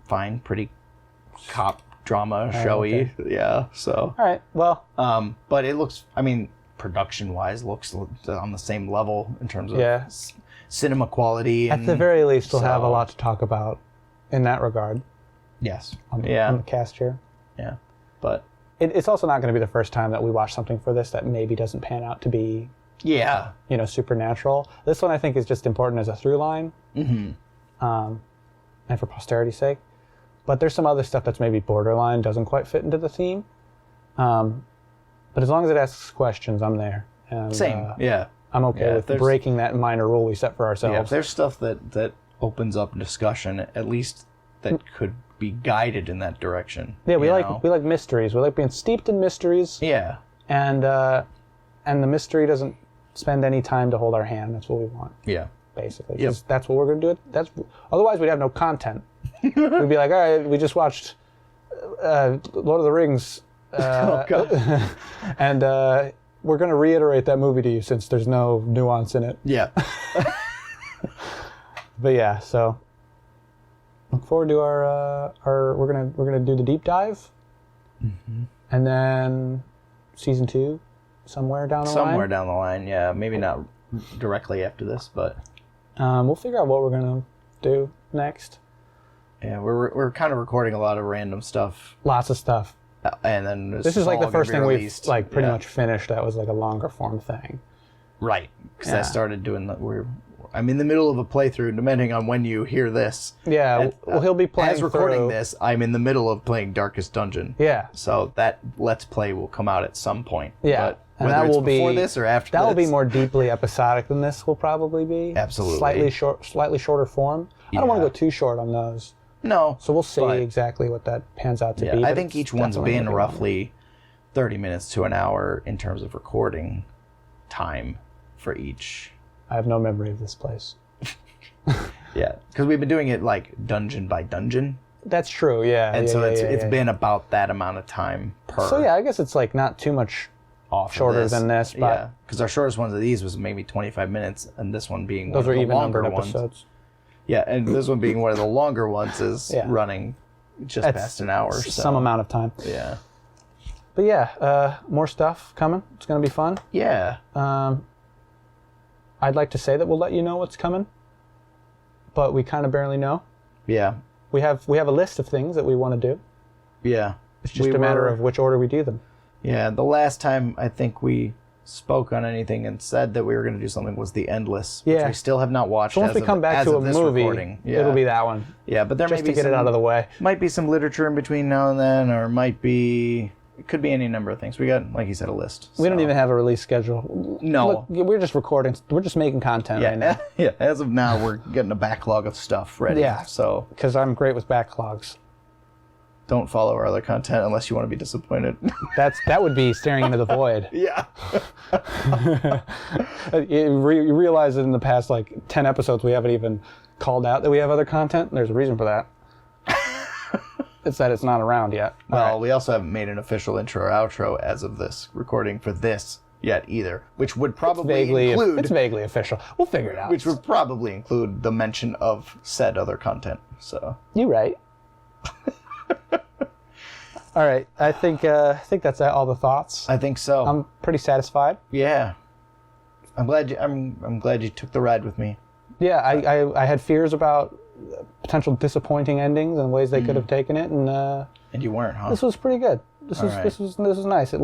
Speaker 2: Fine, pretty cop drama showy. Okay. Yeah, so.
Speaker 3: All right, well.
Speaker 2: But it looks, I mean, production-wise, looks on the same level in terms of cinema quality.
Speaker 3: At the very least, we'll have a lot to talk about in that regard.
Speaker 2: Yes.
Speaker 3: On the cast here.
Speaker 2: Yeah, but.
Speaker 3: It's also not going to be the first time that we watch something for this that maybe doesn't pan out to be, supernatural. This one I think is just important as a through line, and for posterity's sake. But there's some other stuff that's maybe borderline, doesn't quite fit into the theme. But as long as it asks questions, I'm there. And,
Speaker 2: Same,
Speaker 3: I'm okay with breaking that minor rule we set for ourselves.
Speaker 2: Yeah, if there's stuff that opens up discussion, at least that could be guided in that direction.
Speaker 3: Yeah, we like mysteries. We like being steeped in mysteries.
Speaker 2: Yeah.
Speaker 3: And the mystery doesn't spend any time to hold our hand. That's what we want. Yeah. Basically. Yep. That's what we're going to do. Otherwise, we'd have no content. We'd be like, all right, we just watched Lord of the Rings. And we're going to reiterate that movie to you since there's no nuance in it. Yeah. But yeah, so look forward to our we're gonna do the deep dive, and then season 2 somewhere down the line.
Speaker 2: Somewhere down the line, yeah. Maybe not directly after this, but
Speaker 3: we'll figure out what we're gonna do next.
Speaker 2: Yeah, we're kind of recording a lot of random stuff.
Speaker 3: Lots of stuff.
Speaker 2: And then
Speaker 3: this is like the first thing we've like pretty much finished. That was like a longer form thing.
Speaker 2: Right, because I started doing I'm in the middle of a playthrough, depending on when you hear this.
Speaker 3: Yeah, well, he'll be playing
Speaker 2: as recording this, I'm in the middle of playing Darkest Dungeon. Yeah. So that Let's Play will come out at some point. Yeah. But
Speaker 3: and that will
Speaker 2: before
Speaker 3: be
Speaker 2: this or after this.
Speaker 3: That will be more deeply episodic than this will probably be.
Speaker 2: Absolutely.
Speaker 3: Slightly shorter form. Yeah. I don't want to go too short on those.
Speaker 2: No.
Speaker 3: So we'll see exactly what that pans out to be.
Speaker 2: I think each one's been roughly 30 minutes to an hour in terms of recording time for each.
Speaker 3: I have no memory of this place.
Speaker 2: Yeah, because we've been doing it like dungeon by dungeon.
Speaker 3: That's true, yeah.
Speaker 2: And so it's been about that amount of time per.
Speaker 3: So yeah, I guess it's like not too much shorter than this, but
Speaker 2: yeah, because our shortest ones of these was maybe 25 minutes, and this one being
Speaker 3: those
Speaker 2: one
Speaker 3: are
Speaker 2: of the
Speaker 3: even
Speaker 2: longer
Speaker 3: numbered
Speaker 2: ones.
Speaker 3: Episodes.
Speaker 2: Yeah, and this one being one of the longer ones is running just past an hour. So.
Speaker 3: Some amount of time.
Speaker 2: Yeah.
Speaker 3: But yeah, more stuff coming. It's gonna be fun.
Speaker 2: Yeah.
Speaker 3: I'd like to say that we'll let you know what's coming, but we kind of barely know.
Speaker 2: Yeah.
Speaker 3: We have a list of things that we want to do.
Speaker 2: Yeah.
Speaker 3: It's just a matter of which order we do them.
Speaker 2: Yeah. The last time I think we spoke on anything and said that we were going to do something was The Endless, which we still have not watched.
Speaker 3: So once we come back to a movie, it'll be that one.
Speaker 2: Yeah, but there
Speaker 3: just
Speaker 2: may be
Speaker 3: to get it out of the way.
Speaker 2: Might be some literature in between now and then, or it could be any number of things. We got, like you said, a list.
Speaker 3: We don't even have a release schedule.
Speaker 2: No.
Speaker 3: Look, we're just recording. We're just making content right now.
Speaker 2: Yeah, as of now, we're getting a backlog of stuff ready.
Speaker 3: Yeah,
Speaker 2: so
Speaker 3: because I'm great with backlogs.
Speaker 2: Don't follow our other content unless you want to be disappointed.
Speaker 3: That would be staring into the void.
Speaker 2: Yeah.
Speaker 3: You realize that in the past 10 episodes we haven't even called out that we have other content. There's a reason for that. It's that it's not around yet.
Speaker 2: Well, we also haven't made an official intro or outro as of this recording for this yet either, which would probably include...
Speaker 3: It's vaguely official. We'll figure it out.
Speaker 2: Which would probably include the mention of said other content. So
Speaker 3: you're right. All right, I think that's all the thoughts.
Speaker 2: I think so.
Speaker 3: I'm pretty satisfied.
Speaker 2: Yeah, I'm glad you took the ride with me.
Speaker 3: Yeah, I had fears about potential disappointing endings and ways they could have taken it, and
Speaker 2: you weren't, huh?
Speaker 3: This was pretty good. This was nice. It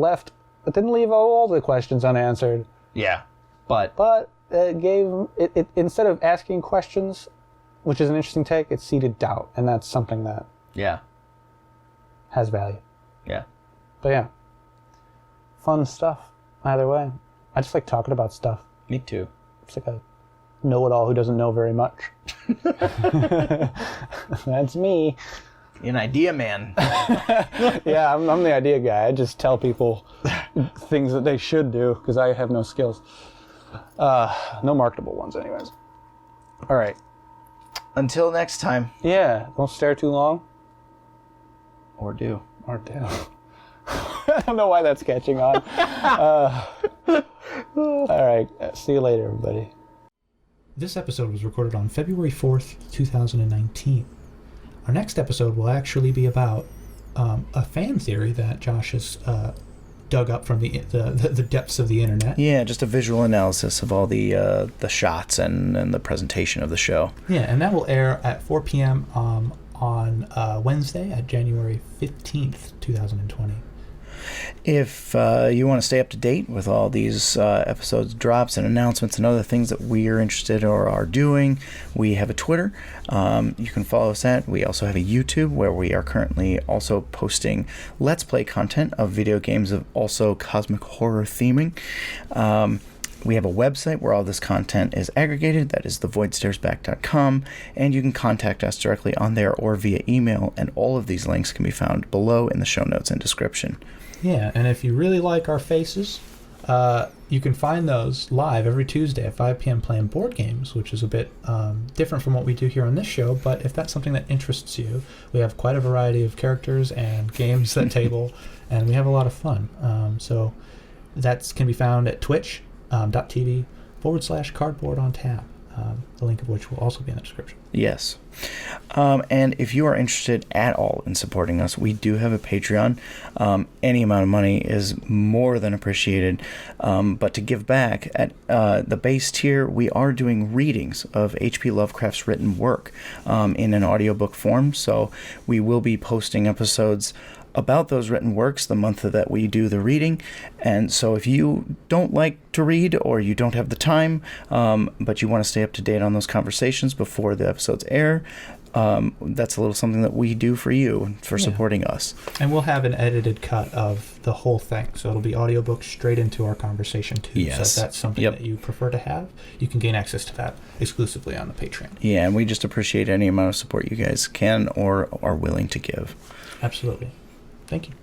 Speaker 3: didn't leave all the questions unanswered.
Speaker 2: Yeah, but
Speaker 3: it gave it instead of asking questions, which is an interesting take, it seeded doubt, and that's something that has value.
Speaker 2: Yeah.
Speaker 3: But yeah, fun stuff. Either way, I just like talking about stuff.
Speaker 2: Me too.
Speaker 3: It's like a know-it-all who doesn't know very much. That's me.
Speaker 2: An idea man.
Speaker 3: Yeah, I'm the idea guy. I just tell people things that they should do because I have no skills. No marketable ones, anyways. All right.
Speaker 2: Until next time.
Speaker 3: Yeah, don't stare too long.
Speaker 2: Or do.
Speaker 3: I don't know why that's catching on. All right. See you later, everybody. This episode was recorded on February 4th, 2019. Our next episode will actually be about a fan theory that Josh has dug up from the depths of the internet.
Speaker 2: Yeah, just a visual analysis of all the shots and the presentation of the show.
Speaker 3: Yeah, and that will air at 4 p.m. On Wednesday at January 15th, 2020.
Speaker 2: If you want to stay up to date with all these episodes, drops, and announcements and other things that we are interested or are doing, we have a Twitter. You can follow us at. We also have a YouTube where we are currently also posting Let's Play content of video games of also cosmic horror theming. We have a website where all this content is aggregated. That is thevoidstaresback.com, and you can contact us directly on there or via email, and all of these links can be found below in the show notes and description.
Speaker 3: Yeah, and if you really like our faces, you can find those live every Tuesday at 5 p.m. playing board games, which is a bit different from what we do here on this show, but if that's something that interests you, we have quite a variety of characters and games at table, and we have a lot of fun. So that can be found at twitch.tv/cardboard on tap, the link of which will also be in the description.
Speaker 2: Yes. And if you are interested at all in supporting us, we do have a Patreon. Any amount of money is more than appreciated. But to give back, at the base tier, we are doing readings of H.P. Lovecraft's written work in an audiobook form. So we will be posting episodes about those written works the month that we do the reading. And so if you don't like to read or you don't have the time, but you want to stay up to date on those conversations before the episodes air, that's a little something that we do for you for supporting us.
Speaker 3: And we'll have an edited cut of the whole thing, so it'll be audiobook straight into our conversation too.
Speaker 2: Yes.
Speaker 3: So if that's something that you prefer to have, you can gain access to that exclusively on the Patreon.
Speaker 2: Yeah, and we just appreciate any amount of support you guys can or are willing to give.
Speaker 3: Absolutely. Thank you.